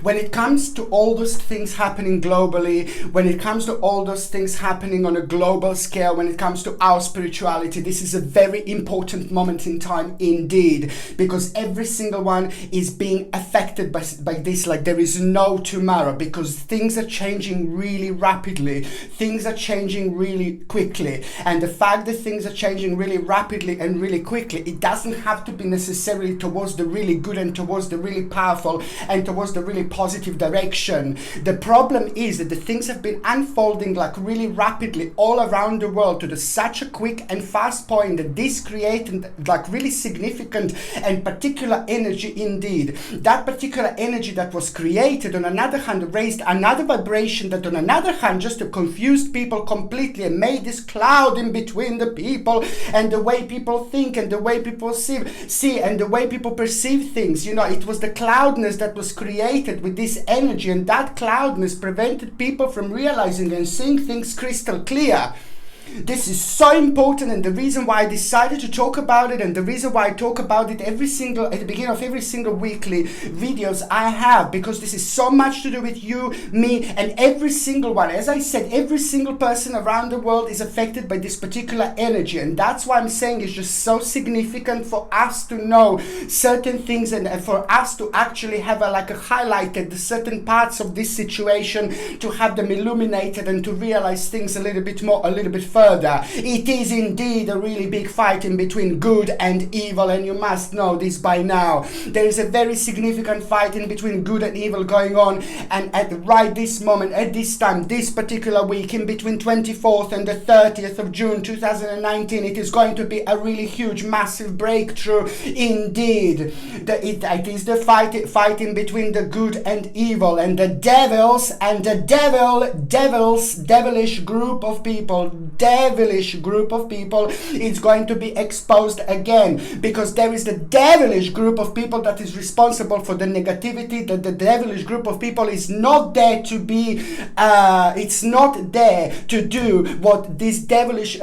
when it comes to all those things happening globally, when it comes to all those things happening on a global scale, when it comes to our spirituality, this is a very important moment in time indeed, because every single one is being affected by this like there is no tomorrow, because things are changing really rapidly, things are changing really quickly. And the fact that things are changing really rapidly and really quickly, it doesn't have to be necessarily towards the really good and towards the really powerful and towards the really positive direction. The problem is that the things have been unfolding like really rapidly all around the world to such a quick and fast point that this created like really significant and particular energy indeed. That particular energy that was created on another hand raised another vibration that on another hand just confused people completely and made this cloud in between the people and the way people think and the way people see and the way people perceive things. You know, it was the cloudness that was created with this energy, and that cloudness prevented people from realizing and seeing things crystal clear. This is so important, and the reason why I decided to talk about it, and the reason why I talk about it at the beginning of every single weekly videos I have, because this is so much to do with you, me, and every single one. As I said, every single person around the world is affected by this particular energy, and that's why I'm saying it's just so significant for us to know certain things and for us to actually have highlighted certain parts of this situation, to have them illuminated and to realize things a little bit further. It is indeed a really big fight in between good and evil, and you must know this by now. There is a very significant fight in between good and evil going on, and at right this moment, at this time, this particular week, in between 24th and the 30th of June 2019, it is going to be a really huge, massive breakthrough indeed. It is the fight in between the good and evil, and the devils and the devilish group of people. Devilish group of people is going to be exposed again, because there is the devilish group of people that is responsible for the negativity. That the devilish group of people is not there to be it's not there to do what this devilish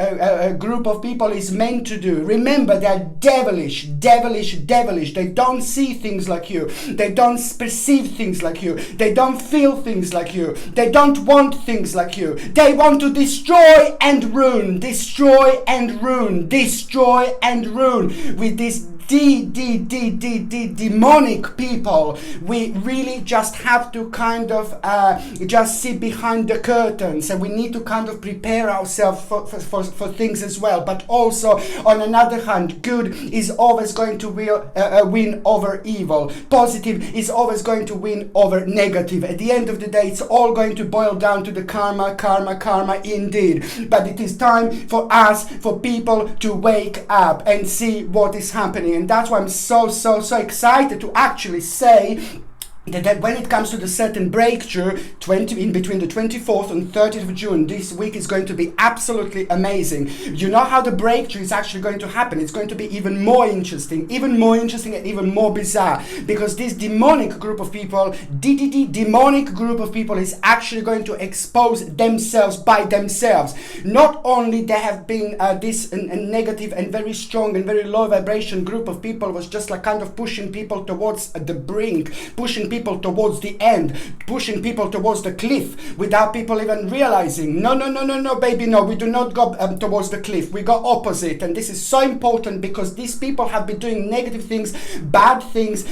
group of people is meant to do. Remember, they are devilish. They don't see things like you, they don't perceive things like you, they don't feel things like you, they don't want things like you. They want to destroy and ruin with this demonic people. We really just have to kind of just see behind the curtains, and we need to kind of prepare ourselves for things as well. But also, on another hand, good is always going to win over evil. Positive is always going to win over negative. At the end of the day, it's all going to boil down to the karma indeed. But it is time for us, for people, to wake up and see what is happening. And that's why I'm so excited to actually say that when it comes to the certain breakthrough in between the 24th and 30th of June, this week is going to be absolutely amazing. You know how the breakthrough is actually going to happen. It's going to be even more interesting and even more bizarre, because this demonic group of people, demonic group of people, is actually going to expose themselves by themselves. Not only there have been this negative and very strong and very low vibration group of people was just like kind of pushing people towards the brink, pushing people towards the end, pushing people towards the cliff without people even realizing. No, baby, no, we do not go towards the cliff. We go opposite. And this is so important, because these people have been doing negative things, bad things,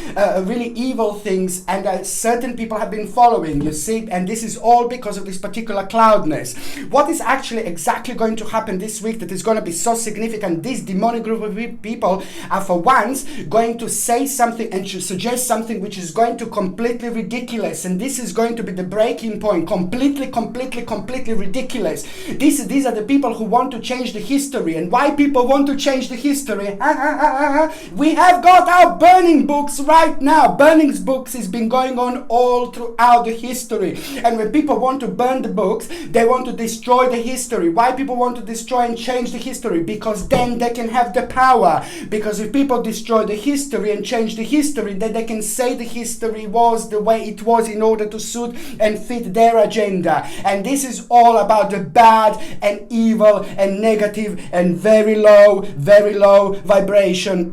really evil things, and certain people have been following, you see, and this is all because of this particular cloudness. What is actually exactly going to happen this week that is going to be so significant? This demonic group of people are for once going to say something and to suggest something which is going to completely ridiculous, and this is going to be the breaking point. Completely ridiculous. These are the people who want to change the history. And why people want to change the history? We have got our burning books right now. Burning books has been going on all throughout the history, and when people want to burn the books, they want to destroy the history. Why people want to destroy and change the history? Because then they can have the power. Because if people destroy the history and change the history, then they can say the history was the way it was in order to suit and fit their agenda. And this is all about the bad and evil and negative and very low vibration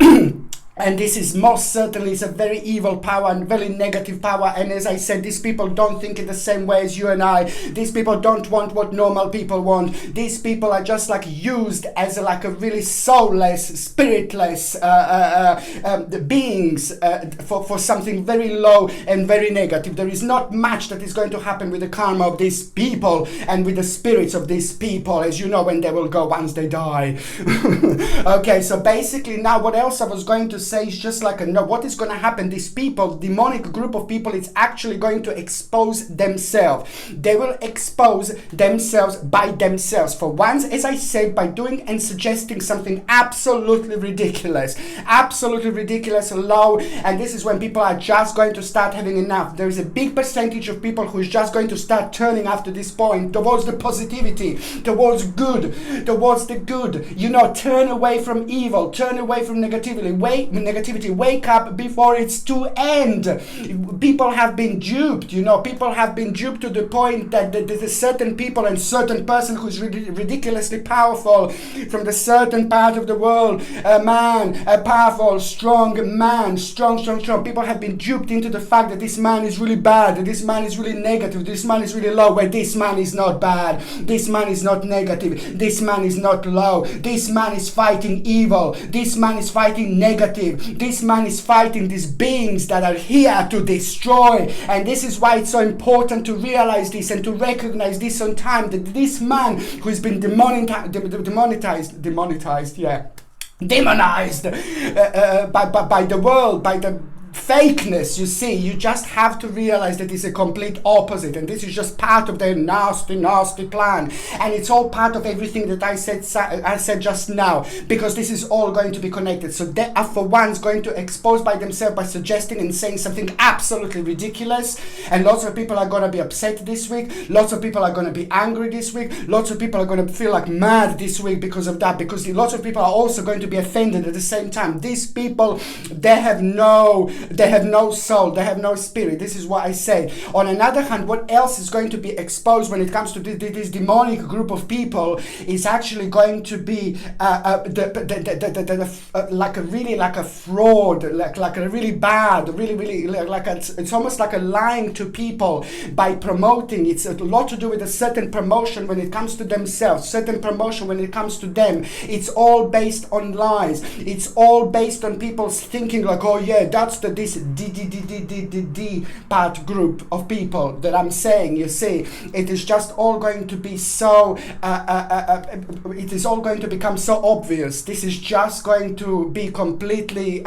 And this is most certainly is a very evil power and very negative power. And as I said, these people don't think in the same way as you and I. These people don't want what normal people want. These people are just like used as like a really soulless, spiritless beings for something very low and very negative. There is not much that is going to happen with the karma of these people and with the spirits of these people, as you know, when they will go once they die. Okay, so basically now what else I was going to say is just like what is going to happen. These people, demonic group of people, it's actually going to expose themselves. They will expose themselves by themselves. For once, as I said, by doing and suggesting something absolutely ridiculous, low, and this is when people are just going to start having enough. There is a big percentage of people who is just going to start turning after this point towards the positivity, towards good, towards the good. You know, turn away from evil, turn away from negativity. Wake up before it's too end. People have been duped, you know, people have been duped to the point that there's a certain people and certain person who's ridiculously powerful from the certain part of the world, a powerful, strong man, strong. People have been duped into the fact that this man is really bad, that this man is really negative, this man is really low, where this man is not bad, this man is not negative, this man is not low, this man is fighting evil, this man is fighting negative, this man is fighting these beings that are here to destroy. And this is why it's so important to realize this and to recognize this on time, that this man who's been demonized by the world, by the fakeness, you see, you just have to realize that it's a complete opposite, and this is just part of their nasty plan, and it's all part of everything that I said just now, because this is all going to be connected. So they are for once going to expose by themselves by suggesting and saying something absolutely ridiculous, and lots of people are going to be upset this week, lots of people are going to be angry this week, lots of people are going to feel like mad this week because of that, because lots of people are also going to be offended at the same time. These people, they have no soul, they have no spirit. This is what I say. On another hand, what else is going to be exposed when it comes to this demonic group of people is actually going to be like a fraud, like a really bad, really like it's almost like a lying to people by promoting. It's a lot to do with a certain promotion when it comes to themselves, certain promotion when it comes to them. It's all based on lies. It's all based on people thinking like, oh yeah, that's this D part group of people that I'm saying. You see, it is just all going to be so it is all going to become so obvious. This is just going to be completely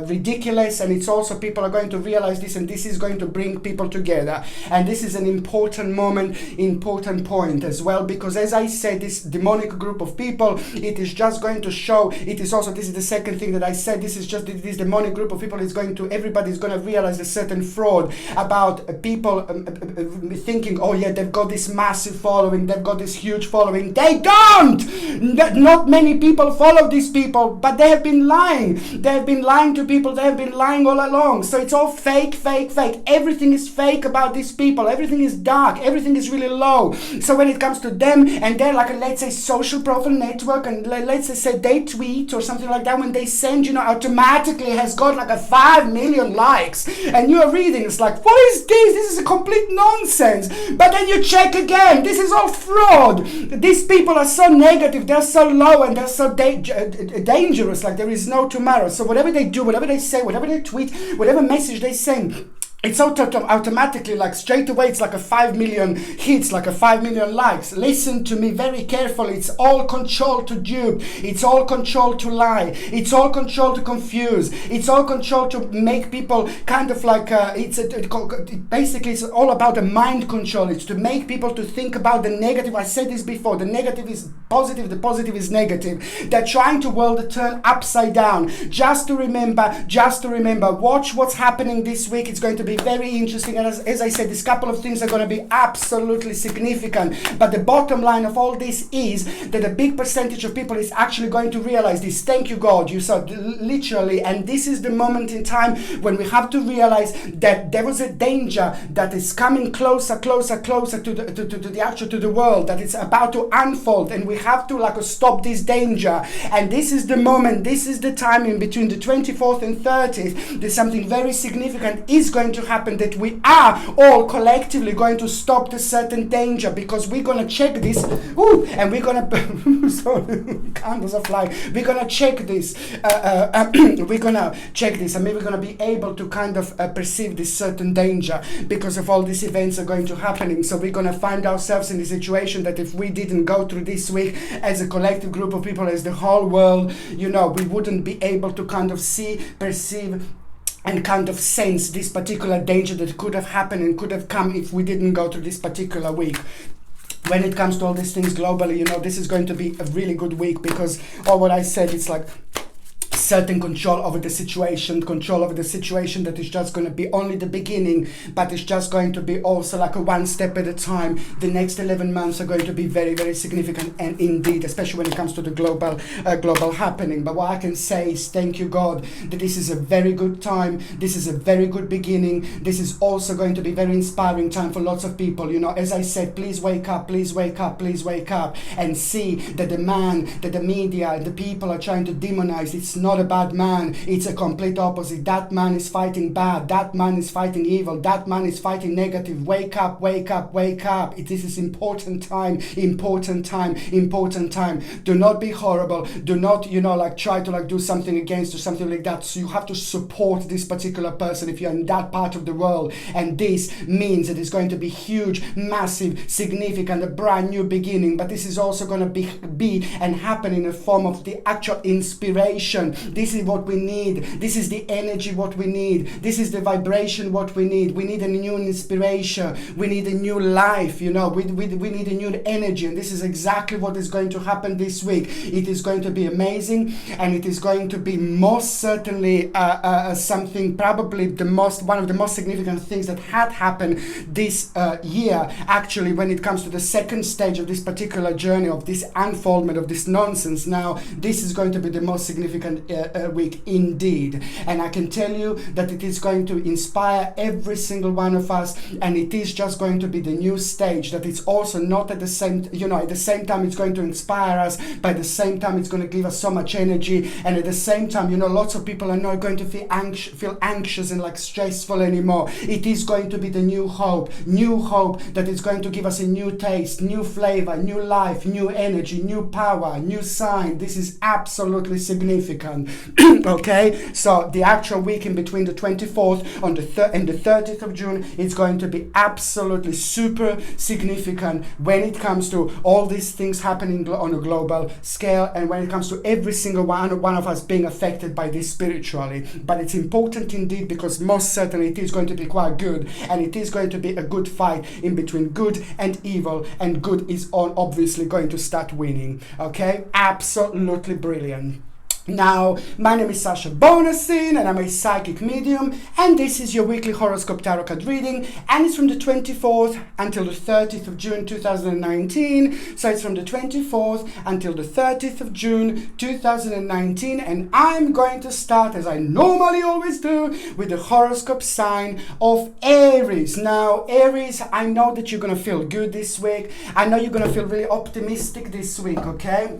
ridiculous, and it's also people are going to realize this, and this is going to bring people together. And this is an important moment, important point as well, because as I said, this demonic group of people, it is just going to show, it is also, this is the second thing that I said, this is just this demonic group of people is going to, everybody's going to realize a certain fraud about people thinking, oh yeah, they've got this massive following, they've got this huge following. They don't! Not many people follow these people, but they have been lying. They have been lying to people, they have been lying all along. So it's all fake. Everything is fake about these people. Everything is dark, everything is really low. So when it comes to them, and they're like a, let's say, social profile network, and let's say they tweet or something like that, when they send, automatically has got like a 5 million likes, and you are reading, it's like, what is this? This is a complete nonsense. But then you check again, this is all fraud. These people are so negative, they're so low, and they're so dangerous, like there is no tomorrow. So whatever they do, whatever they say, whatever they tweet, whatever message they send, it's automatically, like straight away, it's like a 5 million hits, like a 5 million likes. Listen to me very carefully. It's all control to dupe. It's all control to lie. It's all control to confuse. It's all control to make people kind of like, basically it's all about the mind control. It's to make people to think about the negative. I said this before. The negative is positive. The positive is negative. They're trying to whirl the turn upside down. Just to remember, watch what's happening this week. It's going to be very interesting. And as I said, this couple of things are going to be absolutely significant. But the bottom line of all this is that a big percentage of people is actually going to realize this. Thank you, God. You saw literally. And this is the moment in time when we have to realize that there was a danger that is coming closer to the world, that it's about to unfold, and we have to stop this danger. And this is the moment, this is the time in between the 24th and 30th that something very significant is going to happen, that we are all collectively going to stop the certain danger, because we're going to check this. And we're going to sorry, candles are flying. We're going to check this. We're going to check this, and maybe we're going to be able to kind of perceive this certain danger because of all these events are going to happening. So we're going to find ourselves in a situation that if we didn't go through this week as a collective group of people, as the whole world, we wouldn't be able to kind of see, perceive, and kind of sense this particular danger that could have happened and could have come if we didn't go through this particular week. When it comes to all these things globally, this is going to be a really good week, because all what I said, it's like certain control over the situation that is just going to be only the beginning, but it's just going to be also like a one step at a time. The next 11 months are going to be very, very significant, and indeed, especially when it comes to the global happening. But what I can say is thank you, God, that this is a very good time. This is a very good beginning. This is also going to be very inspiring time for lots of people. As I said, please wake up, please wake up, please wake up, and see that the media and the people are trying to demonize. It's not a bad man, it's a complete opposite. That man is fighting bad, that man is fighting evil, that man is fighting negative. Wake up, wake up, wake up. This is important time. Do not be horrible. Do not try to do something against or something like that. So you have to support this particular person if you're in that part of the world, and this means that it's going to be huge, massive, significant, a brand new beginning. But this is also going to be and happen in a form of the actual inspiration. This is what we need. This is the energy what we need. This is the vibration what we need. We need a new inspiration. We need a new life. We need a new energy, and this is exactly what is going to happen this week. It is going to be amazing, and it is going to be most certainly something, probably one of the most significant things that had happened this year, actually, when it comes to the second stage of this particular journey, of this unfoldment of this nonsense. Now, this is going to be the most significant week indeed, and I can tell you that it is going to inspire every single one of us, and it is just going to be the new stage that it's also not at the same time it's going to inspire us, but at the same time it's going to give us so much energy, and at the same time lots of people are not going to feel anxious and stressful anymore. It is going to be the new hope that is going to give us a new taste, new flavor, new life, new energy, new power, new sign. This is absolutely significant. Okay, so the actual week in between the 24th and the 30th of June is going to be absolutely super significant when it comes to all these things happening on a global scale, and when it comes to every single one of us being affected by this spiritually. But it's important indeed, because most certainly it is going to be quite good, and it is going to be a good fight in between good and evil, and good is obviously going to start winning. Okay, absolutely brilliant. Now, my name is Sasha Bonasin, and I'm a psychic medium, and this is your weekly horoscope tarot card reading, and it's from the 24th until the 30th of June 2019. So it's from the 24th until the 30th of June 2019, and I'm going to start, as I normally always do, with the horoscope sign of Aries. Now, Aries, I know that you're going to feel good this week. I know you're going to feel really optimistic this week, okay?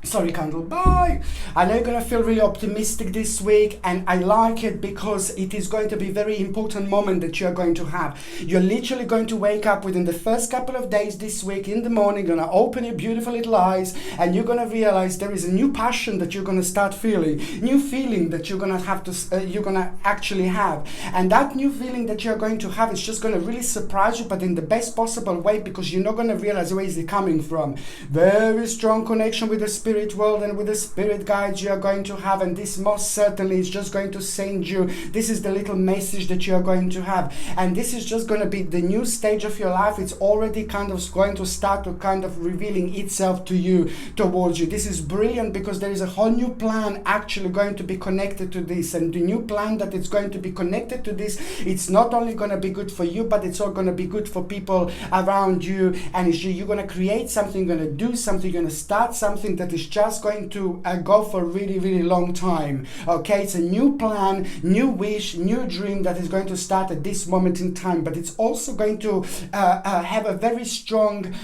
Sorry, candle, bye. I know you're going to feel really optimistic this week, and I like it because it is going to be a very important moment that you're going to have. You're literally going to wake up within the first couple of days this week in the morning, going to open your beautiful little eyes, and you're going to realize there is a new passion that you're going to start feeling, new feeling that you're going to have to, you're going to actually have. And that new feeling that you're going to have is just going to really surprise you, but in the best possible way, because you're not going to realize where is it coming from. Very strong connection with the spirit spirit world and with the spirit guides you are going to have, and this most certainly is just going to send you, this is the little message that you are going to have, and this is just going to be the new stage of your life. It's already kind of going to start to kind of revealing itself to you, towards you. This is brilliant because there is a whole new plan actually going to be connected to this, and the new plan that it's going to be connected to this, it's not only going to be good for you, but it's all going to be good for people around you, and you're going to create something, going to do something, going to start something that is just going to go for a really, really long time. Okay, it's a new plan, new wish, new dream that is going to start at this moment in time, but it's also going to have a very strong,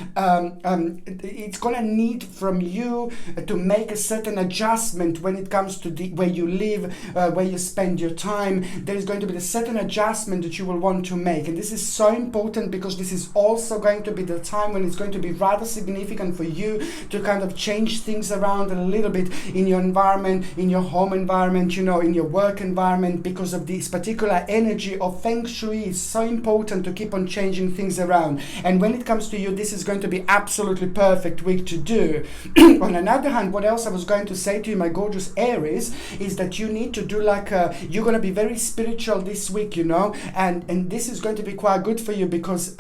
it's going to need from you to make a certain adjustment when it comes to where you live, where you spend your time. There is going to be a certain adjustment that you will want to make, and this is so important because this is also going to be the time when it's going to be rather significant for you to kind of change things around a little bit in your environment, in your home environment, you know, in your work environment, because of this particular energy of Feng Shui. It's so important to keep on changing things around, and when it comes to you, this is going to be absolutely perfect week to do. On another hand, what else I was going to say to you, my gorgeous Aries, is that you need to do like you're going to be very spiritual this week, you know, and this is going to be quite good for you because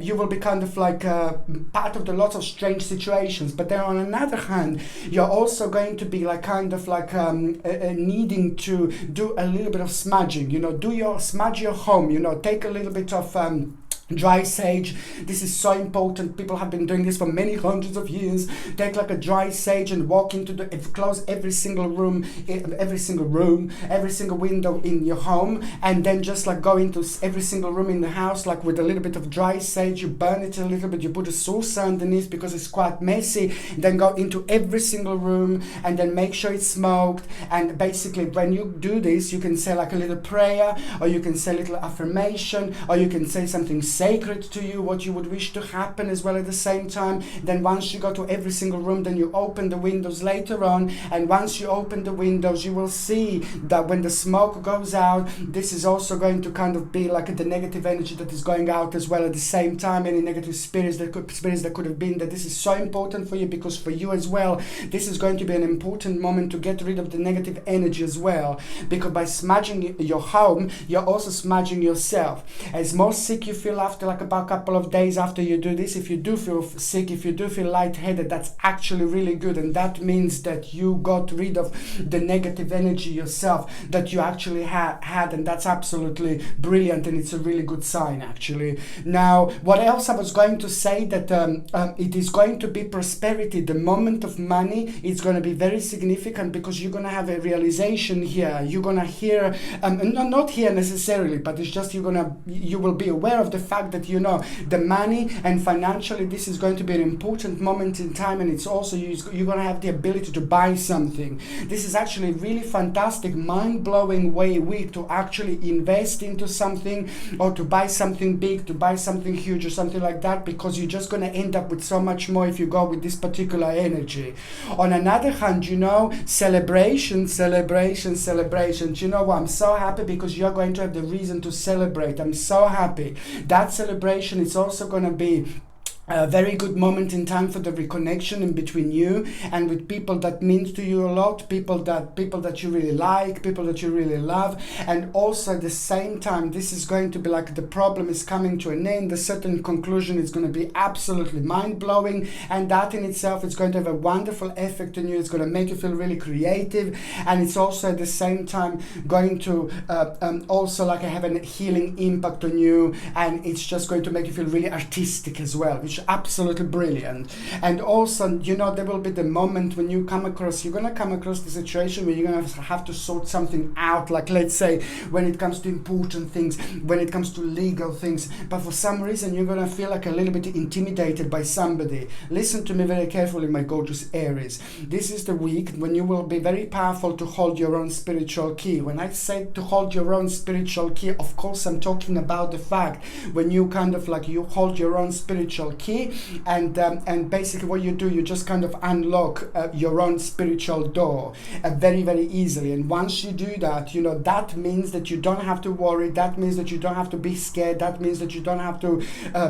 you will be kind of like part of the lots of strange situations. But then on another hand, you're also going to be like kind of like needing to do a little bit of smudging, you know, smudge your home, you know, take a little bit of dry sage. This is so important. People have been doing this for many hundreds of years. Take like a dry sage and walk into close every single room, every single window in your home, and then just like go into every single room in the house, like with a little bit of dry sage. You burn it a little bit, you put a saucer underneath because it's quite messy, then go into every single room and then make sure it's smoked. And basically when you do this, you can say like a little prayer, or you can say a little affirmation, or you can say something sacred to you, what you would wish to happen as well at the same time. Then once you go to every single room, then you open the windows later on, and once you open the windows, you will see that when the smoke goes out, this is also going to kind of be like the negative energy that is going out as well at the same time, any negative spirits that could have been. That this is so important for you, because for you as well, this is going to be an important moment to get rid of the negative energy as well, because by smudging your home, you're also smudging yourself. As more sick you feel after like about a couple of days after you do this, if you do feel sick, if you do feel lightheaded, that's actually really good, and that means that you got rid of the negative energy yourself that you actually had, and that's absolutely brilliant, and it's a really good sign actually. Now, what else I was going to say, that it is going to be prosperity. The moment of money is going to be very significant, because you're going to have a realization here. You're going to hear, not here necessarily, but it's just you will be aware of the fact that, you know, the money and financially, this is going to be an important moment in time, and it's also you're going to have the ability to buy something. This is actually a really fantastic, mind-blowing week to actually invest into something, or to buy something big, to buy something huge or something like that, because you're just going to end up with so much more if you go with this particular energy. On another hand, you know, celebrations. You know, I'm so happy because you're going to have the reason to celebrate. I'm so happy. That celebration is also going to be a very good moment in time for the reconnection in between you and with people that mean to you a lot, people that you really like, people that you really love. And also at the same time, this is going to be like the problem is coming to an end. A certain conclusion is going to be absolutely mind-blowing, and that in itself is going to have a wonderful effect on you. It's going to make you feel really creative, and it's also at the same time going to also like have a healing impact on you, and it's just going to make you feel really artistic as well, which absolutely brilliant. And also, you know, there will be the moment when you're going to come across the situation where you're going to have to sort something out, like let's say when it comes to important things, when it comes to legal things, but for some reason you're going to feel like a little bit intimidated by somebody. Listen to me very carefully, my gorgeous Aries. This is the week when you will be very powerful to hold your own spiritual key. When I say to hold your own spiritual key, of course I'm talking about the fact when you kind of like you hold your own spiritual key key, and basically what you do, you just kind of unlock your own spiritual door very, very easily. And once you do that, you know, that means that you don't have to worry, that means that you don't have to be scared, that means that you don't have to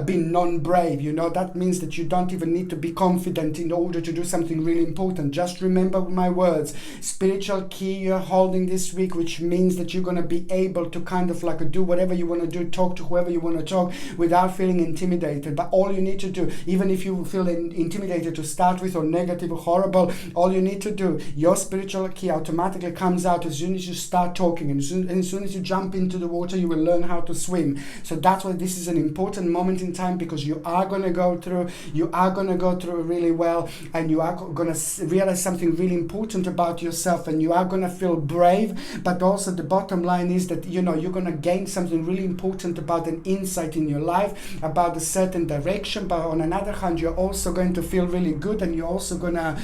be non-brave, you know, that means that you don't even need to be confident in order to do something really important. Just remember my words, spiritual key you're holding this week, which means that you're going to be able to kind of like do whatever you want to do, talk to whoever you want to talk without feeling intimidated. But all you need to do, even if you feel intimidated to start with, or negative or horrible, all you need to do, your spiritual key automatically comes out as soon as you start talking, and as soon as you jump into the water, you will learn how to swim. So that's why this is an important moment in time, because you are going to go through really well, and you are going to realize something really important about yourself, and you are going to feel brave. But also the bottom line is that, you know, you're going to gain something really important about an insight in your life, about a certain direction. But on another hand, you're also going to feel really good, and you're also going to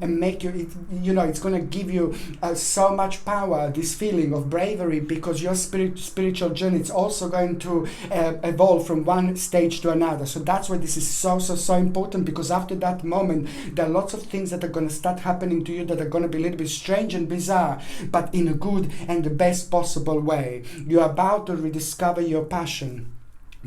make you, you know, it's going to give you so much power, this feeling of bravery, because your spiritual journey is also going to evolve from one stage to another. So that's why this is so important, because after that moment, there are lots of things that are going to start happening to you that are going to be a little bit strange and bizarre, but in a good and the best possible way. You're about to rediscover your passion.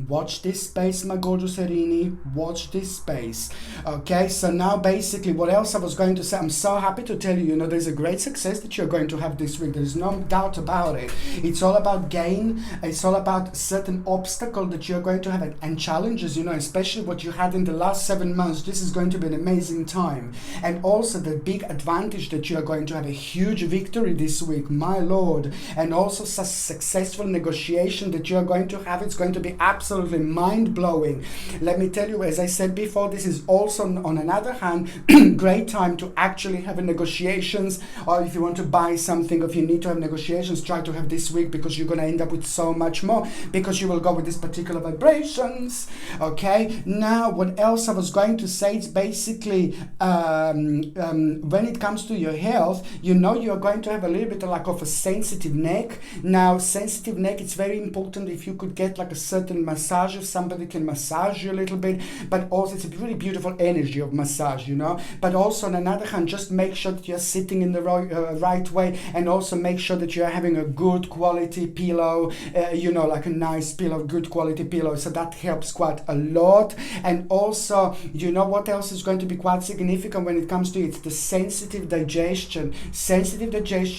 Watch this space, my gorgeous Erini. Watch this space. Okay, so now basically what else I was going to say, I'm so happy to tell you, you know, there's a great success that you're going to have this week. There's no doubt about it. It's all about gain. It's all about certain obstacle that you're going to have, and challenges, you know, especially what you had in the last 7 months. This is going to be an amazing time. And also the big advantage that you're going to have a huge victory this week, my Lord. And also successful negotiation that you're going to have. It's going to be absolutely mind-blowing. Let me tell you, as I said before, this is also, on another hand, great time to actually have a negotiations, or if you want to buy something, if you need to have negotiations, try to have this week, because you're going to end up with so much more, because you will go with these particular vibrations. Okay, now what else I was going to say is basically when it comes to your health, you know, you're going to have a little bit of a sensitive neck. Now, sensitive neck, it's very important if you could get like a certain massage, if somebody can massage you a little bit, but also it's a really beautiful energy of massage, you know. But also on another hand, just make sure that you're sitting in the right way, and also make sure that you're having a good quality pillow, you know, like a nice pillow, good quality pillow. So that helps quite a lot. And also, you know what else is going to be quite significant when it comes to it? It's the sensitive digestion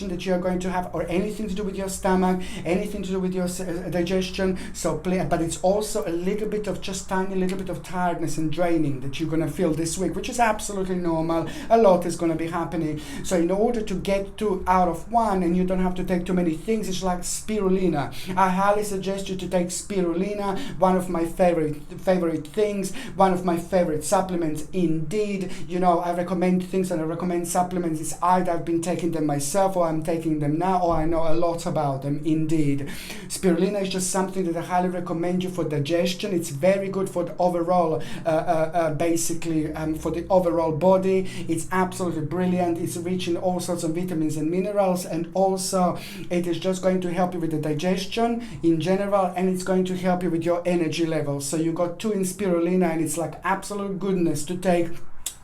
that you're going to have, or anything to do with your stomach, anything to do with your digestion. So but it's also a little bit of, just tiny little bit of tiredness and draining that you're going to feel this week, which is absolutely normal. A lot is going to be happening. So in order to get 2 out of 1, and you don't have to take too many things, it's like spirulina. I highly suggest you to take spirulina, one of my favorite things, one of my favorite supplements indeed. You know, I recommend things and I recommend supplements. It's either I've been taking them myself, or I'm taking them now, or I know a lot about them indeed. Spirulina is just something that I highly recommend you for digestion. It's very good for the overall, for the overall body. It's absolutely brilliant. It's rich in all sorts of vitamins and minerals, and also it is just going to help you with the digestion in general, and it's going to help you with your energy levels. So you got 2 in spirulina, and it's like absolute goodness to take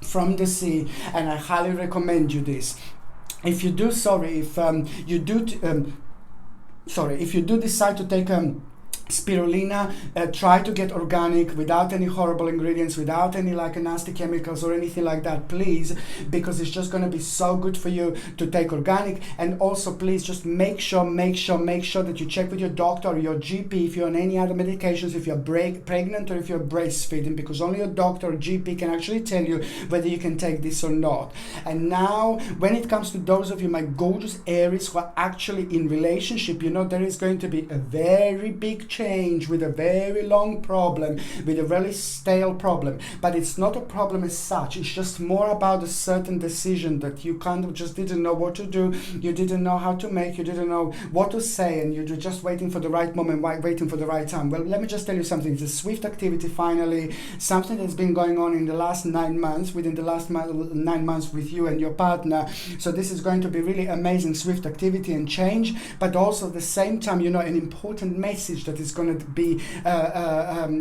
from the sea, and I highly recommend you this. If you do, if you do decide to take spirulina, try to get organic, without any horrible ingredients, without any like nasty chemicals or anything like that, please, because it's just going to be so good for you to take organic. And also, please just make sure that you check with your doctor or your GP if you're on any other medications, if you're pregnant or if you're breastfeeding, because only your doctor or GP can actually tell you whether you can take this or not. And now, when it comes to those of you, my gorgeous Aries, who are actually in relationship, you know, there is going to be a very big change with a very long problem, with a really stale problem. But it's not a problem as such. It's just more about a certain decision that you kind of just didn't know what to do, you didn't know how to make, you didn't know what to say, and you're just waiting for the right moment, waiting for the right time. Well, let me just tell you something. It's a swift activity, finally, something that's been going on in the last 9 months, within the last 9 months with you and your partner. So this is going to be really amazing, swift activity and change, but also at the same time, you know, an important message that is is going to be,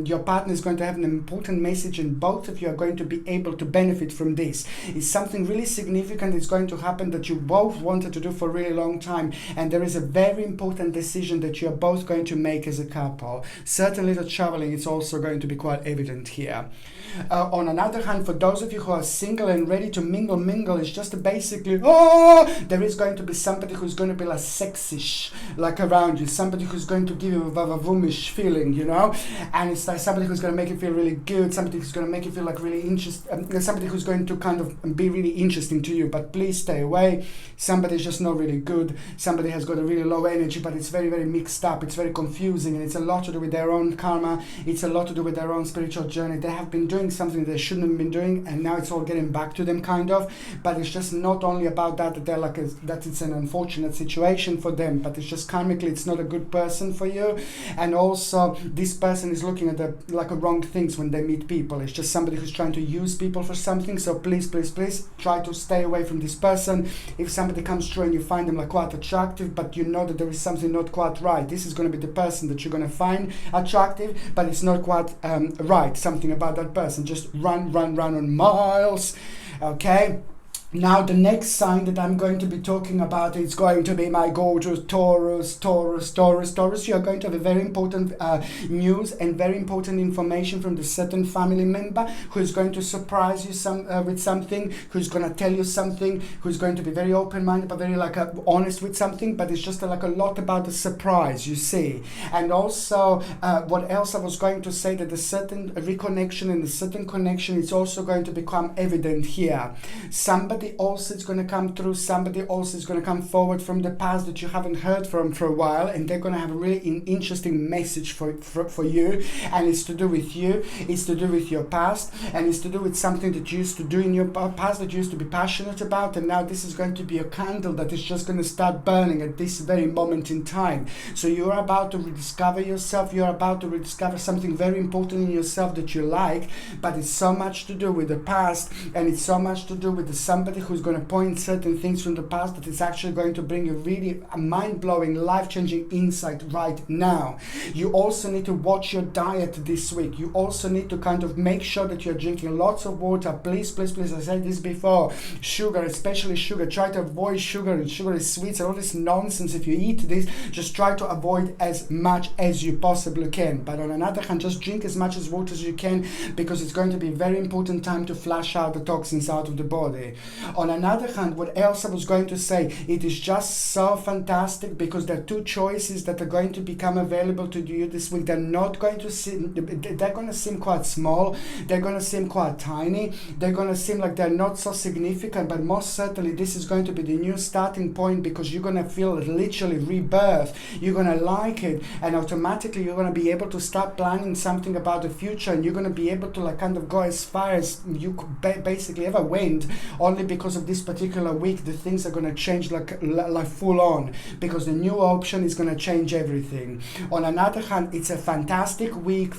your partner is going to have an important message, and both of you are going to be able to benefit from this. It's something really significant. It's going to happen that you both wanted to do for a really long time, and there is a very important decision that you're both going to make as a couple. Certainly the traveling is also going to be quite evident here. On another hand, for those of you who are single and ready to mingle is just basically, there is going to be somebody who's going to be like sexish, like around you, somebody who's going to give you a vavavoom-ish feeling, you know, and it's like somebody who's going to make you feel really good, somebody who's going to make you feel like really interesting, somebody who's going to kind of be really interesting to you, but please stay away. Somebody's just not really good, somebody has got a really low energy, but it's very, very mixed up, it's very confusing, and it's a lot to do with their own karma, it's a lot to do with their own spiritual journey. They have been doing something they shouldn't have been doing, and now it's all getting back to them kind of, but it's just not only about that they're like that it's an unfortunate situation for them, but it's just karmically it's not a good person for you. And also this person is looking at the like wrong things when they meet people. It's just somebody who's trying to use people for something, so please try to stay away from this person. If somebody comes through and you find them like quite attractive, but you know that there is something not quite right, this is going to be the person that you're going to find attractive, but it's not quite right, something about that person. Just run on miles, okay? Now the next sign that I'm going to be talking about is going to be my gorgeous Taurus. You are going to have a very important news and very important information from the certain family member who is going to surprise you with something, who's going to tell you something, who's going to be very open-minded but very like honest with something, but it's just like a lot about the surprise, you see. And also what else I was going to say, that the certain reconnection and the certain connection is also going to become evident here. Somebody also is going to come through, somebody also is going to come forward from the past that you haven't heard from for a while, and they're going to have a really interesting message for you, and it's to do with you, it's to do with your past, and it's to do with something that you used to do in your past that you used to be passionate about, and now this is going to be a candle that is just going to start burning at this very moment in time. So you're about to rediscover yourself, you're about to rediscover something very important in yourself that you like, but it's so much to do with the past, and it's so much to do with somebody who's going to point certain things from the past that is actually going to bring you really a mind-blowing, life-changing insight right now. You also need to watch your diet this week. You also need to kind of make sure that you're drinking lots of water. Please, I said this before, sugar, especially sugar, try to avoid sugar, and sugar is sweets and all this nonsense. If you eat this, just try to avoid as much as you possibly can. But on another hand, just drink as much as water as you can, because it's going to be a very important time to flush out the toxins out of the body. On another hand, what else I was going to say, it is just so fantastic because there are two choices that are going to become available to you this week. They're not going to seem, they're going to seem quite small, they're going to seem quite tiny, they're going to seem like they're not so significant, but most certainly this is going to be the new starting point, because you're going to feel literally rebirth. You're going to like it, and automatically you're going to be able to start planning something about the future, and you're going to be able to like kind of go as far as you could basically ever went, only because of this particular week. The things are going to change like full on, because the new option is going to change everything. On another hand, it's a fantastic week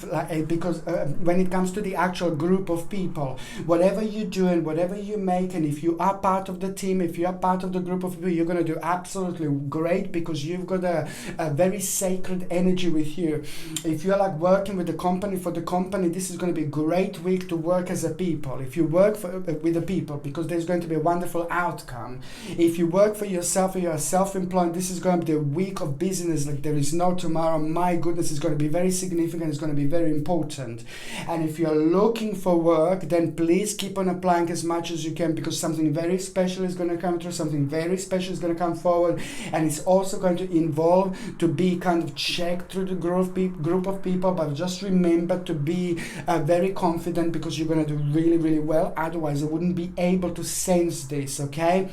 because when it comes to the actual group of people, whatever you do and whatever you make, and if you are part of the team, if you are part of the group of people, you're going to do absolutely great, because you've got a very sacred energy with you. If you're like working with the company, for the company, this is going to be a great week to work as a people. If you work with the people, because there's going to be a wonderful outcome. If you work for yourself or you're self-employed, this is going to be a week of business like there is no tomorrow. My goodness, it's going to be very significant, it's going to be very important. And if you're looking for work, then please keep on applying as much as you can, because something very special is going to come through, something very special is going to come forward, and it's also going to involve to be kind of checked through the group of people, but just remember to be very confident, because you're going to do really, really well. Otherwise, I wouldn't be able to sense this, okay?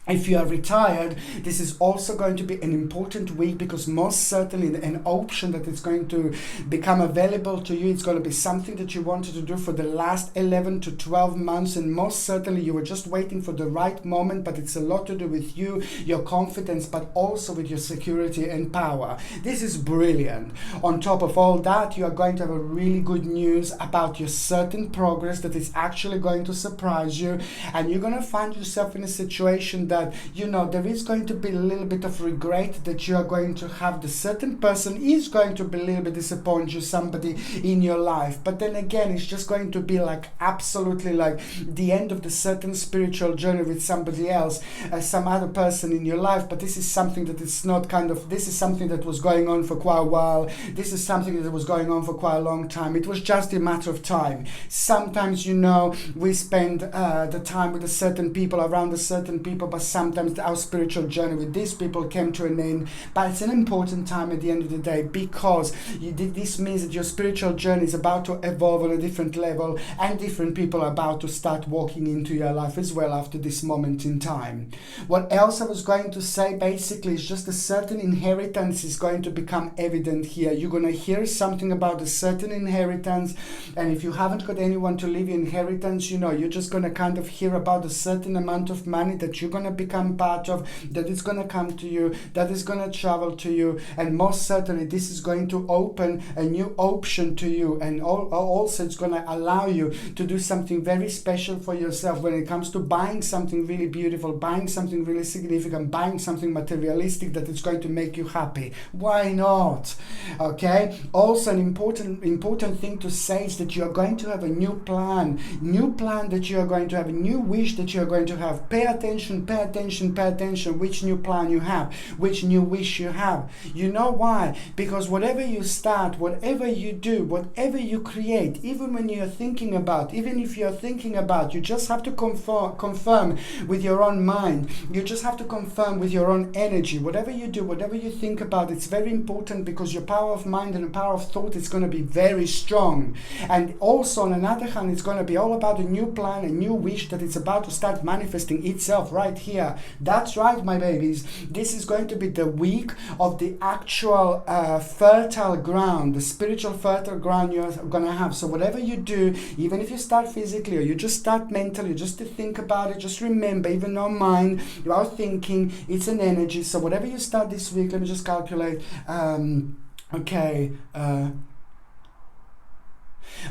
If you are retired, this is also going to be an important week, because most certainly an option that is going to become available to you, it's going to be something that you wanted to do for the last 11 to 12 months, and most certainly you were just waiting for the right moment, but it's a lot to do with you, your confidence, but also with your security and power. This is brilliant. On top of all that, you are going to have a really good news about your certain progress that is actually going to surprise you, and you're going to find yourself in a situation that that, you know, there is going to be a little bit of regret that you are going to have. The certain person is going to be a little bit disappointed you, somebody in your life. But then again, it's just going to be like absolutely like the end of the certain spiritual journey with somebody else, some other person in your life. But this is something that it's not kind of, this is something that was going on for quite a while. This is something that was going on for quite a long time. It was just a matter of time. Sometimes, you know, we spend the time with a certain people, around a certain people, but sometimes our spiritual journey with these people came to an end. But it's an important time at the end of the day, because this means that your spiritual journey is about to evolve on a different level, and different people are about to start walking into your life as well after this moment in time. What else I was going to say basically is just a certain inheritance is going to become evident here. You're going to hear something about a certain inheritance, and if you haven't got anyone to leave your inheritance, you know, you're just going to kind of hear about a certain amount of money that you're going to become part of, that is going to come to you, that is going to travel to you, and most certainly this is going to open a new option to you, and also it's going to allow you to do something very special for yourself when it comes to buying something really beautiful, buying something really significant, buying something materialistic that is going to make you happy. Why not? Okay. Also, an important thing to say is that you are going to have a new plan that you are going to have, a new wish that you are going to have. Pay attention, which new plan you have, which new wish you have. You know why? Because whatever you start, whatever you do, whatever you create, even when you're thinking about, even if you're thinking about, you just have to confirm with your own mind. You just have to confirm with your own energy. Whatever you do, whatever you think about, it's very important, because your power of mind and the power of thought is going to be very strong. And also, on another hand, it's going to be all about a new plan, a new wish that it's about to start manifesting itself right here. That's right, my babies. This is going to be the week of the actual fertile ground, the spiritual fertile ground you're going to have. So whatever you do, even if you start physically or you just start mentally, just to think about it, just remember, even though mind, you are thinking, it's an energy. So whatever you start this week, let me just calculate.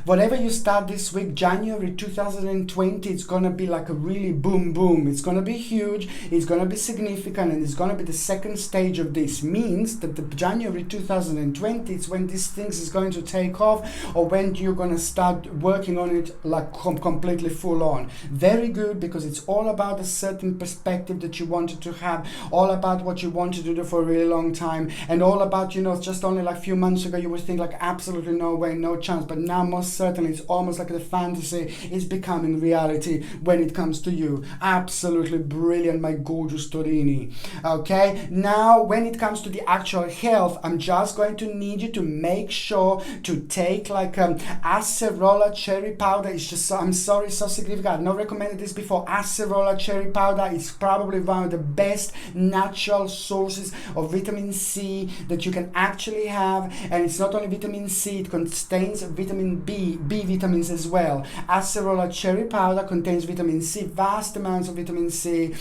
Whatever you start this week, January 2020, it's going to be like a really boom. It's going to be huge, it's going to be significant, and it's going to be the second stage of this. Means that the January 2020, it's when these things is going to take off, or when you're going to start working on it like completely full on. Very good, because it's all about a certain perspective that you wanted to have, all about what you wanted to do for a really long time, and all about, you know, just only like a few months ago you would think like absolutely no way, no chance, but now most certainly it's almost like the fantasy is becoming reality when it comes to you. Absolutely brilliant, my gorgeous Torini. Okay, now when it comes to the actual health, I'm just going to need you to make sure to take like acerola cherry powder. It's just so, I'm sorry, so significant. I've not recommended this before. Acerola cherry powder is probably one of the best natural sources of vitamin C that you can actually have, and it's not only vitamin C, it contains vitamin B vitamins as well. Acerola cherry powder contains vitamin C, vast amounts of vitamin C.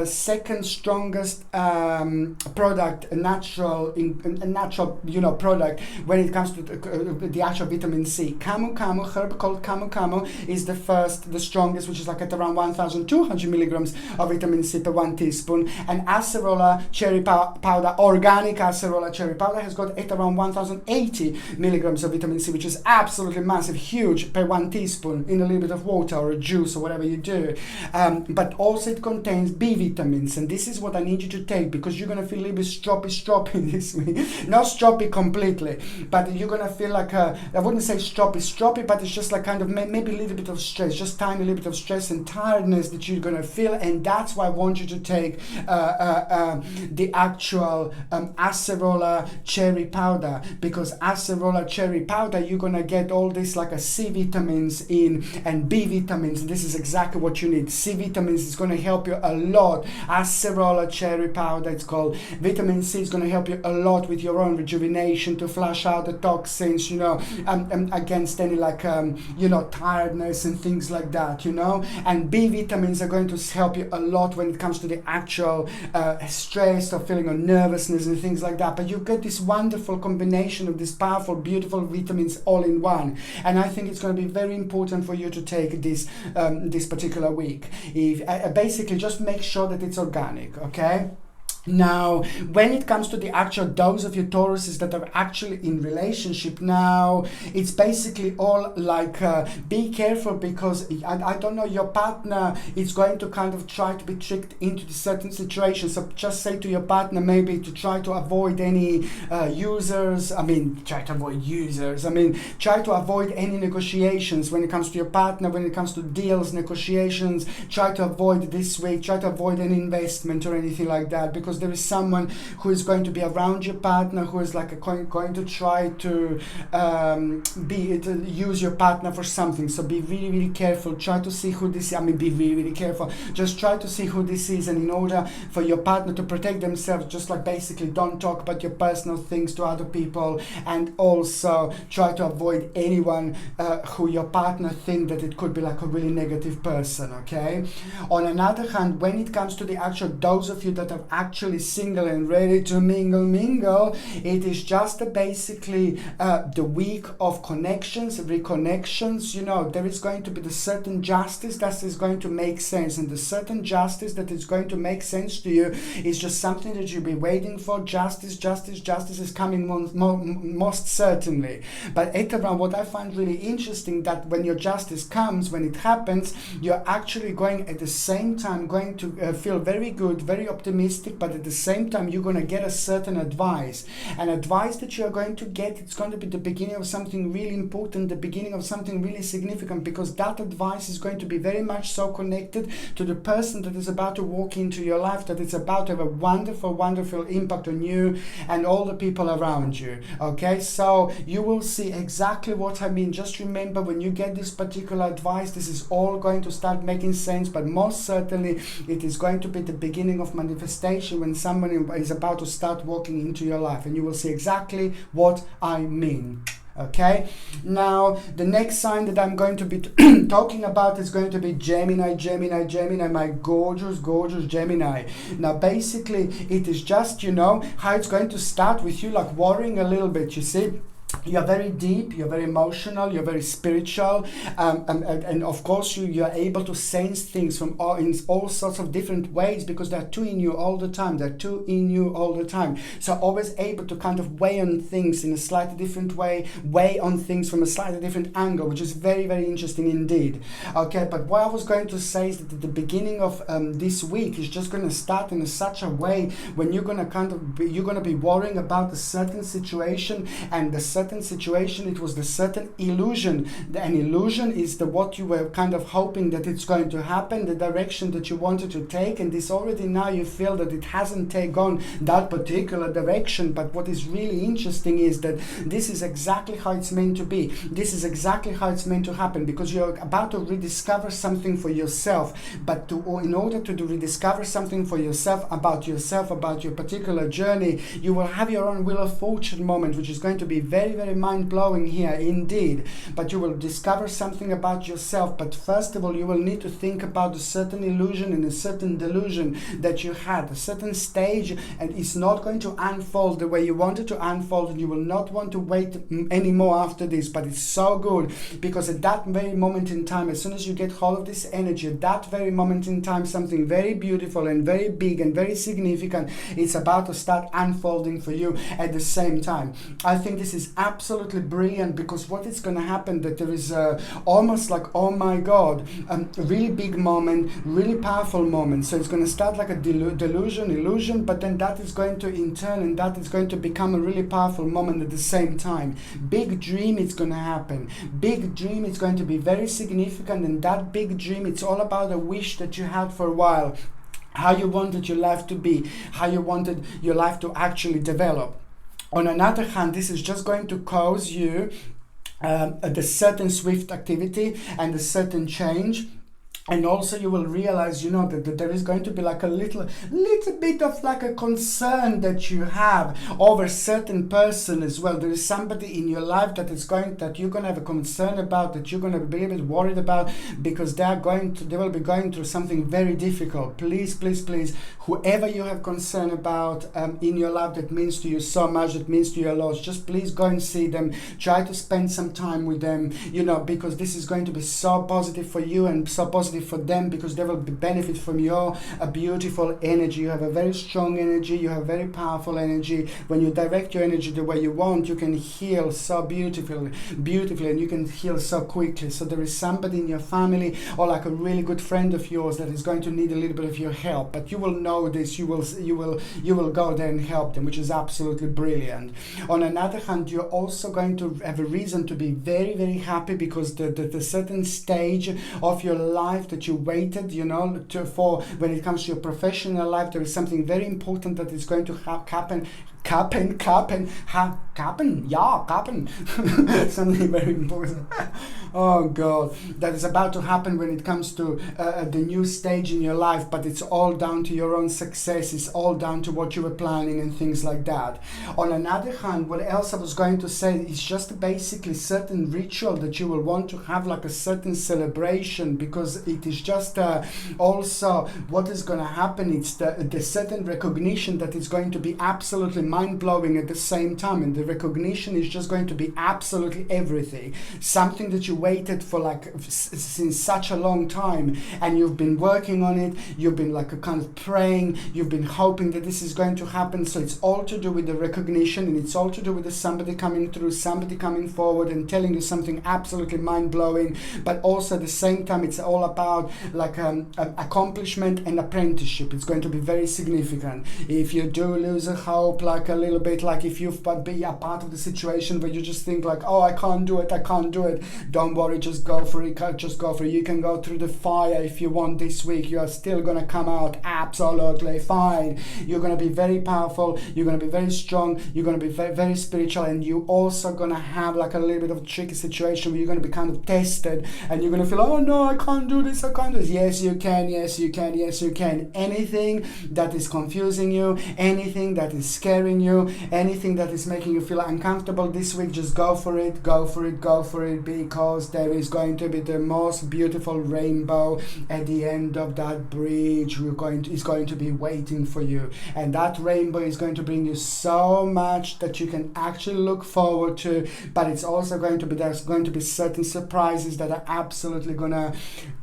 Second strongest product, natural, you know, product when it comes to the actual vitamin C. Camu, herb called camu is the strongest, which is like at around 1,200 milligrams of vitamin C per 1 teaspoon. And acerola cherry powder, organic acerola cherry powder, has got at around 1,080 milligrams of vitamin C, which is absolutely massive, huge, per 1 teaspoon in a little bit of water or a juice or whatever you do. But also it contains B vitamins, and this is what I need you to take, because you're going to feel a little bit stroppy this week. Not stroppy completely, but you're going to feel like I wouldn't say stroppy, but it's just like kind of maybe a little bit of stress, just tiny little bit of stress and tiredness that you're going to feel. And that's why I want you to take the actual acerola cherry powder, because acerola cherry powder, you're going to get all this like a C vitamins in and B vitamins. This is exactly what you need. C vitamins is going to help you a lot. Acerola cherry powder, it's called. Vitamin C is going to help you a lot with your own rejuvenation, to flush out the toxins, you know, against any like you know, tiredness and things like that, you know. And B vitamins are going to help you a lot when it comes to the actual stress or feeling of nervousness and things like that. But you get this wonderful combination of this powerful, beautiful vitamins all in one. And I think it's going to be very important for you to take this this particular week. Basically just make sure that it's organic, okay? Now, when it comes to the actual those of you Tauruses that are actually in relationship now, it's basically all like be careful, because I don't know, your partner is going to kind of try to be tricked into certain situations. So just say to your partner maybe to try to avoid any try to avoid any negotiations when it comes to your partner, when it comes to deals, negotiations. Try to avoid this week, try to avoid any investment or anything like that, because there is someone who is going to be around your partner who is like going to try to use your partner for something. So be really, really careful. Try to see who this is. Be really, really careful. Just try to see who this is, and in order for your partner to protect themselves, just like basically don't talk about your personal things to other people, and also try to avoid anyone who your partner think that it could be like a really negative person, okay? On another hand, when it comes to the actual those of you that are actually single and ready to mingle, it is just basically the week of connections, reconnections. You know, there is going to be the certain justice that is going to make sense, and the certain justice that is going to make sense to you is just something that you'll be waiting for. Justice is coming most certainly. But at around, what I find really interesting, that when your justice comes, when it happens, you're actually going at the same time going to feel very good, very optimistic, but at the same time you're going to get a certain advice. An advice that you're going to get, it's going to be the beginning of something really important, the beginning of something really significant, because that advice is going to be very much so connected to the person that is about to walk into your life, that it's about to have a wonderful impact on you and all the people around you, okay? So you will see exactly what I mean. Just remember, when you get this particular advice, this is all going to start making sense, but most certainly it is going to be the beginning of manifestation when someone is about to start walking into your life, and you will see exactly what I mean. Okay, now the next sign that I'm going to be talking about is going to be Gemini, my gorgeous Gemini. Now basically it is just, you know, how it's going to start with you like worrying a little bit, you see. You're very deep, you're very emotional, you're very spiritual, and of course you're able to sense things from in all sorts of different ways, because there are two in you all the time. So always able to kind of weigh on things in a slightly different way, weigh on things from a slightly different angle, which is very, very interesting indeed. Okay, but what I was going to say is that at the beginning of this week is just going to start in such a way when you're going to be worrying about a certain situation, and the certain situation, it was the certain illusion. An illusion is what you were kind of hoping that it's going to happen, the direction that you wanted to take, and this already now you feel that it hasn't gone that particular direction. But what is really interesting is that this is exactly how it's meant to be. This is exactly how it's meant to happen, because you're about to rediscover something for yourself. But in order to rediscover something for yourself, about your particular journey, you will have your own Wheel of Fortune moment, which is going to be very, very mind-blowing here indeed. But you will discover something about yourself. But first of all, you will need to think about a certain illusion and a certain delusion that you had, a certain stage, and it's not going to unfold the way you want it to unfold, and you will not want to wait anymore after this. But it's so good, because at that very moment in time, as soon as you get hold of this energy, at that very moment in time, something very beautiful and very big and very significant, it's about to start unfolding for you at the same time. I think this is absolutely brilliant, because what is going to happen, that there is almost like, oh my God, a really big moment, really powerful moment. So it's going to start like a illusion, but then that is going to in turn, and that is going to become a really powerful moment at the same time. Big dream is going to happen. Big dream is going to be very significant, and that big dream, it's all about a wish that you had for a while, how you wanted your life to be, how you wanted your life to actually develop. On another hand, this is just going to cause you a certain swift activity and a certain change. And the certain stage, and it's not going to unfold the way you want it to unfold, and you will have your own Wheel of Fortune moment, which is very, very interesting indeed. But what I was going to say is that at the beginning of this week is just going to start in such a way when you're going to And also you will realize, you know, that there is going to be like a little bit of like a concern that you have over certain person as well. There is somebody in your life that you're going to have a concern about, that you're going to be a bit worried about, because they will be going through something very difficult. Please, please, please, whoever you have concern about in your life that means to you so much, that means to you a lot, just please go and see them. Try to spend some time with them, you know, because this is going to be so positive for you and so positive for them, because they will benefit from your beautiful energy. You have a very strong energy, you have very powerful energy. When you direct your energy the way you want, you can heal so beautifully, and you can heal so quickly. So there is somebody in your family or like a really good friend of yours that is going to need a little bit of your help, but you will know this, you will go there and help them, which is absolutely brilliant. On another hand, you're also going to have a reason to be very, very happy, because the certain stage of your life that you waited, you know, for when it comes to your professional life, there is something very important that is going to happen. Something very important. Oh God, that is about to happen when it comes to the new stage in your life, but it's all down to your own success. It's all down to what you were planning and things like that. On another hand, what else I was going to say is just basically certain ritual that you will want to have, like a certain celebration, because it is just also what is going to happen. It's the certain recognition that is going to be absolutely mind-blowing at the same time, and the recognition is just going to be absolutely everything. Something that you waited for like since such a long time, and you've been working on it, you've been like a kind of praying, you've been hoping that this is going to happen. So it's all to do with the recognition, and it's all to do with somebody coming through, somebody coming forward and telling you something absolutely mind-blowing. But also at the same time, it's all about like accomplishment and apprenticeship. It's going to be very significant. If you do lose a hope, like a little bit, like if you've be a part of the situation where you just think like, oh, I can't do it, don't worry, just go for it. You can go through the fire if you want this week. You are still gonna come out absolutely fine. You're gonna be very powerful, you're gonna be very strong, you're gonna be very, very spiritual, and you also gonna have like a little bit of a tricky situation where you're gonna be kind of tested, and you're gonna feel, oh no, I can't do this. Yes you can. Anything that is confusing you, anything that is scaring you, anything that is making you feel uncomfortable this week, just go for it, because there is going to be the most beautiful rainbow at the end of that bridge. Is going to be waiting for you, and that rainbow is going to bring you so much that you can actually look forward to. But it's also there's going to be certain surprises that are absolutely gonna,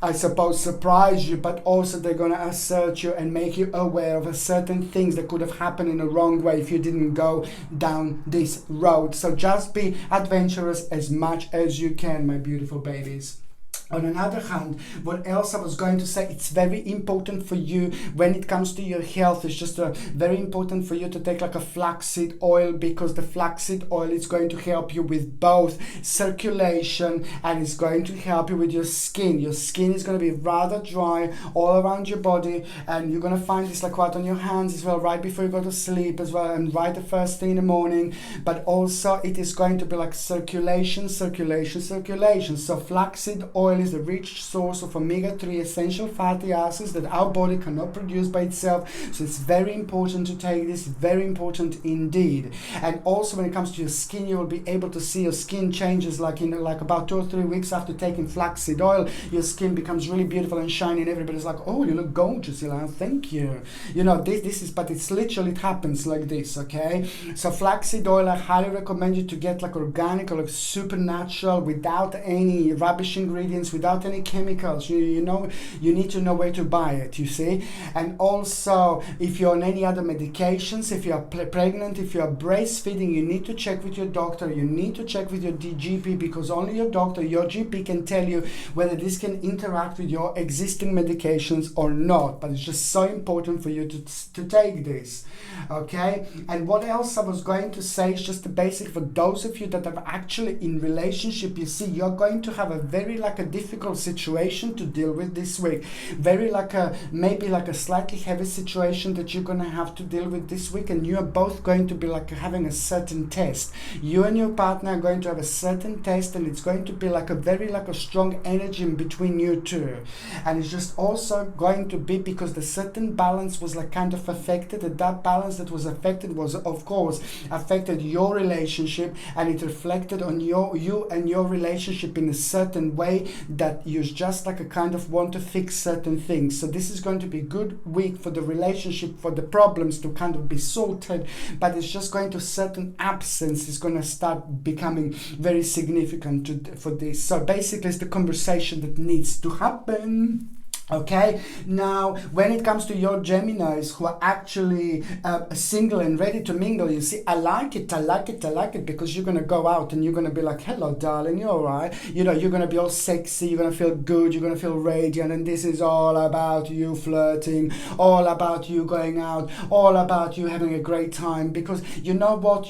I suppose, surprise you, but also they're gonna assert you and make you aware of certain things that could have happened in a wrong way if you didn't go down this road. So just be adventurous as much as you can, my beautiful babies. On another hand, what else I was going to say, it's very important for you when it comes to your health. It's just very important for you to take like a flaxseed oil, because the flaxseed oil is going to help you with both circulation and it's going to help you with your skin. Your skin is going to be rather dry all around your body, and you're going to find this like right on your hands as well, right before you go to sleep as well, and right the first thing in the morning. But also it is going to be like circulation. So flaxseed oil is a rich source of omega-3 essential fatty acids that our body cannot produce by itself. So it's very important to take this, very important indeed. And also when it comes to your skin, you will be able to see your skin changes like in like about 2 or 3 weeks after taking flaxseed oil. Your skin becomes really beautiful and shiny, and everybody's like, oh, you look gorgeous. You're like, thank you. You know, this is, but it's literally, it happens like this, okay? So flaxseed oil, I highly recommend you to get like organic or like super natural, without any rubbish ingredients, without any chemicals. You know, you need to know where to buy it, you see. And also, if you're on any other medications, if you're pregnant, if you're breastfeeding, you need to check with your doctor, you need to check with your GP, because only your doctor, your GP can tell you whether this can interact with your existing medications or not. But it's just so important for you to take this, okay? And what else I was going to say is just the basic, for those of you that are actually in relationship, you see, you're going to have a very like a difficult situation to deal with this week. Very like maybe like a slightly heavy situation that you're going to have to deal with this week, and you are both going to be like having a certain test. You and your partner are going to have a certain test, and it's going to be like a very like a strong energy in between you two. And it's just also going to be because the certain balance was like kind of affected, and that balance that was affected was of course affected your relationship, and it reflected on you and your relationship in a certain way that you just like a kind of want to fix certain things. So this is going to be a good week for the relationship, for the problems to kind of be sorted, but it's just going to certain absence is going to start becoming very significant for this. So basically it's the conversation that needs to happen. Okay, now when it comes to your Geminis who are actually single and ready to mingle, you see, I like it, because you're going to go out and you're going to be like, hello darling, you're alright, you know, you're going to be all sexy, you're going to feel good, you're going to feel radiant, and this is all about you flirting, all about you going out, all about you having a great time, because you know what,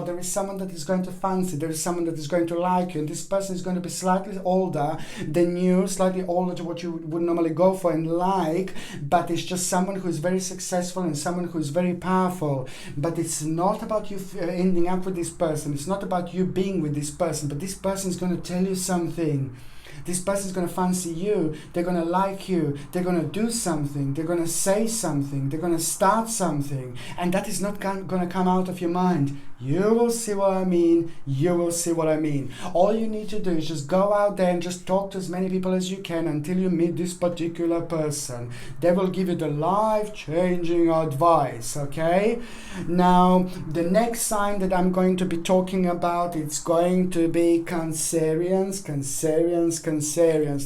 there is someone that is going to fancy, there is someone that is going to like you, and this person is going to be slightly older than you, slightly older to what you would normally go for and like, but it's just someone who is very successful and someone who is very powerful. But it's not about you ending up with this person, it's not about you being with this person, but this person is going to tell you something. This person is going to fancy you, they're going to like you, they're going to do something, they're going to say something, they're going to start something, and that is not going to come out of your mind. You will see what I mean. You will see what I mean. All you need to do is just go out there and just talk to as many people as you can until you meet this particular person. They will give you the life-changing advice, okay? Now, the next sign that I'm going to be talking about, it's going to be Cancerians.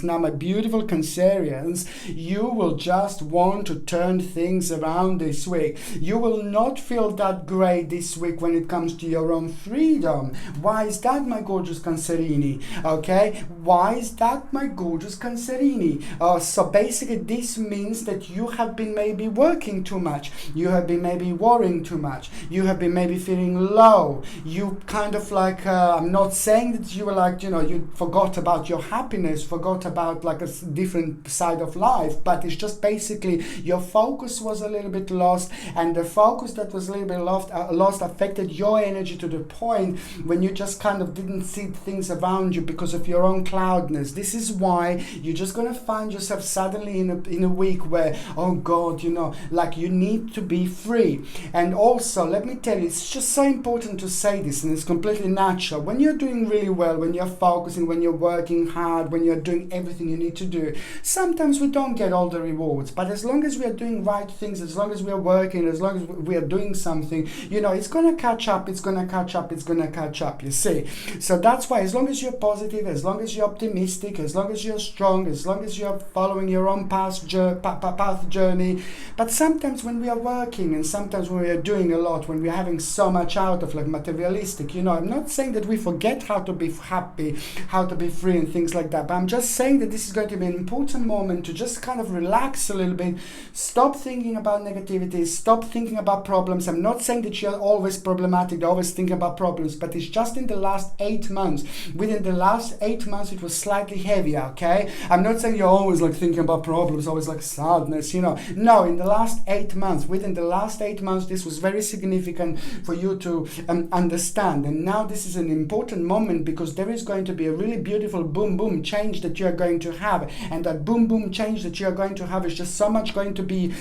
Now, my beautiful Cancerians, you will just want to turn things around this week. You will not feel that great this week when it comes to your own freedom. Why is that, my gorgeous Cancerini? Okay, why is that, my gorgeous Cancerini? So basically this means that you have been maybe working too much, you have been maybe worrying too much, you have been maybe feeling low, you kind of like I'm not saying that you were like, you know, you forgot about your happiness, forgot about like a different side of life, but it's just basically your focus was a little bit lost, and the focus that was a little bit lost affected your energy to the point when you just kind of didn't see things around you because of your own cloudness. This is why you're just going to find yourself suddenly in a week where, oh God, you know, like you need to be free. And also, let me tell you, it's just so important to say this, and it's completely natural. When you're doing really well, when you're focusing, when you're working hard, when you're doing everything you need to do, sometimes we don't get all the rewards, but as long as we are doing right things, as long as we are working, as long as we are doing something, you know, it's going to catch up, it's going to catch up, you see. So that's why, as long as you're positive, as long as you're optimistic, as long as you're strong, as long as you're following your own path journey. But sometimes when we are working, and sometimes when we are doing a lot, when we're having so much out of like materialistic, you know, I'm not saying that we forget how to be happy, how to be free and things like that, but I'm just saying that this is going to be an important moment to just kind of relax a little bit, stop thinking about negativity, stop thinking about problems. I'm not saying that you're always problematic, always thinking about problems, but it's just in the last 8 months. Within the last 8 months, it was slightly heavier, okay? I'm not saying you're always like thinking about problems, always like sadness, you know. No, in the last 8 months, within the last 8 months, this was very significant for you to understand. And now this is an important moment because there is going to be a really beautiful boom boom change that you are going to have, and that boom boom change that you are going to have is just so much going to be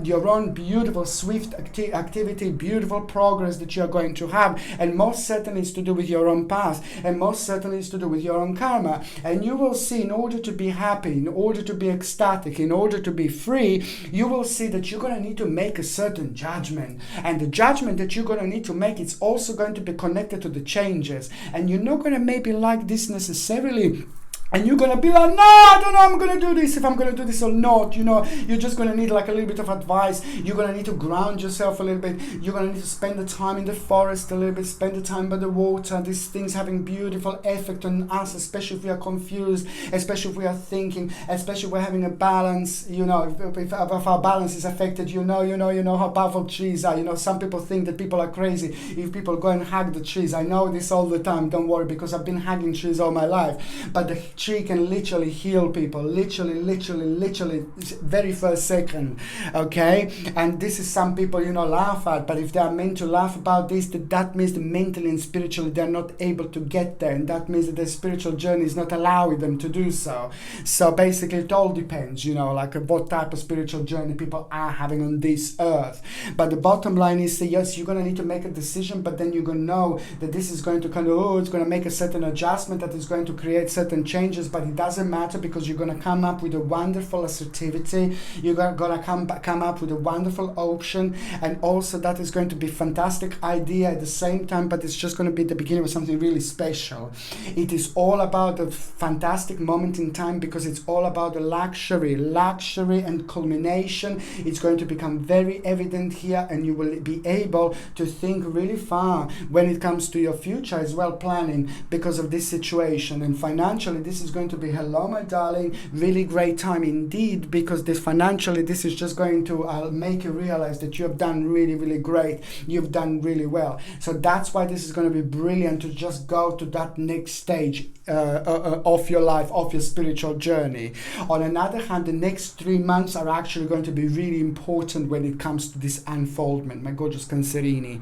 your own beautiful swift activity, beautiful progress that you are going to have, and most certainly it's to do with your own past, and most certainly it's to do with your own karma. And you will see, in order to be happy, in order to be ecstatic, in order to be free, you will see that you're going to need to make a certain judgment, and the judgment that you're going to need to make, it's also going to be connected to the changes, and you're not going to maybe like this necessarily. And you're going to be like, no, I don't know, I'm going to do this, if I'm going to do this or not, you know. You're just going to need like a little bit of advice. You're going to need to ground yourself a little bit. You're going to need to spend the time in the forest a little bit, spend the time by the water. These things having beautiful effect on us, especially if we are confused, especially if we are thinking, especially if we're having a balance, you know, if our balance is affected, you know how powerful trees are. You know, some people think that people are crazy if people go and hug the trees. I know this all the time, don't worry, because I've been hugging trees all my life. But tree can literally heal people, literally, very first second, okay? And this is some people, you know, laugh at, but if they are meant to laugh about this, that means that mentally and spiritually they're not able to get there, and that means that their spiritual journey is not allowing them to do so. So basically it all depends, you know, like what type of spiritual journey people are having on this earth. But the bottom line is, yes, you're going to need to make a decision, but then you're going to know that this is going to kind of, it's going to make a certain adjustment, that is going to create certain changes, but it doesn't matter, because you're going to come up with a wonderful assertivity, you're going to come up with a wonderful option, and also that is going to be fantastic idea at the same time, but it's just going to be the beginning of something really special. It is all about a fantastic moment in time, because it's all about the luxury and culmination. It's going to become very evident here, and you will be able to think really far when it comes to your future as well, planning because of this situation. And financially, this is going to be, hello my darling, really great time indeed, because this financially, this is just going to make you realize that you have done really great, you've done really well. So that's why this is going to be brilliant, to just go to that next stage of your life, of your spiritual journey. On another hand, the next 3 months are actually going to be really important when it comes to this unfoldment, my gorgeous Cancerini.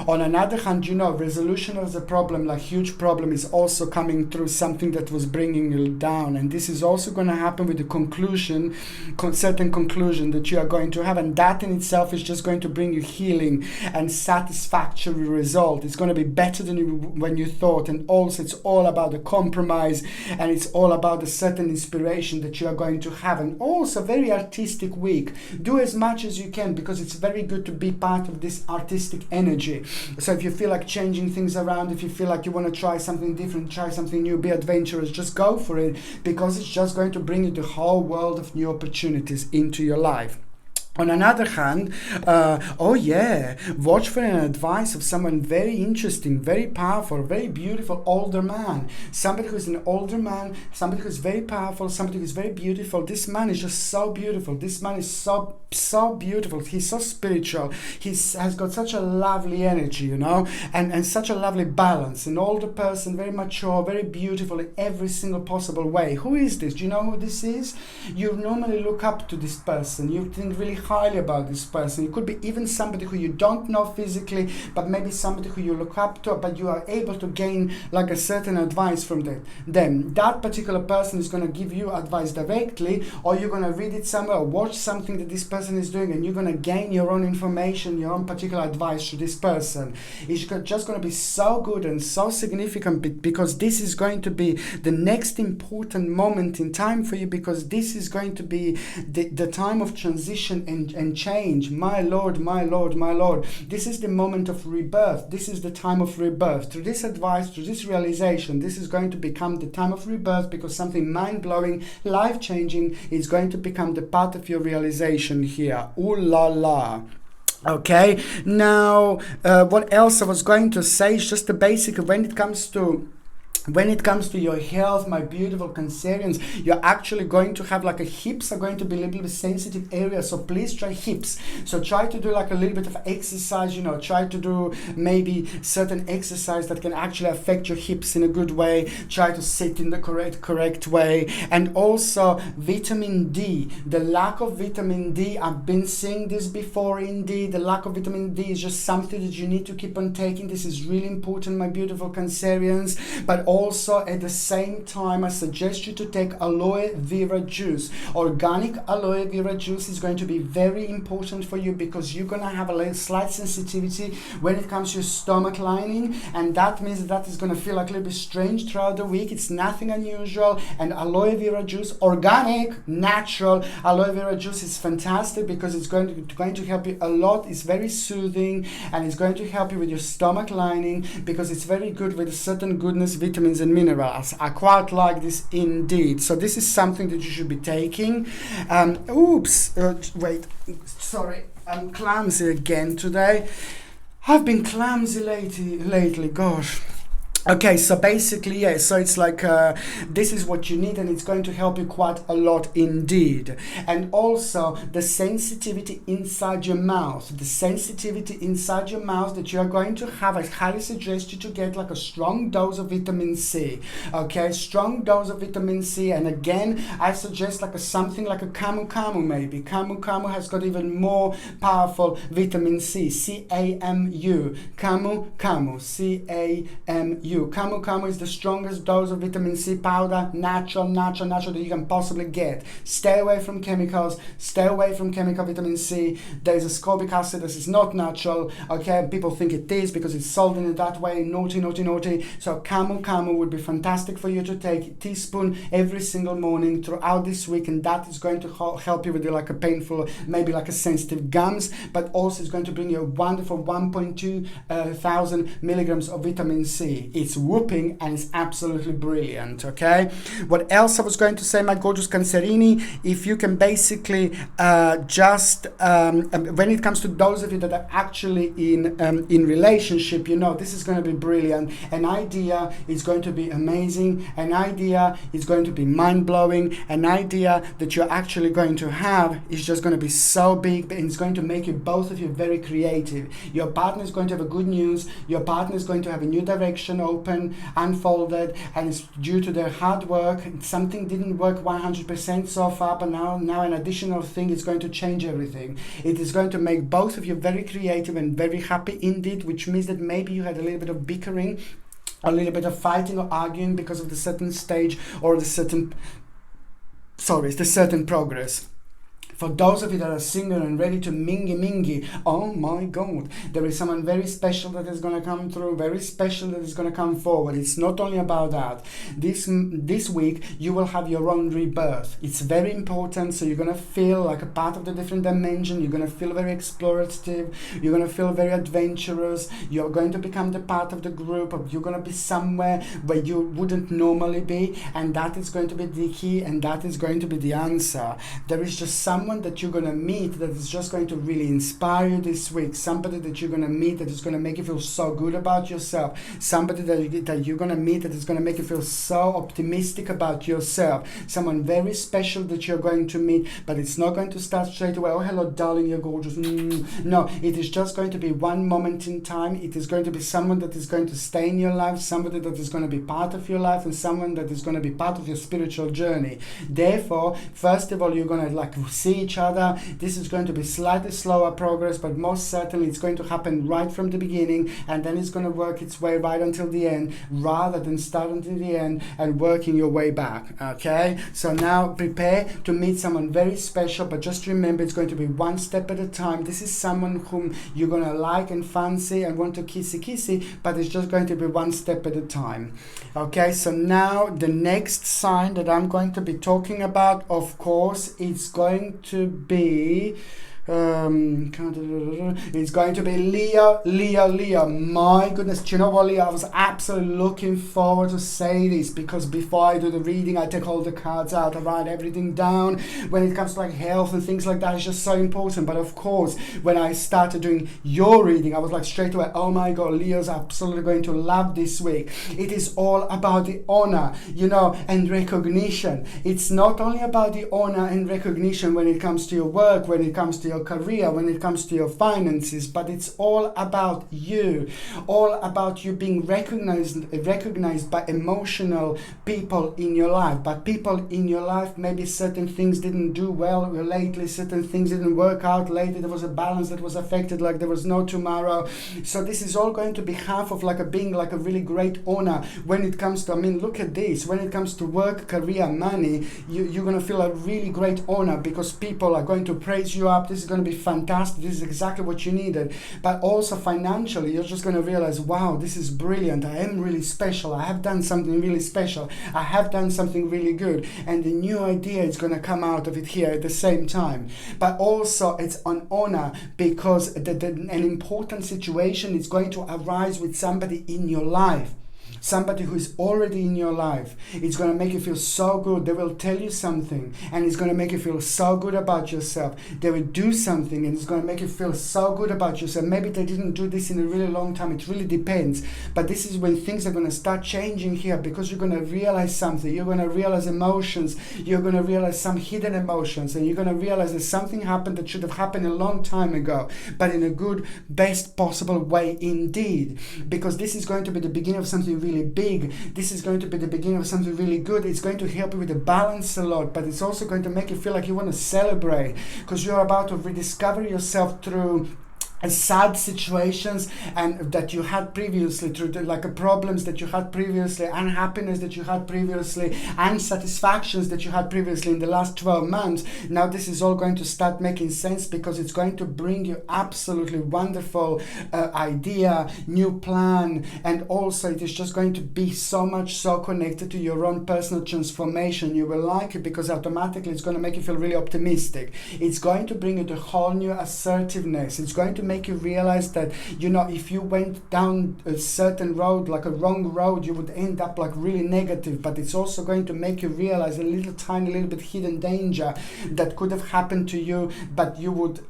On another hand, you know, resolution of the problem, like huge problem, is also coming through something that was bringing you down, and this is also going to happen with the conclusion, certain conclusion that you are going to have, and that in itself is just going to bring you healing and satisfactory result. It's going to be better than when you thought, and also it's all about the compromise, and it's all about the certain inspiration that you are going to have. And also very artistic week. Do as much as you can, because it's very good to be part of this artistic energy. So if you feel like changing things around, if you feel like you want to try something different, try something new, be adventurous, just go for it, because it's just going to bring you the whole world of new opportunities into your life. On another hand, watch for an advice of someone very interesting, very powerful, very beautiful older man. Somebody who's an older man, somebody who's very powerful, somebody who's very beautiful. This man is just so beautiful. This man is so beautiful. He's so spiritual. He has got such a lovely energy, you know, and such a lovely balance. An older person, very mature, very beautiful in every single possible way. Who is this? Do you know who this is? You normally look up to this person. You think really highly about this person. It could be even somebody who you don't know physically, but maybe somebody who you look up to, but you are able to gain like a certain advice from them. Then that particular person is going to give you advice directly, or you're going to read it somewhere, or watch something that this person is doing, and you're going to gain your own information, your own particular advice to this person. It's just going to be so good and so significant, because this is going to be the next important moment in time for you, because this is going to be the time of transition and change. My Lord, my Lord, my Lord. This is the moment of rebirth. This is the time of rebirth. Through this advice, through this realization, this is going to become the time of rebirth, because something mind-blowing, life-changing is going to become the part of your realization here. Ooh la la. Okay, now what else I was going to say is just the basic. When it comes to your health, my beautiful Cancerians, you're actually going to have like hips are going to be a little bit sensitive area, so please try hips. So try to do like a little bit of exercise, you know, try to do maybe certain exercise that can actually affect your hips in a good way. Try to sit in the correct way. And also vitamin D, the lack of vitamin D, I've been seeing this before indeed. The lack of vitamin D is just something that you need to keep on taking. This is really important, my beautiful Cancerians. But also at the same time, I suggest you to take aloe vera juice. Organic aloe vera juice is going to be very important for you, because you're going to have a little slight sensitivity when it comes to your stomach lining, and that means that is going to feel like a little bit strange throughout the week. It's nothing unusual. And aloe vera juice, organic, natural aloe vera juice is fantastic, because it's going to help you a lot. It's very soothing, and it's going to help you with your stomach lining, because it's very good with a certain goodness, vitamins and minerals. I quite like this indeed. So this is something that you should be taking. Wait, sorry, I'm clumsy again today. I've been clumsy lately, gosh. Okay, so basically, yeah, so it's like this is what you need, and it's going to help you quite a lot indeed. And also the sensitivity inside your mouth, that you are going to have, I highly suggest you to get like a strong dose of vitamin C. Okay, strong dose of vitamin C, and again, I suggest like something like a camu maybe. Camu has got even more powerful vitamin C. CAMU, camu, CAMU. Camu is the strongest dose of vitamin C powder, natural that you can possibly get. Stay away from chemicals, stay away from chemical vitamin C. There is ascorbic acid that is not natural, okay? People think it is because it's sold in that way, naughty. So camu would be fantastic for you to take a teaspoon every single morning throughout this week, and that is going to help you with like a painful, maybe like a sensitive gums, but also it's going to bring you a wonderful 1.2 thousand milligrams of vitamin C. It's whooping and it's absolutely brilliant, okay? What else I was going to say, my gorgeous Cancerini, if you can basically when it comes to those of you that are actually in relationship, you know, this is going to be brilliant. An idea is going to be amazing. An idea is going to be mind-blowing. An idea that you're actually going to have is just going to be so big, and it's going to make you, both of you, very creative. Your partner is going to have a good news. Your partner is going to have a new direction open, unfolded, and it's due to their hard work. Something didn't work 100% so far, but now an additional thing is going to change everything. It is going to make both of you very creative and very happy indeed, which means that maybe you had a little bit of bickering, a little bit of fighting or arguing because of the certain stage or the certain progress. For those of you that are single and ready to mingy, oh my God, there is someone very special that is going to come through, very special that is going to come forward. It's not only about that. This week, you will have your own rebirth. It's very important, so you're going to feel like a part of the different dimension. You're going to feel very explorative. You're going to feel very adventurous. You're going to become the part of the group. You're going to be somewhere where you wouldn't normally be, and that is going to be the key, and that is going to be the answer. There is just someone that you're going to meet that is just going to really inspire you this week. Somebody that you're going to meet that is going to make you feel so good about yourself. Somebody that you're going to meet that is going to make you feel so optimistic about yourself. Someone very special that you're going to meet, but it's not going to start straight away. Oh, hello, darling, you're gorgeous. No, it is just going to be one moment in time. It is going to be someone that is going to stay in your life, somebody that is going to be part of your life, and someone that is going to be part of your spiritual journey. Therefore, first of all, you're going to like see each other. This is going to be slightly slower progress, but most certainly it's going to happen right from the beginning, and then it's going to work its way right until the end, rather than start until the end and working your way back. Okay, so now prepare to meet someone very special, but just remember it's going to be one step at a time. This is someone whom you're going to like and fancy and want to kissy, but it's just going to be one step at a time. Okay, so now the next sign that I'm going to be talking about, of course, it's going to be it's going to be Leo. My goodness, do you know what, Leo? I was absolutely looking forward to say this, because before I do the reading, I take all the cards out, I write everything down. When it comes to like health and things like that, it's just so important. But of course, when I started doing your reading, I was like straight away, oh my God, Leo's absolutely going to love this week. It is all about the honor, you know, and recognition. It's not only about the honor and recognition when it comes to your work, when it comes to your career, when it comes to your finances, but it's all about you, all about you being recognized by emotional people in your life. But people in your life, maybe certain things didn't do well lately, certain things didn't work out lately, there was a balance that was affected like there was no tomorrow. So this is all going to be half of like being like a really great honor when it comes to, I mean, look at this, when it comes to work, career, money, you're going to feel a really great honor, because people are going to praise you up. This is going to be fantastic. This is exactly what you needed. But also financially, you're just going to realize, wow, this is brilliant. I am really special. I have done something really special. I have done something really good. And the new idea is going to come out of it here at the same time. But also it's an honor, because an important situation is going to arise with somebody in your life. somebody who is already in your life. It's going to make you feel so good. They will tell you something and it's going to make you feel so good about yourself. They will do something and it's going to make you feel so good about yourself. Maybe they didn't do this in a really long time. It really depends. But this is when things are going to start changing here, because you're going to realize something. You're going to realize emotions. You're going to realize some hidden emotions, and you're going to realize that something happened that should have happened a long time ago, but in a good, best possible way indeed. Because this is going to be the beginning of something really big. This is going to be the beginning of something really good. It's going to help you with the balance a lot, but it's also going to make you feel like you want to celebrate, because you're about to rediscover yourself through sad situations and that you had previously, through problems that you had previously, unhappiness that you had previously, unsatisfactions that you had previously in the last 12 months. Now this is all going to start making sense, because it's going to bring you absolutely wonderful idea, new plan, and also it is just going to be so connected to your own personal transformation. You will like it because automatically it's going to make you feel really optimistic. It's going to bring you the whole new assertiveness. It's going to make you realize that, if you went down a certain road, like a wrong road, you would end up like really negative. But it's also going to make you realize a little bit hidden danger that could have happened to you, but you would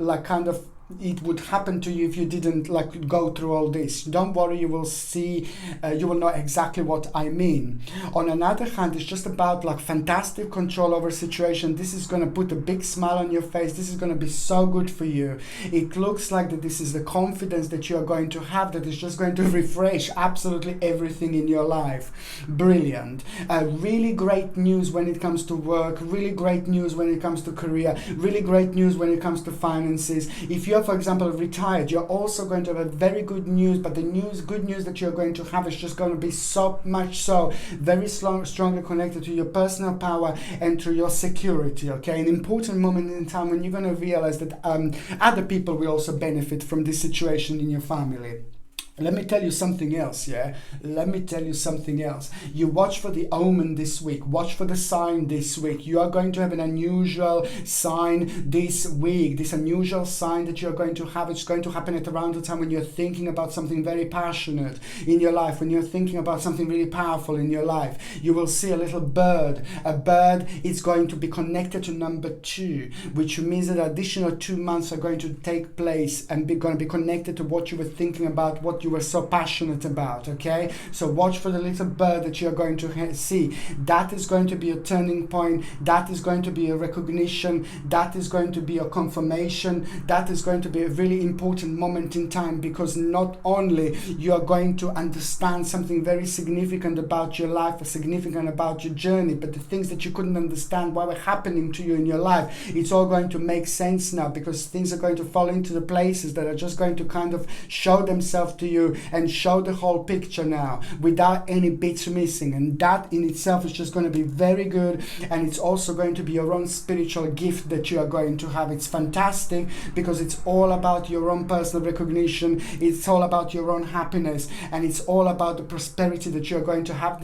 it would happen to you if you didn't go through all this. Don't worry, you will see, you will know exactly what I mean. On another hand, it's just about fantastic control over situation. This is going to put a big smile on your face. This is going to be so good for you. It looks like that this is the confidence that you are going to have, that is just going to refresh absolutely everything in your life. Brilliant. Really great news when it comes to work, really great news when it comes to career, really great news when it comes to finances. If you're, for example, retired, you're also going to have a very good news, but the good news that you're going to have is just going to be so much so very strongly connected to your personal power and to your security. Okay, an important moment in time when you're going to realize that other people will also benefit from this situation in your family. Let me tell you something else, Let me tell you something else. You watch for the omen this week. Watch for the sign this week. You are going to have an unusual sign this week. This unusual sign that you're going to have, it's going to happen at around the time when you're thinking about something very passionate in your life, when you're thinking about something really powerful in your life. You will see a little bird. A bird is going to be connected to number 2, which means that additional 2 months are going to take place and going to be connected to what you were thinking about, what you were so passionate about. Okay, so watch for the little bird that you're going to see. That is going to be a turning point. That is going to be a recognition. That is going to be a confirmation. That is going to be a really important moment in time, because not only you are going to understand something very significant about your life, or significant about your journey, but the things that you couldn't understand what were happening to you in your life, it's all going to make sense now, because things are going to fall into the places that are just going to kind of show themselves to you and show the whole picture now without any bits missing. And that in itself is just going to be very good, and it's also going to be your own spiritual gift that you are going to have. It's fantastic because it's all about your own personal recognition, it's all about your own happiness, and it's all about the prosperity that you're going to have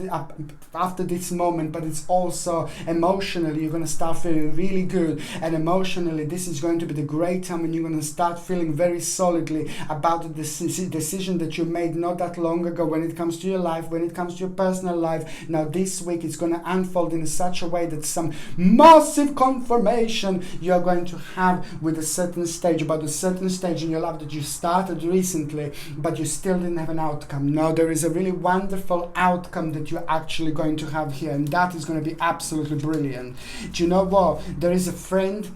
after this moment. But it's also emotionally, you're going to start feeling really good, and emotionally this is going to be the great time when you're going to start feeling very solidly about the decision that you made not that long ago when it comes to your life, when it comes to your personal life. Now this week it's going to unfold in such a way that some massive confirmation you're going to have with a certain stage, about a certain stage in your life that you started recently but you still didn't have an outcome. Now there is a really wonderful outcome that you're actually going to have here, and that is going to be absolutely brilliant. Do you know what? There is a friend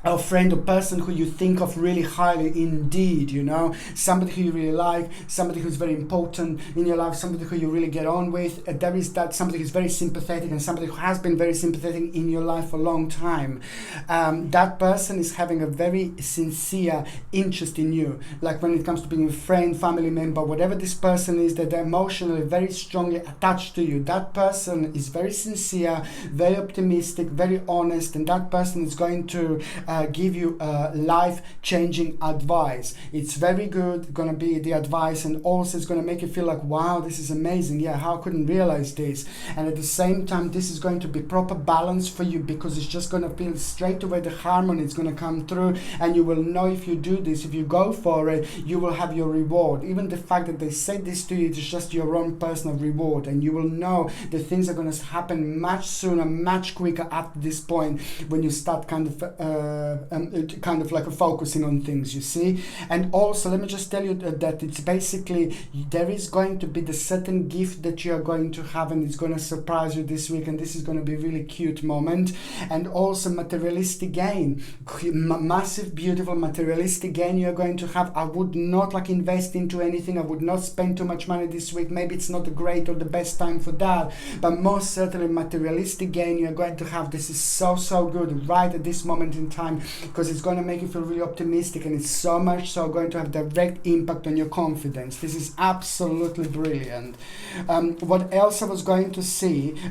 or person who you think of really highly indeed, somebody who you really like, somebody who's very important in your life, somebody who you really get on with. There is that somebody who's very sympathetic, and somebody who has been very sympathetic in your life for a long time. That person is having a very sincere interest in you, like when it comes to being a friend, family member, whatever this person is, that they're emotionally very strongly attached to you. That person is very sincere, very optimistic, very honest, and that person is going to give you life-changing advice. It's very good, gonna be the advice, and also it's gonna make you feel like, wow, this is amazing. Yeah, how I couldn't realize this. And at the same time, this is going to be proper balance for you, because it's just gonna feel straight away the harmony is gonna come through, and you will know if you do this, if you go for it, you will have your reward. Even the fact that they said this to you, it's just your own personal reward, and you will know that things are going to happen much sooner, much quicker at this point, when you start kind of like focusing on things, you see. And also, let me just tell you that it's basically, there is going to be the certain gift that you are going to have, and it's going to surprise you this week, and this is going to be a really cute moment. And also materialistic gain, massive, beautiful materialistic gain you're going to have. I would not like invest into anything. I would not spend too much money this week. Maybe it's not the great or the best time for that, but most certainly materialistic gain you're going to have. This is so good right at this moment in time, because it's going to make you feel really optimistic, and it's so much so going to have direct impact on your confidence. This is absolutely brilliant. What else I was going to say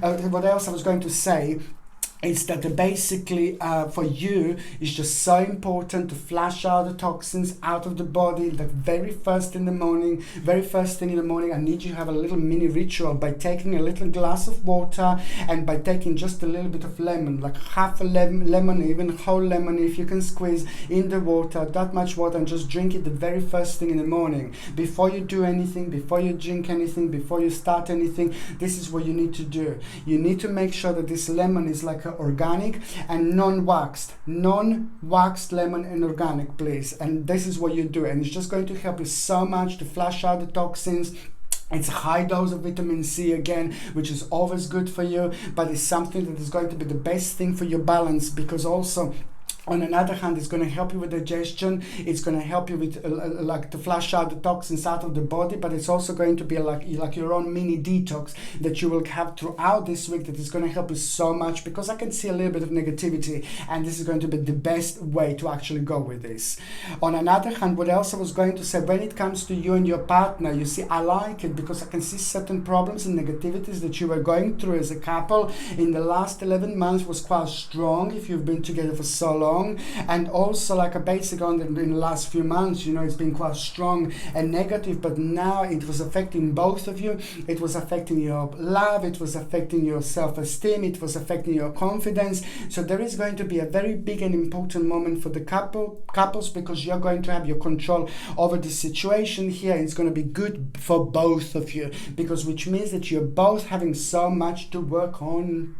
it's that basically for you, it's just so important to flush out the toxins out of the body. The very first thing in the morning, I need you to have a little mini ritual by taking a little glass of water, and by taking just a little bit of lemon, like half a lemon, even whole lemon if you can squeeze in the water, that much water, and just drink it the very first thing in the morning. Before you do anything, before you drink anything, before you start anything, this is what you need to do. You need to make sure that this lemon is like organic and non-waxed lemon and organic, please. And this is what you do, and it's just going to help you so much to flush out the toxins. It's a high dose of vitamin C again, which is always good for you, but it's something that is going to be the best thing for your balance, because also on another hand, it's going to help you with digestion. It's going to help you with like to flush out the toxins out of the body, but it's also going to be like your own mini detox that you will have throughout this week, that is going to help you so much, because I can see a little bit of negativity, and this is going to be the best way to actually go with this. On another hand, what else I was going to say, when it comes to you and your partner, you see, I like it because I can see certain problems and negativities that you were going through as a couple in the last 11 months was quite strong if you've been together for so long. And also like a basic on in the last few months, you know, it's been quite strong and negative, but now it was affecting both of you. It was affecting your love, it was affecting your self-esteem, it was affecting your confidence. So there is going to be a very big and important moment for the couples, because you're going to have your control over the situation here. It's going to be good for both of you, because which means that you're both having so much to work on,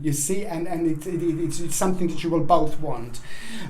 you see, and it's something that you will both want.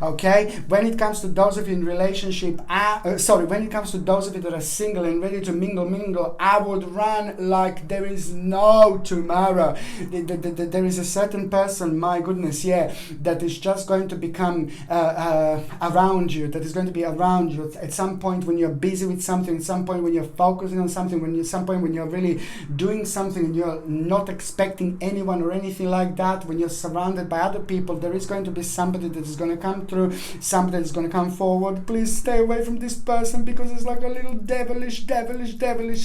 Okay, when it comes to those of you in relationship, when it comes to those of you that are single and ready to mingle, I would run like there is no tomorrow. There is a certain person, my goodness, that is just going to become around you, that is going to be around you at some point when you're busy with something, at some point when you're focusing on something, at some point when you're really doing something and you're not expecting anyone or anything like that, when you're surrounded by other people, there is going to be somebody that is going to come through, somebody that is going to come forward. Please stay away from this person, because it's like a little devilish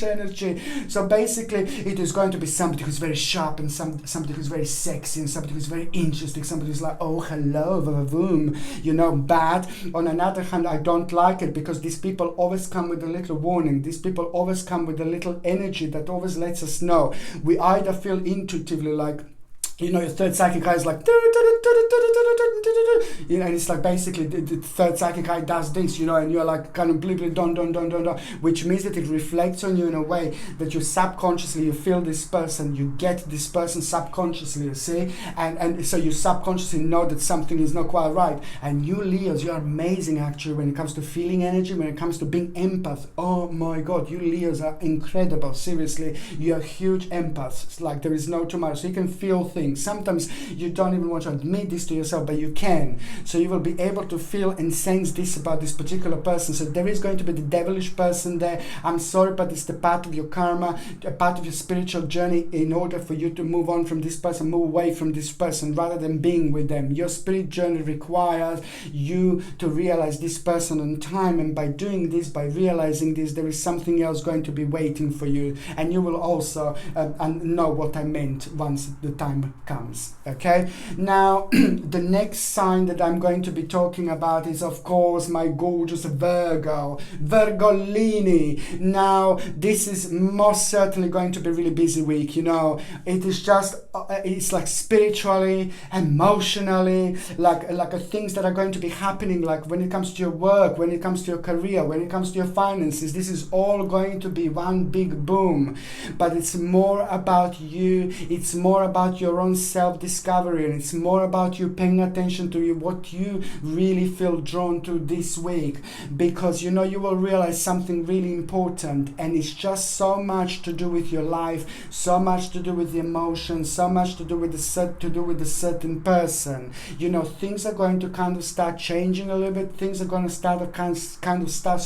energy. So basically it is going to be somebody who's very sharp, and somebody who's very sexy, and somebody who's very interesting, somebody who's like, oh hello, boom, you know. But on another hand, I don't like it, because these people always come with a little warning. These people always come with a little energy that always lets us know. We either feel intuitively like, you know, your third psychic eye is like, you know, and it's like basically the third psychic eye does this, you know, and you're like kind of blibly don, which means that it reflects on you in a way that you subconsciously, you feel this person, you get this person subconsciously, you see, and so you subconsciously know that something is not quite right. And you Leos, you're amazing actually when it comes to feeling energy, when it comes to being empath. Oh my God, you Leos are incredible, seriously. You're huge empaths. It's like there is no tomorrow, so you can feel things. Sometimes you don't even want to admit this to yourself, but you can. So you will be able to feel and sense this about this particular person. So there is going to be the devilish person there. I'm sorry, but it's the part of your karma, a part of your spiritual journey, in order for you to move on from this person, move away from this person, rather than being with them. Your spirit journey requires you to realize this person on time, and by doing this, by realizing this, there is something else going to be waiting for you, and you will also know what I meant once the time comes. Okay, now the next sign that I'm going to be talking about is, of course, my gorgeous Virgo, Virgolini. Now this is most certainly going to be a really busy week. You know, it is just it's like spiritually, emotionally, like things that are going to be happening, like when it comes to your work, when it comes to your career, when it comes to your finances. This is all going to be one big boom, but it's more about you. It's more about your own self-discovery, and it's more about you paying attention to what you really feel drawn to this week, because you know you will realize something really important, and it's just so much to do with your life, so much to do with the emotions, so much to do with the certain person. You know, things are going to kind of start changing a little bit. Things are going to start start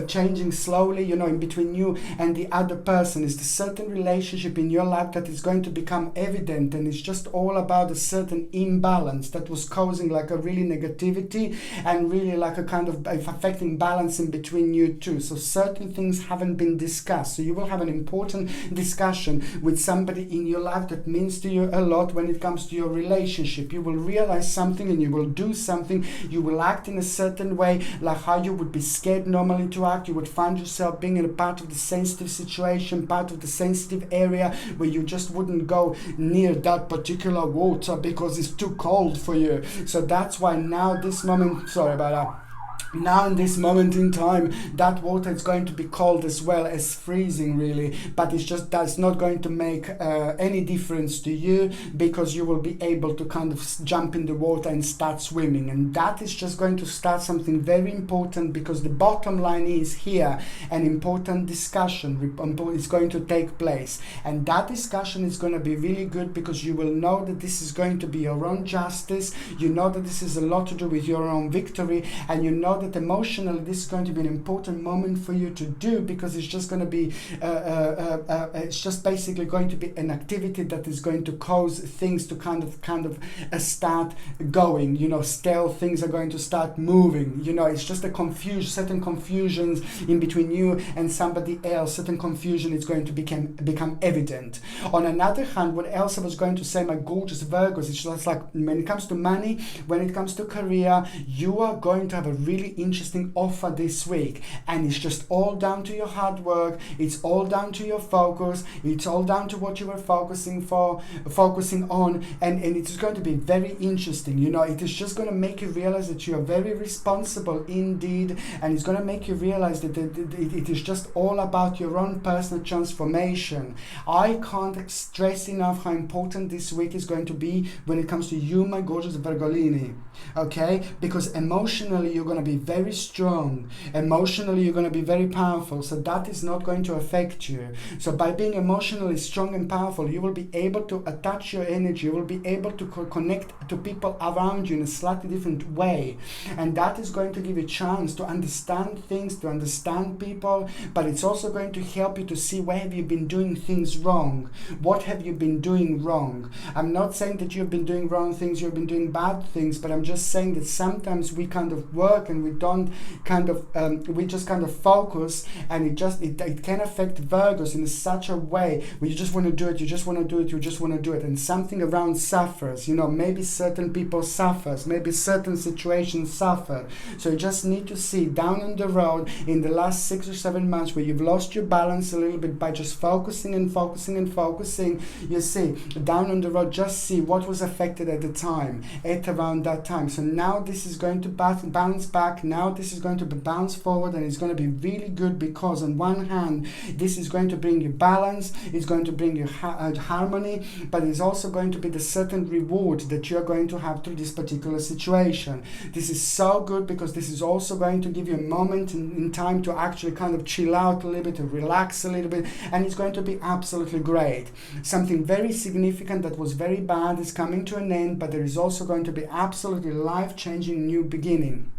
changing slowly. You know, in between you and the other person is the certain relationship in your life that is going to become evident, and it's just all about a certain imbalance that was causing like a really negativity and really like a kind of affecting balance in between you two. So certain things haven't been discussed, so you will have an important discussion with somebody in your life that means to you a lot when it comes to your relationship. You will realize something and you will do something. You will act in a certain way, like how you would be scared normally to act. You would find yourself being in a part of the sensitive situation, part of the sensitive area where you just wouldn't go near that particular water because it's too cold for you. So that's why now this moment, sorry about that, now in this moment in time, that water is going to be cold as well as freezing, really, but it's just that's not going to make any difference to you, because you will be able to kind of jump in the water and start swimming. And that is just going to start something very important, because the bottom line is here an important discussion is going to take place, and that discussion is going to be really good, because you will know that this is going to be your own justice. You know that this is a lot to do with your own victory, and you know that emotionally this is going to be an important moment for you to do, because it's just going to be it's just basically going to be an activity that is going to cause things to kind of start going. You know, still things are going to start moving. You know, it's just a certain confusions in between you and somebody else. Certain confusion is going to become evident. On another hand, what else I was going to say, my gorgeous Virgos, it's just like when it comes to money, when it comes to career, you are going to have a really interesting offer this week, and it's just all down to your hard work. It's all down to your focus. It's all down to what you were focusing on, and it's going to be very interesting. You know, it is just going to make you realize that you are very responsible indeed, and it's going to make you realize that it is just all about your own personal transformation. I can't stress enough how important this week is going to be when it comes to you, my gorgeous Virgolini. Okay, because emotionally you're going to be very strong. Emotionally you're going to be very powerful, so that is not going to affect you. So by being emotionally strong and powerful, you will be able to attach your energy. You will be able to connect to people around you in a slightly different way, and that is going to give you a chance to understand things, to understand people, but it's also going to help you to see where have you been doing things wrong. What have you been doing wrong? I'm not saying that you've been doing wrong things, you've been doing bad things, but I'm just saying that sometimes we kind of work and we don't kind of we just kind of focus, and it can affect Virgos in such a way where you just want to do it, and something around suffers. You know, maybe certain people suffers, maybe certain situations suffer. So you just need to see down on the road in the last 6 or 7 months where you've lost your balance a little bit by just focusing. You see down on the road, just see what was affected at the time, at around that time. So now this is going to bounce back. Now this is going to bounce forward, and it's going to be really good, because on one hand this is going to bring you balance, it's going to bring you harmony, but it's also going to be the certain reward that you're going to have through this particular situation. This is so good, because this is also going to give you a moment in time to actually kind of chill out a little bit, to relax a little bit, and it's going to be absolutely great. Something very significant that was very bad is coming to an end, but there is also going to be absolutely life-changing new beginning.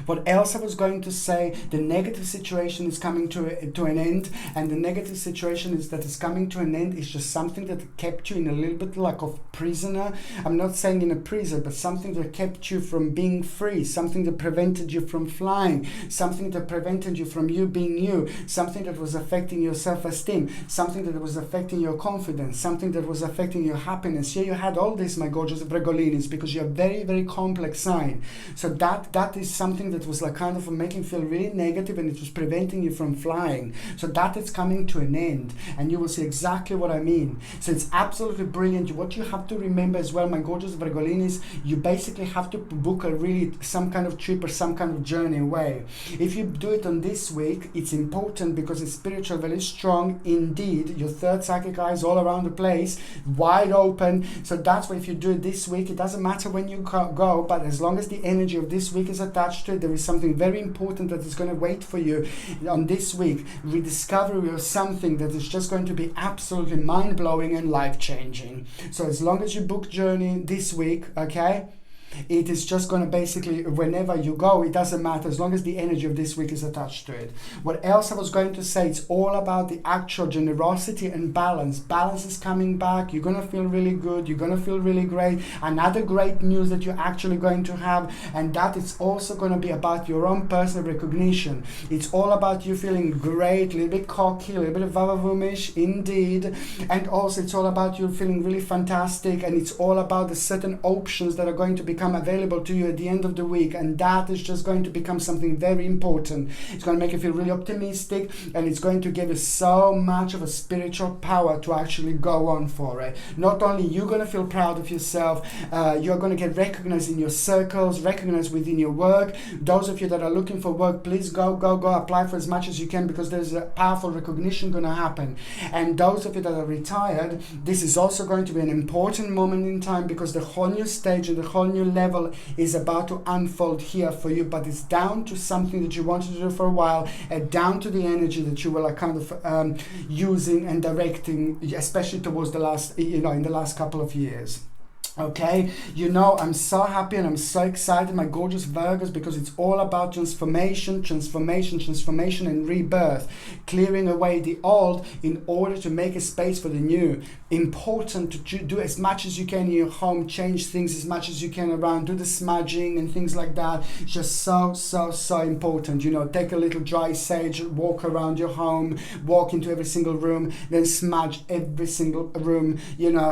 What else I was going to say, the negative situation is coming to an end, and the negative situation is that it's coming to an end is just something that kept you in a little bit like of prisoner. I'm not saying in a prison, but something that kept you from being free, something that prevented you from flying, something that prevented you from you being you, something that was affecting your self-esteem, something that was affecting your confidence, something that was affecting your happiness. Yeah, you had all this, my gorgeous Virgolinis, because you're a very, very complex sign. So that is something that was like kind of making you feel really negative, and it was preventing you from flying. So that is coming to an end, and you will see exactly what I mean. So it's absolutely brilliant. What you have to remember as well, my gorgeous Virgolinis, you basically have to book a really some kind of trip or some kind of journey away. If you do it on this week, it's important because it's spiritual, very strong indeed. Your third psychic eye is all around the place, wide open. So that's why if you do it this week, it doesn't matter when you go, but as long as the energy of this week is attached to it, there is something very important that is going to wait for you on this week. Rediscovery of something that is just going to be absolutely mind-blowing and life-changing. So as long as you book journey this week, okay, it is just going to basically, whenever you go, it doesn't matter as long as the energy of this week is attached to it. What else I was going to say, it's all about the actual generosity and balance. Balance is coming back. You're going to feel really good. You're going to feel really great. Another great news that you're actually going to have, and that is also going to be about your own personal recognition. It's all about you feeling great, a little bit cocky, a little bit of vavavoom-ish indeed, and also it's all about you feeling really fantastic, and it's all about the certain options that are going to become available to you at the end of the week, and that is just going to become something very important. It's going to make you feel really optimistic, and it's going to give you so much of a spiritual power to actually go on for it. Not only you're going to feel proud of yourself, you're going to get recognized in your circles, recognized within your work. Those of you that are looking for work, please go apply for as much as you can, because there's a powerful recognition going to happen. And those of you that are retired, this is also going to be an important moment in time, because the whole new stage and the whole new level is about to unfold here for you, but it's down to something that you wanted to do for a while, and down to the energy that you were kind of using and directing, especially towards the last, in the last couple of years. Okay, I'm so happy and I'm so excited, my gorgeous Virgos, because it's all about transformation and rebirth, clearing away the old in order to make a space for the new. Important to do as much as you can in your home, change things as much as you can around, do the smudging and things like that. It's just so important. Take a little dry sage, walk around your home, walk into every single room, then smudge every single room,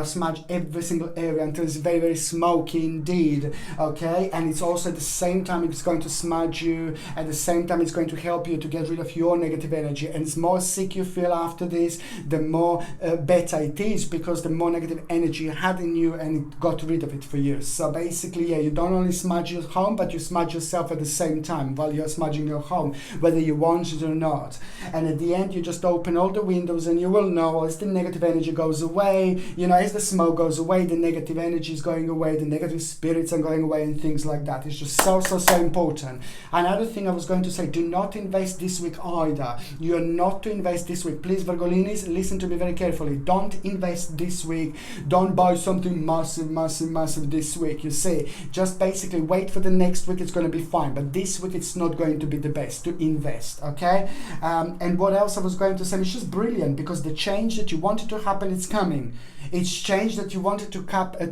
smudge every single area until it's very, very smoky indeed. Okay, and it's also at the same time it's going to smudge you, at the same time it's going to help you to get rid of your negative energy, and the more sick you feel after this, the more better it is, because the more negative energy you had in you, and it got rid of it for you. So basically, you don't only smudge your home, but you smudge yourself at the same time while you're smudging your home, whether you want it or not. And at the end, you just open all the windows, and you will know as the negative energy goes away, as the smoke goes away, the negative energy is going away, the negative spirits are going away, and things like that. It's just so important. Another thing I was going to say, do not invest this week either. You are not to invest this week. Please, Virgolinis, listen to me very carefully. Don't invest this week. Don't buy something massive this week. You see, just basically wait for the next week. It's going to be fine, but this week it's not going to be the best to invest. Okay, and what else I was going to say, it's just brilliant, because the change that you wanted to happen, it's coming. It's change that you wanted to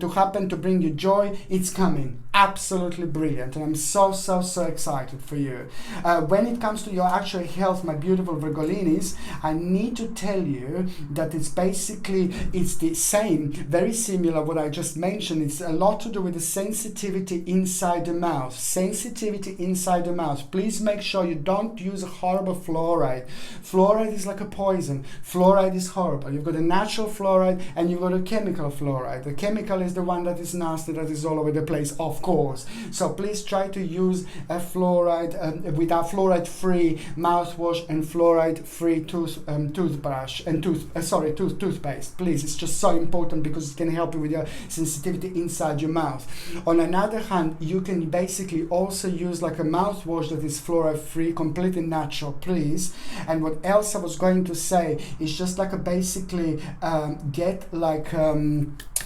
happen to bring you joy, it's coming. Absolutely brilliant, and I'm so excited for you. When it comes to your actual health, my beautiful Virgolinis, I need to tell you that it's the same, very similar what I just mentioned. It's a lot to do with the sensitivity inside the mouth. Sensitivity inside the mouth. Please make sure you don't use a horrible fluoride. Fluoride is like a poison. Fluoride is horrible. You've got a natural fluoride and you've got a chemical fluoride. The chemical is the one that is nasty, that is all over the place, of course. So please try to use a fluoride without fluoride-free mouthwash and fluoride-free toothbrush and toothpaste. Please, it's just so important, because it can help you with your sensitivity inside your mouth. On another hand, you can basically also use like a mouthwash that is fluoride-free, completely natural, please. And what else I was going to say is just like a basically get like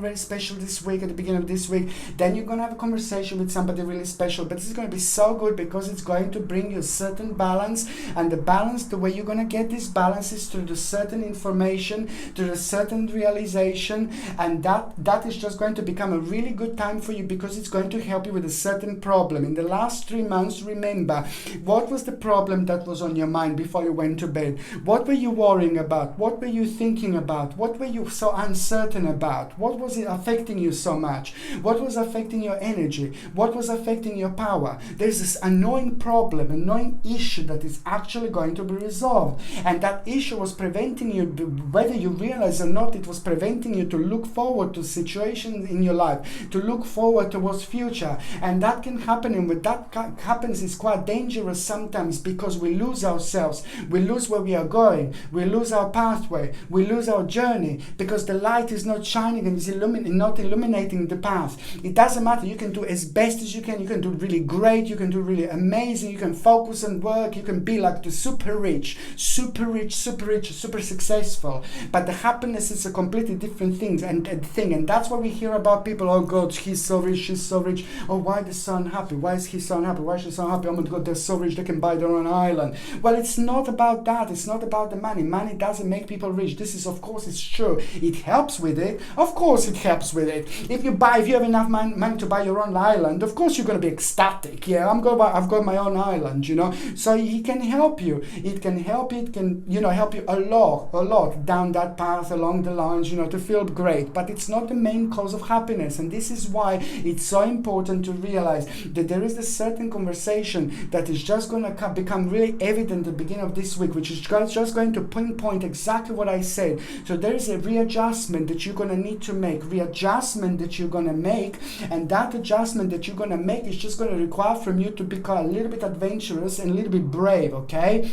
someone very special this week, at the beginning of this week. Then you're going to have a conversation with somebody really special. But it's going to be so good because it's going to bring you a certain balance. And the balance, the way you're going to get this balance is through the certain information, through a certain realization. And that is just going to become a really good time for you because it's going to help you with a certain problem. In the last 3 months, remember, what was the problem that was on your mind before you went to bed? What were you worrying about? What were you thinking about? What were you so uncertain about? What was it affecting you so much? What was affecting your energy? What was affecting your power? There's this annoying problem, annoying issue that is actually going to be resolved. And that issue was preventing you, whether you realize or not, it was preventing you to look forward to situations in your life, to look forward towards future. And that can happen, and when that happens, it's quite dangerous sometimes because we lose ourselves, we lose where we are going, we lose our pathway, we lose our journey because the light is not shining and is not illuminating the path. It doesn't matter, you can do as best as you can do really great, you can do really amazing, you can focus and work, you can be like the super rich, super successful, but the happiness is a completely different thing. And that's what we hear about people. Oh God, he's so rich, she's so rich. Oh, why they're so unhappy? Why is he so unhappy? Why is she so unhappy? Oh my God, they're so rich, they can buy their own island. Well, it's not about that. It's not about the money. Money doesn't make people rich. This is, of course, it's true. It helps with it. Of course it helps with it. If you have enough money to buy your own island, of course you're going to be ecstatic. Yeah, I've got my own island, you know. So he can help you. It can help you. It can, help you a lot down that path, along the lines, to feel great. But it's not the main cause of happiness. And this is why it's so important to realize that there is a certain conversation that is just going to become really evident at the beginning of this week, which is just going to pinpoint exactly what I said. So there is a readjustment that you're going to need to make, and that adjustment that you're going to make is just going to require from you to become a little bit adventurous and a little bit brave, okay?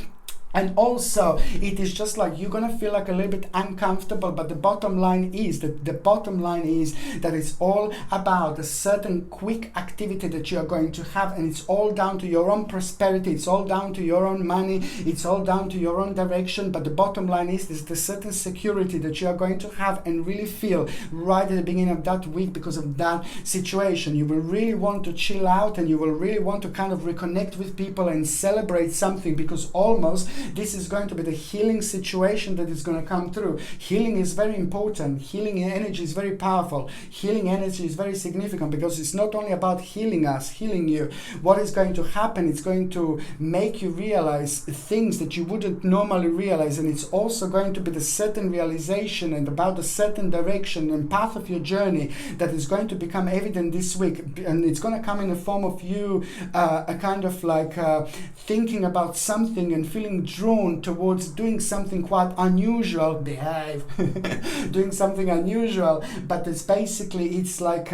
And also, it is just like you're going to feel like a little bit uncomfortable, but the bottom line is that it's all about a certain quick activity that you are going to have, and it's all down to your own prosperity, it's all down to your own money, it's all down to your own direction. But the bottom line is the certain security that you are going to have and really feel right at the beginning of that week because of that situation. You will really want to chill out, and you will really want to kind of reconnect with people and celebrate something, because almost this is going to be the healing situation that is going to come through. Healing is very important. Healing energy is very powerful. Healing energy is very significant because it's not only about healing us, healing you. What is going to happen, it's going to make you realize things that you wouldn't normally realize, and it's also going to be the certain realization and about a certain direction and path of your journey that is going to become evident this week. And it's going to come in the form of you a kind of like thinking about something and feeling drawn towards doing something quite unusual, doing something unusual, but it's like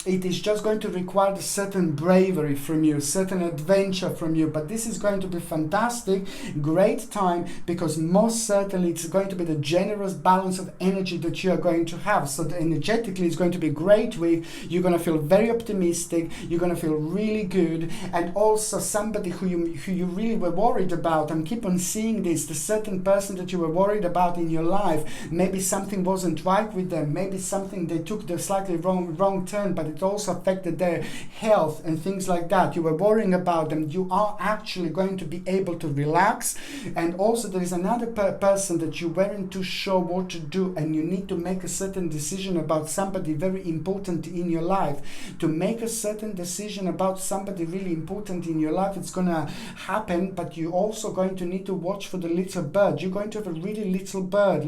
it is just going to require a certain bravery from you, certain adventure from you. But this is going to be fantastic, great time, because most certainly it's going to be the generous balance of energy that you are going to have. So energetically it's going to be a great week. You're going to feel very optimistic, you're going to feel really good, and also somebody who you really were worried about, and keep on seeing this, the certain person that you were worried about in your life, maybe something wasn't right with them, maybe something they took the slightly wrong turn, but it also affected their health and things like that. You were worrying about them. You are actually going to be able to relax. And also there is another person that you weren't too sure what to do, and you need to make a certain decision about somebody very important in your life. To make a certain decision about somebody really important in your life, it's gonna happen, but you're also going to need to watch for the little bird. You're going to have a really little bird,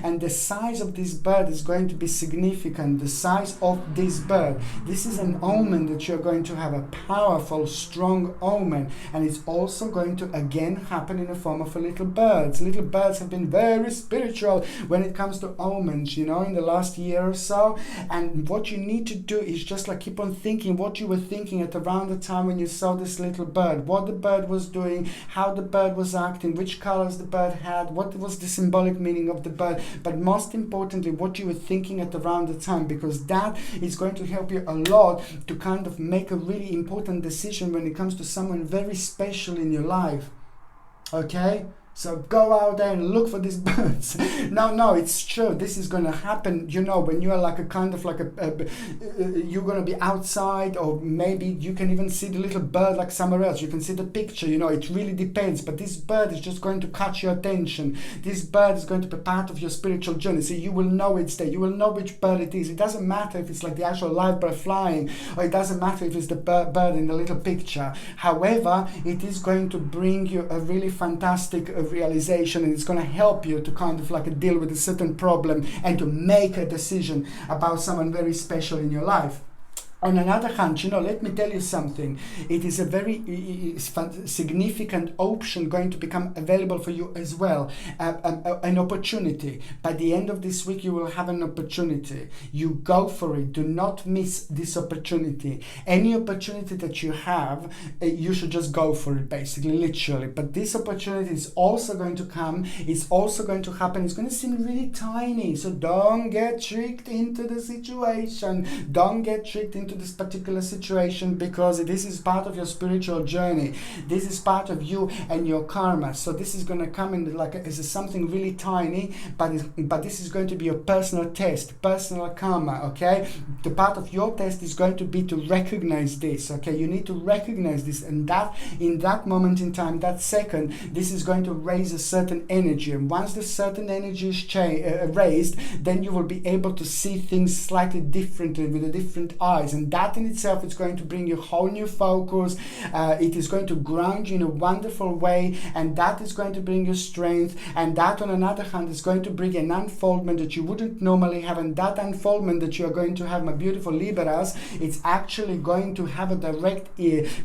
and the size of this bird is going to be significant. The size of this bird, this is an omen that you're going to have, a powerful, strong omen, and it's also going to again happen in the form of a little birds. Little birds have been very spiritual when it comes to omens, in the last year or so. And what you need to do is just like keep on thinking what you were thinking at around the time when you saw this little bird, what the bird was doing, how the bird was acting, which colors the bird had, what was the symbolic meaning of the bird, but most importantly what you were thinking at around the time, because that is going to help you a lot to kind of make a really important decision when it comes to someone very special in your life. Okay? So go out there and look for these birds. No, it's true. This is going to happen, you know, when you are like a kind of like you're going to be outside, or maybe you can even see the little bird like somewhere else. You can see the picture, you know, it really depends. But this bird is just going to catch your attention. This bird is going to be part of your spiritual journey. So you will know it's there. You will know which bird it is. It doesn't matter if it's like the actual live bird flying, or it doesn't matter if it's the bird in the little picture. However, it is going to bring you a really fantastic realization, and it's going to help you to kind of like deal with a certain problem and to make a decision about someone very special in your life. On another hand, you know, let me tell you something. It is a very significant option going to become available for you as well. An opportunity. By the end of this week, you will have an opportunity. You go for it. Do not miss this opportunity. Any opportunity that you have, you should just go for it, basically, literally. But this opportunity is also going to come. It's also going to happen. It's going to seem really tiny. So don't get tricked into the situation. Don't get tricked into this particular situation, because this is part of your spiritual journey. This is part of you and your karma. So this is going to come in like as something really tiny, but this is going to be your personal test, personal karma. Okay, the part of your test is going to be to recognize this. Okay, you need to recognize this, and that in that moment in time, that second, this is going to raise a certain energy. And once the certain energy is raised, then you will be able to see things slightly differently, with a different eyes. And that in itself is going to bring you a whole new focus. It is going to ground you in a wonderful way, and that is going to bring you strength. And that on another hand is going to bring an unfoldment that you wouldn't normally have. And that unfoldment that you are going to have, my beautiful Libras, it's actually going to have a direct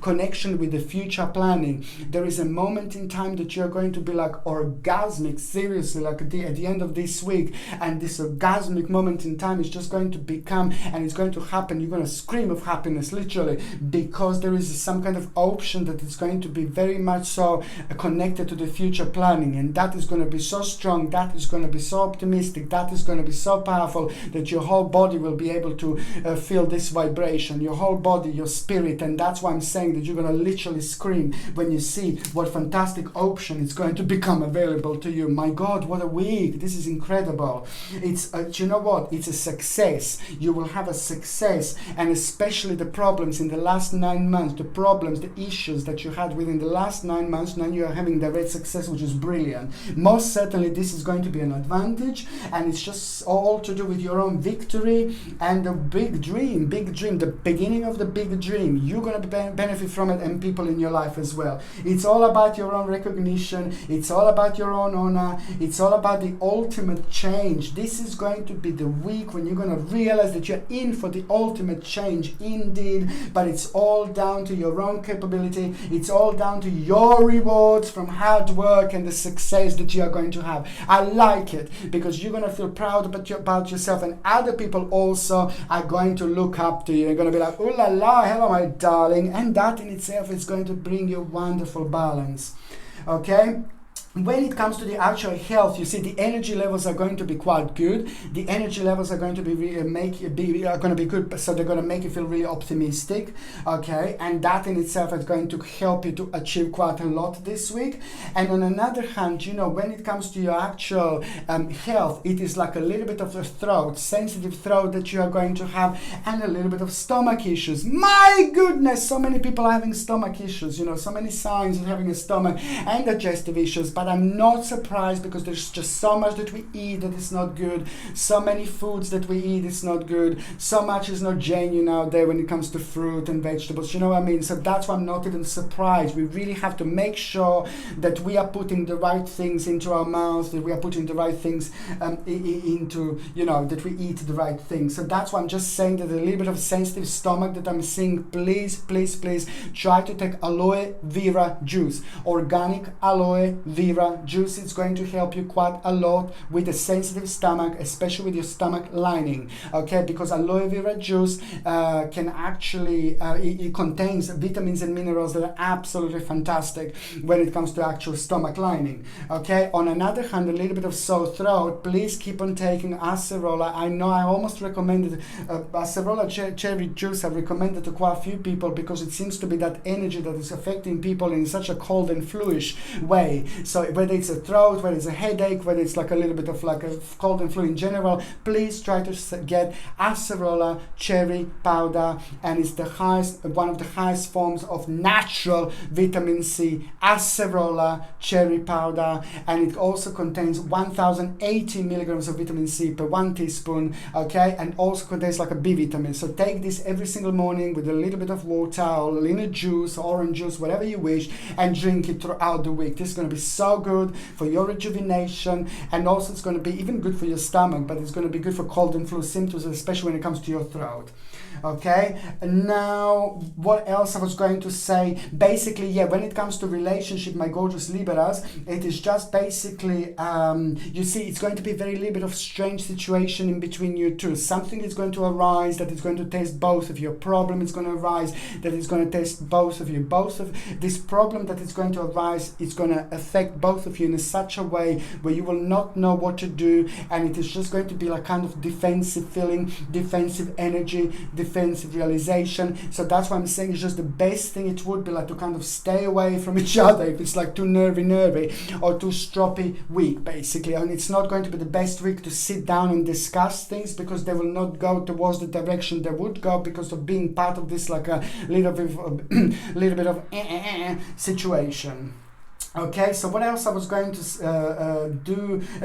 connection with the future planning. There is a moment in time that you're going to be like orgasmic, seriously, like at the end of this week. And this orgasmic moment in time is just going to become, and it's going to happen. You're going to scream of happiness, literally, because there is some kind of option that is going to be very much so connected to the future planning, and that is going to be so strong, that is going to be so optimistic, that is going to be so powerful, that your whole body will be able to feel this vibration, your whole body, your spirit. And that's why I'm saying that you're going to literally scream when you see what fantastic option is going to become available to you. My God, what a week. This is incredible. It's you know what, it's a success. You will have a success, and especially the problems in the last 9 months, the problems, the issues that you had within the last 9 months, now you are having direct success, which is brilliant. Most certainly this is going to be an advantage, and it's just all to do with your own victory and the big dream, the beginning of the big dream. You're going to benefit from it, and people in your life as well. It's all about your own recognition. It's all about your own honor. It's all about the ultimate change. This is going to be the week when you're going to realize that you're in for the ultimate change indeed, but it's all down to your own capability. It's all down to your rewards from hard work and the success that you are going to have. I like it, because you're going to feel proud about yourself, and other people also are going to look up to you. They're going to be like, ooh la la, hello my darling, and that in itself is going to bring you wonderful balance. Okay? When it comes to the actual health, you see the energy levels are going to be quite good. The energy levels are going to be good, so they're going to make you feel really optimistic. Okay, and that in itself is going to help you to achieve quite a lot this week. And on another hand, you know, when it comes to your actual health, it is like a little bit of a throat, sensitive throat that you are going to have, and a little bit of stomach issues. My goodness, so many people are having stomach issues. You know, so many signs of having a stomach and digestive issues. But I'm not surprised, because there's just so much that we eat that is not good. So many foods that we eat is not good. So much is not genuine out there when it comes to fruit and vegetables. You know what I mean? So that's why I'm not even surprised. We really have to make sure that we are putting the right things into our mouths, that we are putting the right things into, you know, that we eat the right things. So that's why I'm just saying that a little bit of sensitive stomach that I'm seeing, please try to take aloe vera juice, organic aloe vera juice. It's going to help you quite a lot with a sensitive stomach, especially with your stomach lining. Okay, because aloe vera juice can actually it contains vitamins and minerals that are absolutely fantastic when it comes to actual stomach lining. Okay, on another hand, a little bit of sore throat, please keep on taking acerola. I know I almost recommended acerola cherry juice. I've recommended to quite a few people, because it seems to be that energy that is affecting people in such a cold and fluish way. So whether it's a throat, whether it's a headache, whether it's like a little bit of like a cold and flu in general, please try to get acerola cherry powder, and it's one of the highest forms of natural vitamin C, acerola cherry powder, and it also contains 1080 milligrams of vitamin C per 1 teaspoon, okay, and also contains like a B vitamin. So take this every single morning with a little bit of water or in a juice, orange juice, whatever you wish, and drink it throughout the week. This is going to be so good for your rejuvenation, and also it's going to be even good for your stomach, but it's going to be good for cold and flu symptoms, especially when it comes to your throat. Okay, and now what else I was going to say? Basically, yeah, when it comes to relationship, my gorgeous Libras, it is just basically, you see, it's going to be a very little bit of strange situation in between you two. Something is going to arise that is going to test both of you. A problem is going to arise that is going to test both of you. Both of this problem that is going to arise is going to affect both of you in such a way where you will not know what to do, and it is just going to be like kind of defensive feeling, defensive energy, defensive realization. So that's why I'm saying it's just the best thing it would be like to kind of stay away from each other if it's like too nervy or too stroppy week, basically. And it's not going to be the best week to sit down and discuss things, because they will not go towards the direction they would go because of being part of this like a little bit of situation. Okay, so what else I was going to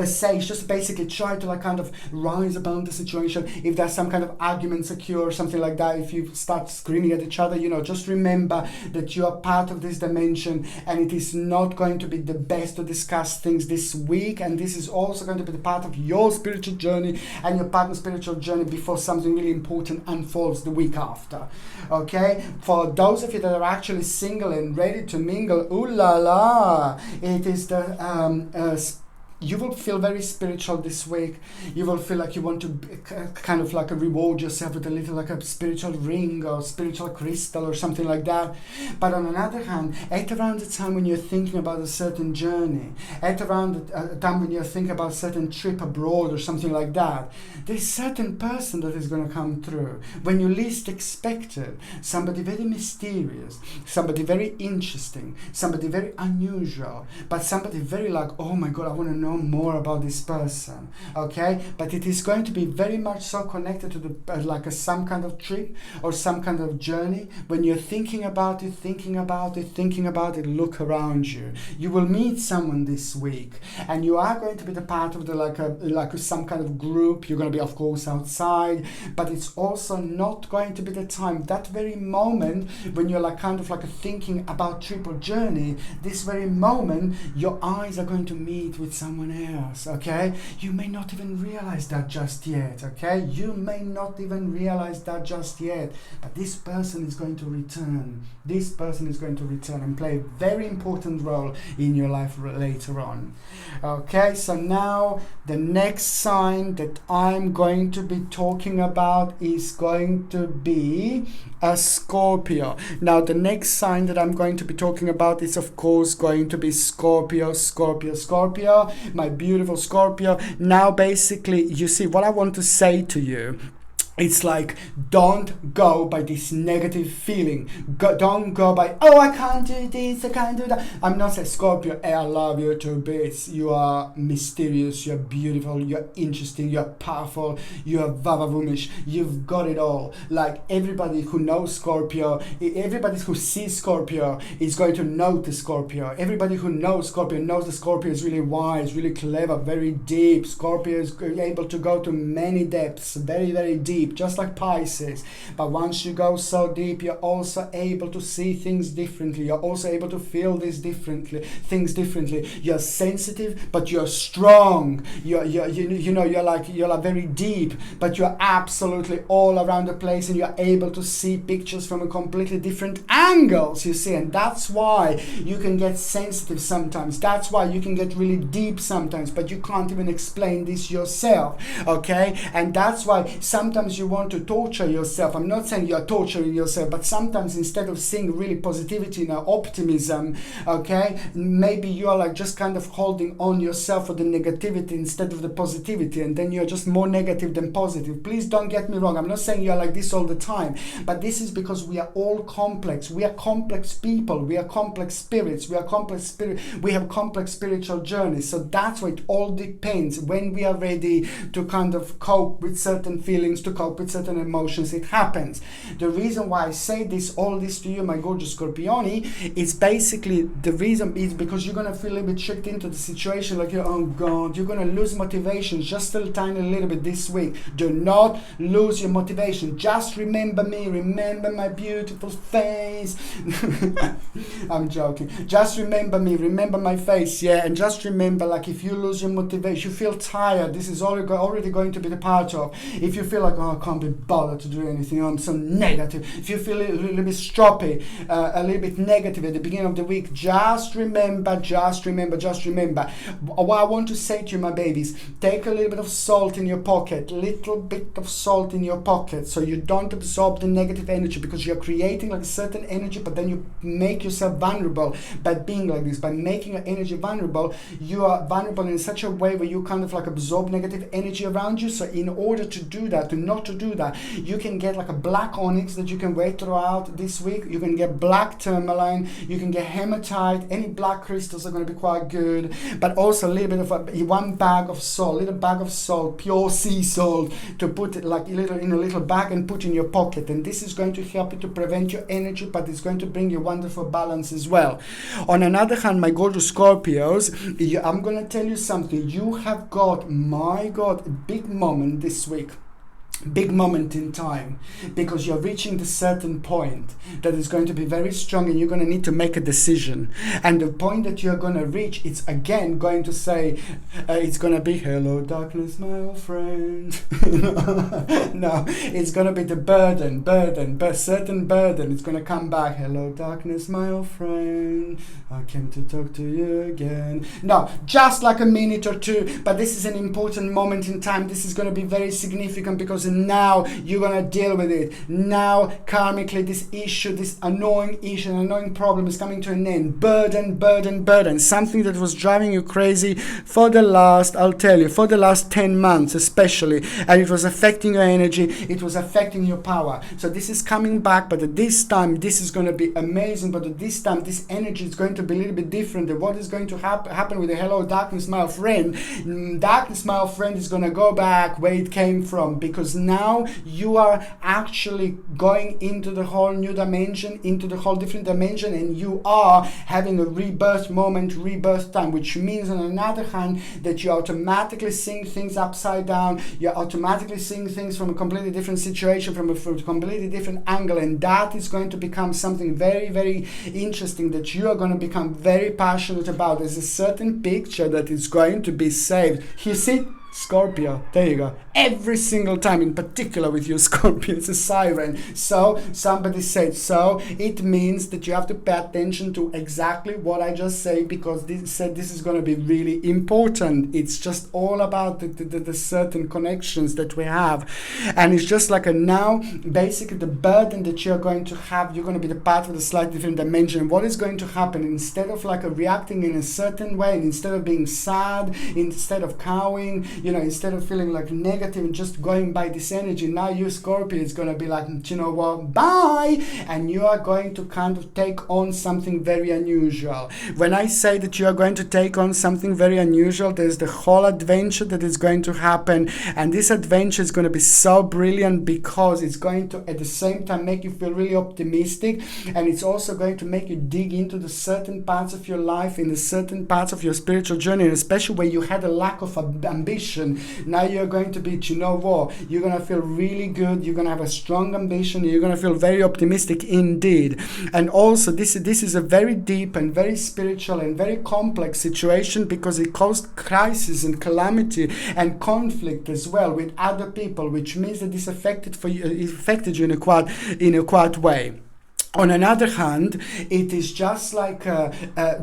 say is just basically try to like kind of rise above the situation. If there's some kind of arguments occur or something like that, if you start screaming at each other, you know, just remember that you are part of this dimension, and it is not going to be the best to discuss things this week, and this is also going to be the part of your spiritual journey and your partner's spiritual journey before something really important unfolds the week after. Okay, for those of you that are actually single and ready to mingle, ooh la la, it is the you will feel very spiritual this week. You will feel like you want to kind of like reward yourself with a little like a spiritual ring or spiritual crystal or something like that. But on another hand, at around the time when you're thinking about a certain journey, at around the time when you're thinking about a certain trip abroad or something like that, there's a certain person that is going to come through when you least expect it. Somebody very mysterious, somebody very interesting, somebody very unusual, but somebody very like, oh my God, I want to know more about this person. Okay, but it is going to be very much so connected to the some kind of trip or some kind of journey. When you're thinking about it, look around you. You will meet someone this week, and you are going to be the part of the some kind of group. You're going to be, of course, outside, but it's also not going to be the time, that very moment when you're thinking about trip or journey. This very moment, your eyes are going to meet with someone else. Okay, you may not even realize that just yet. Okay, you may not even realize that just yet, but this person is going to return. This person is going to return and play a very important role in your life later on. Okay, so now the next sign that I'm going to be talking about is going to be a Scorpio. Now the next sign that I'm going to be talking about is of course going to be Scorpio, my beautiful Scorpio. Now basically, you see, what I want to say to you, it's like, don't go by this negative feeling. Don't go by, oh, I can't do this, I can't do that. I'm not saying, Scorpio, I love you to bits. You are mysterious, you're beautiful, you're interesting, you're powerful, you're vavavoonish. You've got it all. Like everybody who knows Scorpio, everybody who sees Scorpio is going to notice Scorpio. Everybody who knows Scorpio knows that Scorpio is really wise, really clever, very deep. Scorpio is able to go to many depths, very, very deep. Just like Pisces. But once you go so deep, you're also able to see things differently. You're also able to feel things differently. You're sensitive, but you're strong. You're very deep, but you're absolutely all around the place, and you're able to see pictures from a completely different angles, you see. And that's why you can get sensitive sometimes. That's why you can get really deep sometimes, but you can't even explain this yourself. Okay? And that's why sometimes sometimes you want to torture yourself. I'm not saying you're torturing yourself, but sometimes instead of seeing really positivity and optimism, okay, maybe you are like just kind of holding on yourself for the negativity instead of the positivity, and then you're just more negative than positive. Please don't get me wrong. I'm not saying you're like this all the time, but this is because we are all complex. We are complex people. We are complex spirits. We are complex spirit. We have complex spiritual journeys. So that's why it all depends when we are ready to kind of cope with certain feelings, to cope with certain emotions. It happens. The reason why I say this, all this to you, my gorgeous Scorpioni, is basically the reason is because you're gonna feel a little bit tricked into the situation, like oh God, you're gonna lose motivation just a tiny little bit this week. Do not lose your motivation. Just remember me, remember my beautiful face. I'm joking. Just remember me, remember my face, yeah, and just remember, like, if you lose your motivation, you feel tired, this is already going to be the part of. If you feel like, oh, I can't be bothered to do anything, I'm so negative. If you feel a little bit stroppy, a little bit negative at the beginning of the week, just remember. What I want to say to you, my babies, take a little bit of salt in your pocket, so you don't absorb the negative energy, because you're creating like a certain energy, but then you make yourself vulnerable by being like this. By making your energy vulnerable, you are vulnerable in such a way where you kind of like absorb negative energy around you. So in order to do that, you can get like a black onyx that you can wear throughout this week. You can get black tourmaline, you can get hematite. Any black crystals are going to be quite good, but also a little bit of one bag of salt, pure sea salt, to put it like in a little bag and put in your pocket. And this is going to help you to prevent your energy, but it's going to bring you wonderful balance as well. On another hand, my gorgeous Scorpios, I'm going to tell you something. You have got, my God, a big moment this week. Big moment in time, because you're reaching the certain point that is going to be very strong, and you're going to need to make a decision. And the point that you're going to reach, it's again going to say, it's going to be hello darkness my old friend. No, it's going to be the burden, certain burden. It's going to come back. Hello darkness my old friend, I came to talk to you again. No, just like a minute or two, but this is an important moment in time. This is going to be very significant, because now you're gonna deal with it. Now karmically, this issue, this annoying problem is coming to an end. Burden, something that was driving you crazy for the last 10 months especially, and it was affecting your energy, it was affecting your power. So this is coming back, but at this time this is going to be amazing. But at this time this energy is going to be a little bit different. And what is going to happen with the hello darkness my old friend? Darkness my old friend is going to go back where it came from, because now you are actually going into the whole new dimension, into the whole different dimension, and you are having a rebirth moment, rebirth time, which means on another hand that you're automatically seeing things upside down. You're automatically seeing things from a completely different situation, from a completely different angle, and that is going to become something very, very interesting that you are going to become very passionate about. There's a certain picture that is going to be saved. You see, Scorpio, there you go. Every single time, in particular with you, Scorpio, it's a siren. So somebody said, so it means that you have to pay attention to exactly what I just say, because this is going to be really important. It's just all about the certain connections that we have, and it's just like now basically the burden that you're going to have, you're going to be the part of the slightly different dimension. What is going to happen, instead of like reacting in a certain way, and instead of being sad, instead of cowing, instead of feeling like negative and just going by this energy, now you, Scorpio, is going to be like, you know what, bye, and you are going to kind of take on something very unusual. When I say that you are going to take on something very unusual, there's the whole adventure that is going to happen, and this adventure is going to be so brilliant, because it's going to at the same time make you feel really optimistic, and it's also going to make you dig into the certain parts of your life, in the certain parts of your spiritual journey, and especially where you had a lack of ambition. Now you're going to be, you know what, you're going to feel really good, you're going to have a strong ambition, you're going to feel very optimistic indeed. And also this is a very deep and very spiritual and very complex situation, because it caused crisis and calamity and conflict as well with other people, which means that this affected you in a quiet way. On another hand, it is just like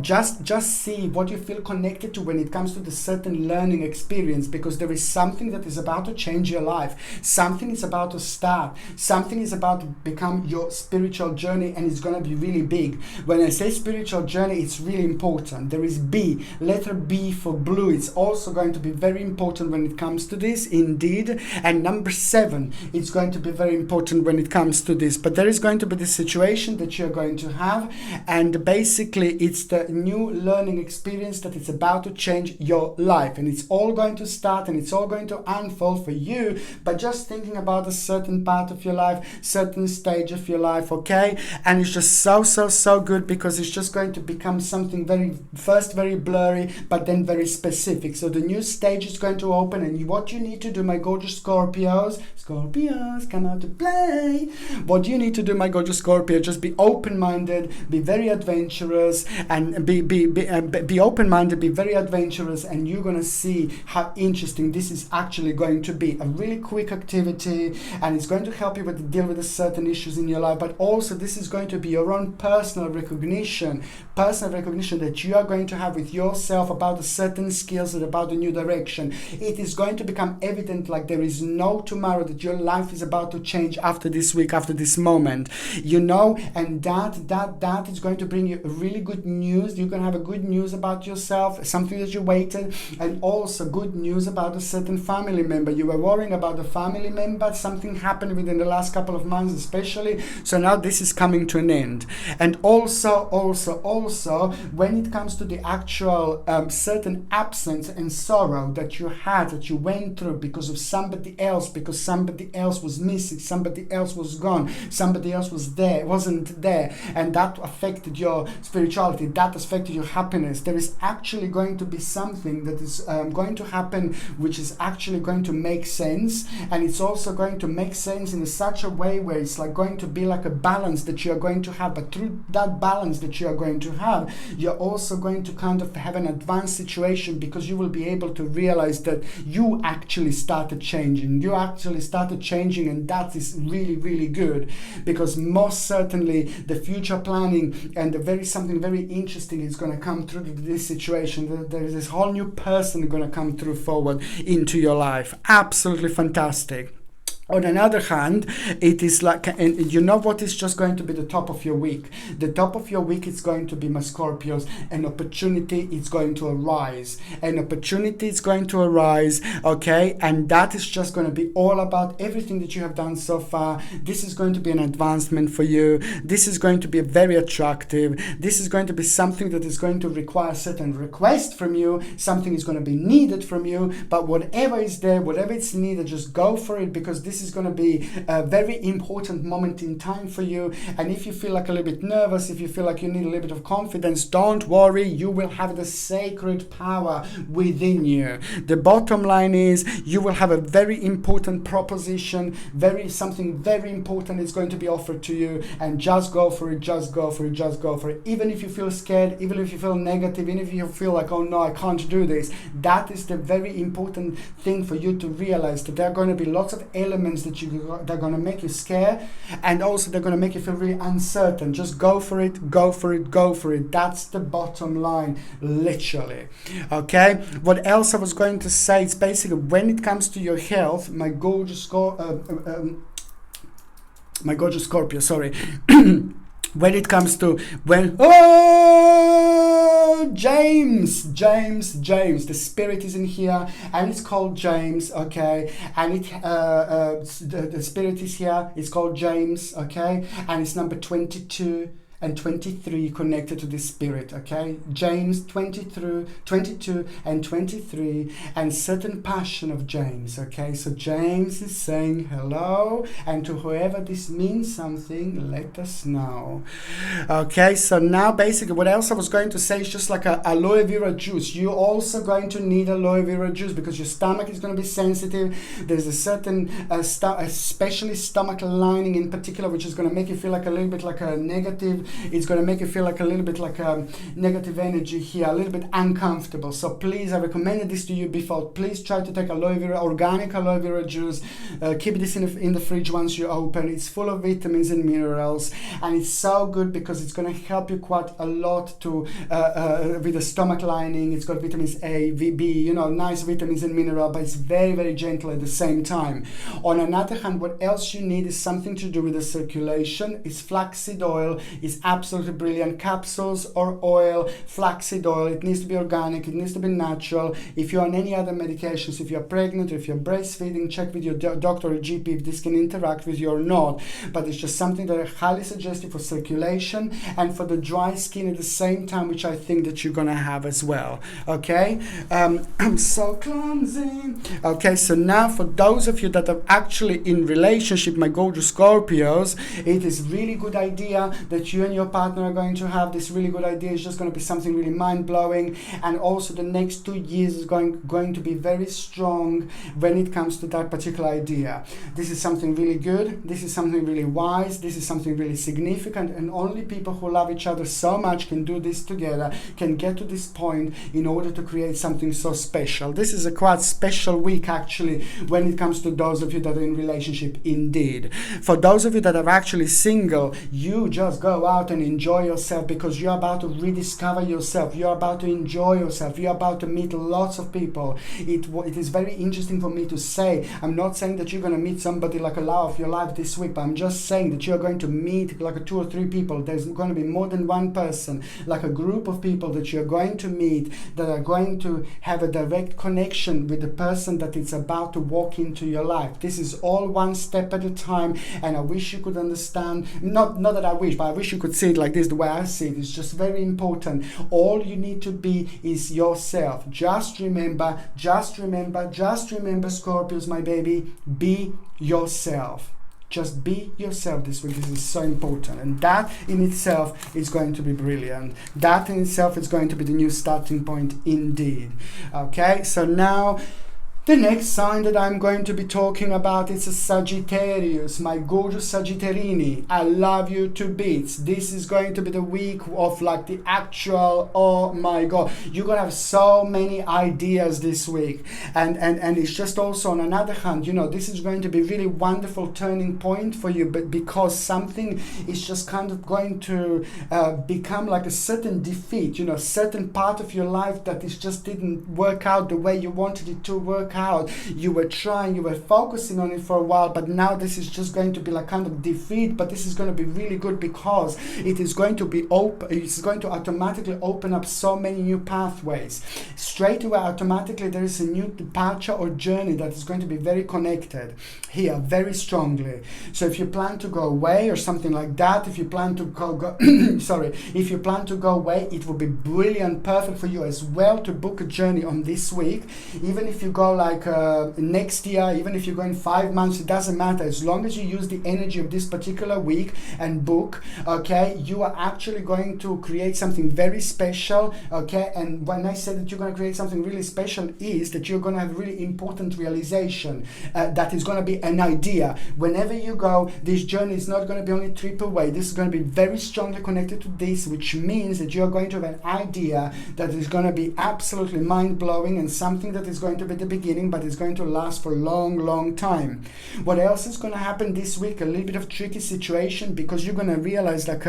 just see what you feel connected to when it comes to the certain learning experience, because there is something that is about to change your life. Something is about to start. Something is about to become your spiritual journey, and it's going to be really big. When I say spiritual journey, it's really important. There is B, letter B for blue. It's also going to be very important when it comes to this, indeed. And number 7, it's going to be very important when it comes to this. But there is going to be this situation that you're going to have, and basically it's the new learning experience that is about to change your life, and it's all going to start and it's all going to unfold for you by just thinking about a certain part of your life, certain stage of your life, okay? And it's just so good, because it's just going to become something very blurry, but then very specific. So the new stage is going to open, and what you need to do, my gorgeous Scorpios, come out to play. What you need to do, my gorgeous Scorpio, just be open-minded, be very adventurous, and be open-minded, be very adventurous, and you're gonna see how interesting this is actually going to be. A really quick activity, and it's going to help you deal with the certain issues in your life, but also this is going to be your own personal recognition that you are going to have with yourself about the certain skills and about the new direction. It is going to become evident like there is no tomorrow, that your life is about to change after this week, after this moment, you know. And that is going to bring you really good news. You're going to have a good news about yourself, something that you waited, and also good news about a certain family member. You were worrying about the family member, something happened within the last couple of months especially, so now this is coming to an end. And also when it comes to the actual certain absence and sorrow that you had, that you went through because of somebody else, because somebody else was missing, somebody else was gone, somebody else wasn't there, and that affected your spirituality, that affected your happiness. There is actually going to be something that is going to happen, which is actually going to make sense, and it's also going to make sense in such a way where it's like going to be like a balance that you are going to have. But through that balance that you are going to have, you're also going to kind of have an advanced situation, because you will be able to realize that you actually started changing, and that is really good, because most certainly the future planning and something very interesting is going to come through this situation. There is this whole new person going to come through forward into your life. Absolutely fantastic. On another hand, it is like, and you know what is just going to be the top of your week? The top of your week is going to be, my Scorpios, an opportunity is going to arise. Okay? And that is just going to be all about everything that you have done so far. This is going to be an advancement for you. This is going to be very attractive. This is going to be something that is going to require a certain request from you. Something is going to be needed from you. But whatever is there, whatever it's needed, just go for it, because this is going to be a very important moment in time for you. And if you feel like a little bit nervous, if you feel like you need a little bit of confidence, don't worry, you will have the sacred power within you. The bottom line is you will have a very important proposition, something very important is going to be offered to you, and just go for it. Even if you feel scared, even if you feel negative, even if you feel like, oh no, I can't do this, that is the very important thing for you to realize, that there are going to be lots of elements that they're going to make you scared, and also they're going to make you feel really uncertain. Just go for it. That's the bottom line, literally. Okay, what else I was going to say, it's basically when it comes to your health, my gorgeous Scorpio, sorry. When it comes to James, the spirit is in here, and it's called James, okay, and the spirit is here, it's called James, okay, and it's number 22 and 23 connected to this spirit, okay? James 22 and 23, and certain passion of James, okay? So James is saying hello, and to whoever this means something, let us know. Okay, so now basically what else I was going to say is just like a aloe vera juice. You're also going to need aloe vera juice, because your stomach is going to be sensitive. There's a certain especially stomach lining in particular, which is going to make you feel like a little bit like a negative it's going to make you feel like a little bit like a negative energy here, a little bit uncomfortable. So please, I recommended this to you before, please try to take aloe vera, organic aloe vera juice. Keep this in the fridge once you open. It's full of vitamins and minerals, and it's so good because it's going to help you quite a lot to with the stomach lining. It's got vitamins A, B, nice vitamins and mineral, but it's very, very gentle at the same time. On another hand, what else you need is something to do with the circulation. It's flaxseed oil. It's absolutely brilliant. Capsules or oil, flaxseed oil. It needs to be organic. It needs to be natural. If you're on any other medications, if you're pregnant, or if you're breastfeeding, check with your doctor or GP if this can interact with you or not. But it's just something that I highly suggest you for circulation and for the dry skin at the same time, which I think that you're gonna have as well. Okay, I'm so clumsy. Okay, so now for those of you that are actually in relationship, my gorgeous Scorpios, it is really good idea that you and your partner are going to have this really good idea. It's just going to be something really mind-blowing, and also the next 2 years is going to be very strong when it comes to that particular idea. This is something really good. This is something really wise. This is something really significant, and only people who love each other so much can do this together, can get to this point in order to create something so special. This is a quite special week actually when it comes to those of you that are in relationship indeed. For those of you that are actually single, you just go out and enjoy yourself, because you're about to rediscover yourself. You're about to enjoy yourself. You're about to meet lots of people. It is very interesting for me to say, I'm not saying that you're going to meet somebody like a love of your life this week, but I'm just saying that you're going to meet like 2 or 3 people. There's going to be more than one person, like a group of people that you're going to meet that are going to have a direct connection with the person that is about to walk into your life. This is all one step at a time, and I wish you could understand, not that I wish, but I wish you could see it like this, the way I see it. It's just very important. All you need to be is yourself. Just remember, Scorpios, my baby, be yourself. Just be yourself this week. This is so important, and that in itself is going to be brilliant. That in itself is going to be the new starting point indeed. Okay, so now the next sign that I'm going to be talking about is a Sagittarius, my gorgeous Sagittarini. I love you to bits. This is going to be the week of like the actual, oh my God, you're going to have so many ideas this week. And it's just also on another hand, this is going to be really wonderful turning point for you, but because something is just kind of going to become like a certain defeat, certain part of your life that is just didn't work out the way you wanted it to work out. You were trying, you were focusing on it for a while, but now this is just going to be like kind of defeat. But this is going to be really good because it is going to be open. It's going to automatically open up so many new pathways. Straight away, automatically, there is a new departure or journey that is going to be very connected here, very strongly. So if you plan to go away or something like that, if you plan to go if you plan to go away, it will be brilliant, perfect for you as well to book a journey on this week. Even if you go like next year, even if you go in 5 months, it doesn't matter. As long as you use the energy of this particular week and book, okay, you are actually going to create something very special, okay? And when I say that you're going to create something really special, is that you're going to have really important realization that is going to be an idea. Whenever you go, this journey is not going to be only trip away. This is going to be very strongly connected to this, which means that you're going to have an idea that is going to be absolutely mind-blowing, and something that is going to be the beginning, but it's going to last for a long time. What else is going to happen this week? A little bit of tricky situation, because you're going to realize like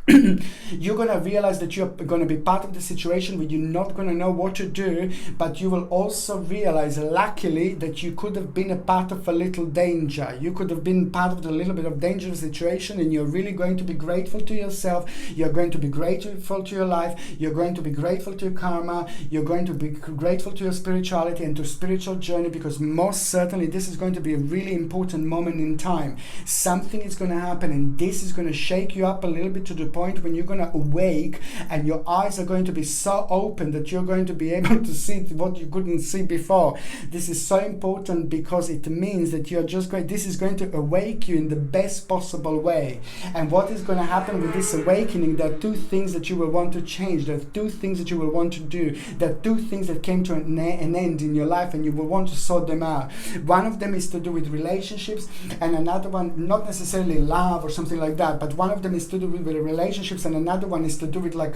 you're going to realize that you're going to be part of the situation where you're not going to know what to do, but you will also realize, luckily, that you could have been a part of a little danger. You could have been part of the little bit of dangerous situation, and you're really going to be grateful to yourself. You're going to be grateful to your life. You're going to be grateful to your karma. You're going to be grateful to your spirituality and to spiritual journey, because most certainly this is going to be a really important moment in time. Something is going to happen, and this is going to shake you up a little bit to the point when you're going to awake, and your eyes are going to be so open that you're going to be able to see what you couldn't see before. This is so important because it means that you're just going, this is going to awake you in the best possible way. And what is going to happen with this awakening, there are 2 things that you will want to change. There are 2 things that you will want to do. There are 2 things that came to an end in your life, and you will want to sort them out. One of them is to do with relationships, and another one, not necessarily love or something like that, but one of them is to do with relationships relationships, and another one is to do with like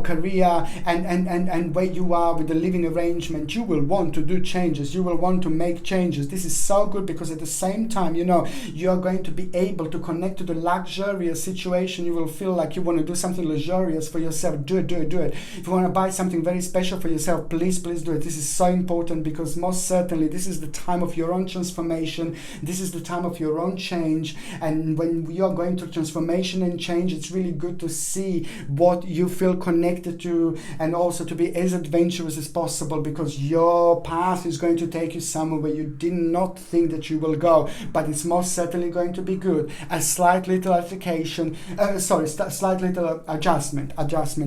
career and where you are with the living arrangement. You will want to do changes. You will want to make changes. This is so good because at the same time, you are going to be able to connect to the luxurious situation. You will feel like you want to do something luxurious for yourself. Do it. If you want to buy something very special for yourself, please do it. This is so important because most certainly this is the time of your own transformation. This is the time of your own change. And when we are going through transformation and change, it's really good to see what you feel connected to, and also to be as adventurous as possible, because your path is going to take you somewhere where you did not think that you will go, but it's most certainly going to be good. A slight little adjustment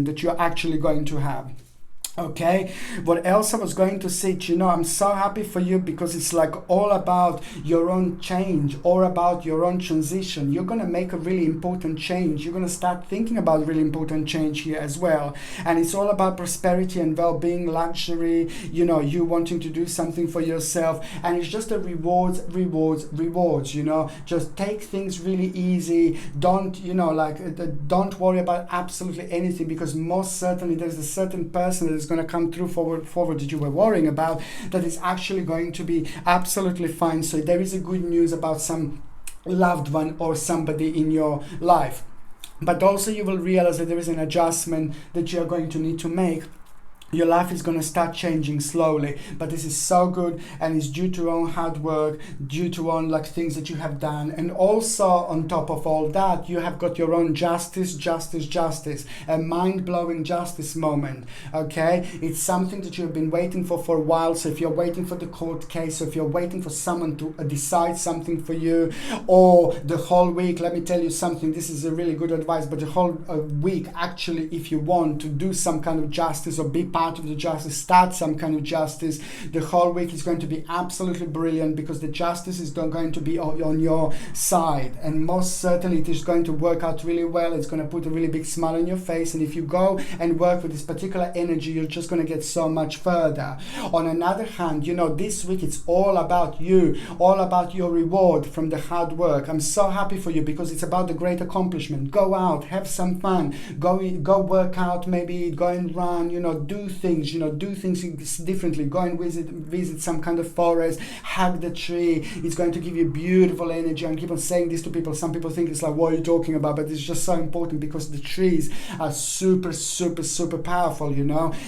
that you're actually going to have. Okay, what else I was going to say, I'm so happy for you because it's like all about your own change, all about your own transition. You're going to make a really important change. You're going to start thinking about really important change here as well. And it's all about prosperity and well-being, luxury, you wanting to do something for yourself. And it's just a rewards. Just take things really easy. Don't worry about absolutely anything, because most certainly there's a certain person that is going to come through forward that you were worrying about that is actually going to be absolutely fine. So there is a good news about some loved one or somebody in your life. But also you will realize that there is an adjustment that you are going to need to make. Your life is going to start changing slowly, but this is so good, and it's due to your own hard work, due to own things that you have done. And also on top of all that, you have got your own justice, a mind-blowing justice moment. Okay, it's something that you've been waiting for a while. So if you're waiting for the court case, or if you're waiting for someone to decide something for you, or the whole week, let me tell you something, this is a really good advice, but the whole week, actually, if you want to do some kind of justice or be part of the justice, start some kind of justice, the whole week is going to be absolutely brilliant, because the justice is going to be on your side, and most certainly it is going to work out really well. It's going to put a really big smile on your face, and if you go and work with this particular energy, you're just going to get so much further. On another hand, this week it's all about you, all about your reward from the hard work. I'm so happy for you because it's about the great accomplishment. Go out, have some fun, go work out, maybe go and run, do things differently. Go and visit some kind of forest, hug the tree. It's going to give you beautiful energy. I keep on saying this to people. Some people think it's like, what are you talking about? But it's just so important, because the trees are super powerful.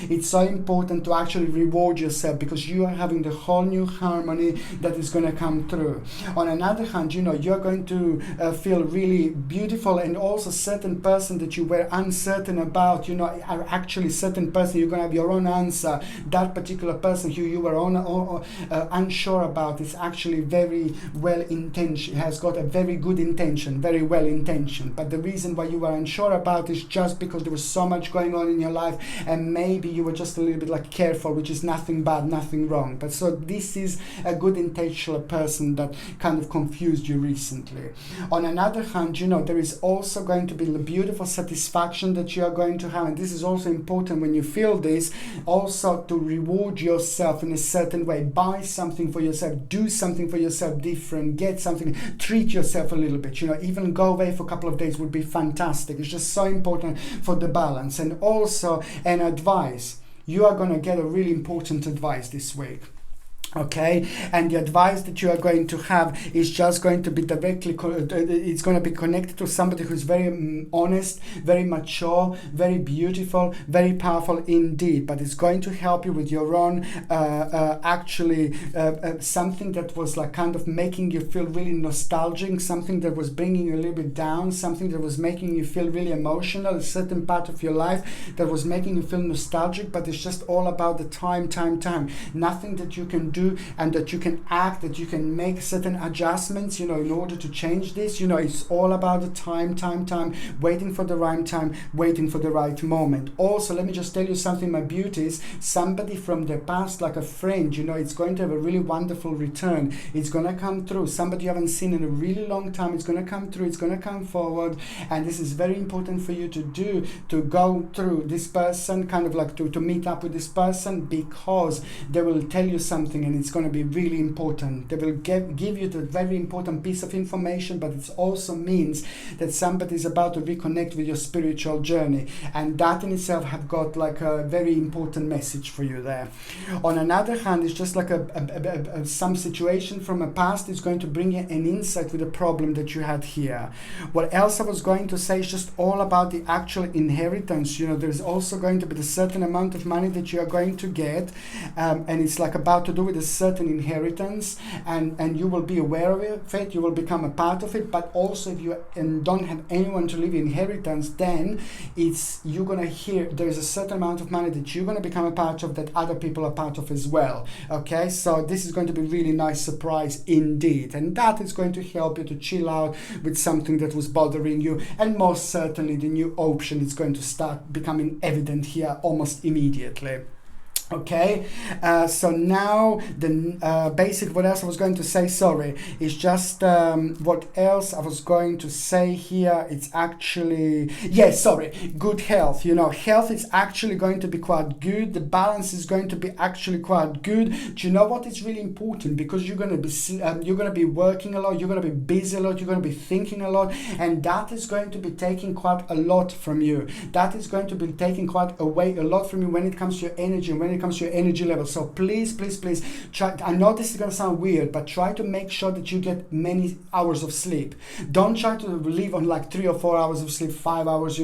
It's so important to actually reward yourself, because you are having the whole new harmony that is going to come through. On another hand, you're going to feel really beautiful, and also certain person that you were uncertain about, are actually certain person. You're going to have your own answer. That particular person who you were unsure about is actually very well intentioned, has got a very good intention, very well intentioned. But the reason why you were unsure about is just because there was so much going on in your life, and maybe you were just a little bit careful, which is nothing bad, nothing wrong. But so this is a good intentional person that kind of confused you recently. On another hand, there is also going to be the beautiful satisfaction that you are going to have, and this is also important when you feel this, also to reward yourself in a certain way. Buy something for yourself, do something for yourself different, get something, treat yourself a little bit, even go away for a couple of days would be fantastic. It's just so important for the balance. And also an advice, you are going to get a really important advice this week. Okay, and the advice that you are going to have is just going to be it's going to be connected to somebody who's very honest, very mature, very beautiful, very powerful indeed. But it's going to help you with your own something that was kind of making you feel really nostalgic, something that was bringing you a little bit down, something that was making you feel really emotional, a certain part of your life that was making you feel nostalgic. But it's just all about the time. Nothing that you can do and that you can act, that you can make certain adjustments, in order to change this. It's all about the time, waiting for the right time, waiting for the right moment. Also, let me just tell you something, my beauties, somebody from the past, like a friend, it's going to have a really wonderful return. It's going to come through. Somebody you haven't seen in a really long time, it's going to come through, it's going to come forward. And this is very important for you to do, to go through this person, kind of to meet up with this person, because they will tell you something. and it's going to be really important. They will give you the very important piece of information, but it also means that somebody is about to reconnect with your spiritual journey, and that in itself have got like a very important message for you there. On another hand, it's just like some situation from a past is going to bring you an insight with a problem that you had here. What else I was going to say is just all about the actual inheritance. There's also going to be a certain amount of money that you are going to get, and it's like about to do with a certain inheritance, and you will be aware of it, you will become a part of it. But also if you don't have anyone to leave inheritance, then you're going to hear there's a certain amount of money that you're going to become a part of that other people are part of as well. Okay, so this is going to be really nice surprise indeed, and that is going to help you to chill out with something that was bothering you, and most certainly the new option is going to start becoming evident here almost immediately. Okay, so now the basic, what else I was going to say, sorry, is just what else I was going to say here. It's actually, yes, sorry, good health. Health is actually going to be quite good. The balance is going to be actually quite good. Do you know what is really important? Because you're going to be working a lot, you're going to be busy a lot, you're going to be thinking a lot, and that is going to be taking quite a lot from you. That is going to be taking quite away a lot from you when it comes to your energy and when it comes to your energy level. So please try. I know this is going to sound weird, but try to make sure that you get many hours of sleep. Don't try to live on like 3 or 4 hours of sleep, 5 hours,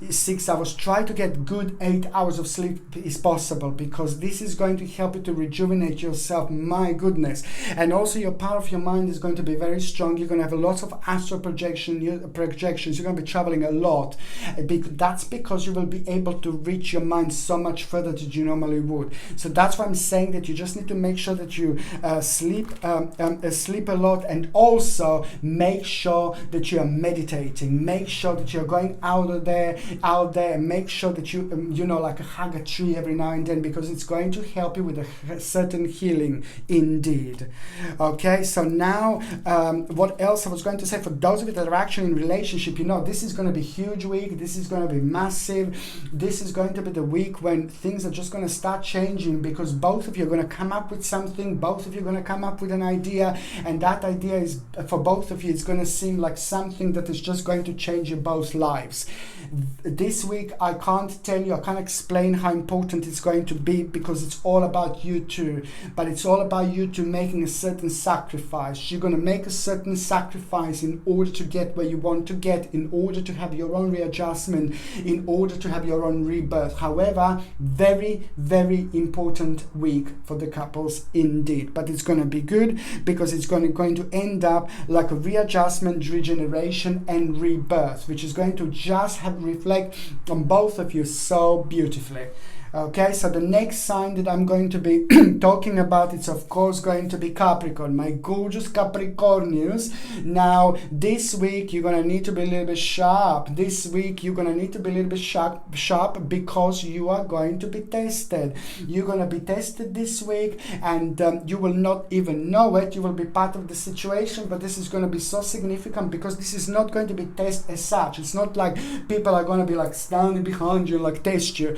6 hours. Try to get good 8 hours of sleep is possible, because this is going to help you to rejuvenate yourself. My goodness. And also your power of your mind is going to be very strong. You're going to have lots of astral projections. You're going to be traveling a lot. That's because you will be able to reach your mind so much further than you normally would. So that's why I'm saying that you just need to make sure that you sleep a lot, and also make sure that you are meditating. Make sure that you're going out there, and make sure that you like hug a tree every now and then, because it's going to help you with a certain healing indeed. Okay, so now what else I was going to say, for those of you that are actually in relationship, this is going to be a huge week. This is going to be massive. This is going to be the week when things are just going to start changing, because both of you are going to come up with something, both of you are going to come up with an idea, and that idea is, for both of you, it's going to seem like something that is just going to change your both lives. This week I can't explain how important it's going to be, because it's all about you two, but it's all about you two making a certain sacrifice. You're going to make a certain sacrifice in order to get where you want to get, in order to have your own readjustment, in order to have your own rebirth. However, very, very important week for the couples indeed, but it's going to be good, because it's going to end up like a readjustment, regeneration and rebirth, which is going to just reflect on both of you so beautifully. Okay, so the next sign that I'm going to be talking about, it's of course going to be Capricorn, my gorgeous Capricornius. Now, this week you're going to need to be a little bit sharp. This week you're going to need to be a little bit sharp because you are going to be tested. You're going to be tested this week, and you will not even know it. You will be part of the situation, but this is going to be so significant, because this is not going to be test as such. It's not like people are going to be like standing behind you, like test you.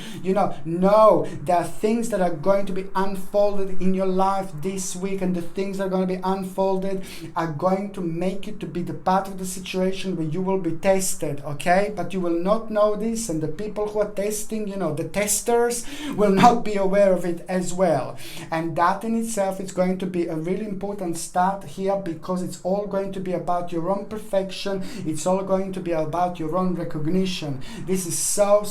No, there are things that are going to be unfolded in your life this week, and the things that are going to be unfolded are going to make you to be the part of the situation where you will be tested, okay? But you will not know this, and the people who are testing, the testers, will not be aware of it as well. And that in itself is going to be a really important start here, because it's all going to be about your own perfection. It's all going to be about your own recognition. This is so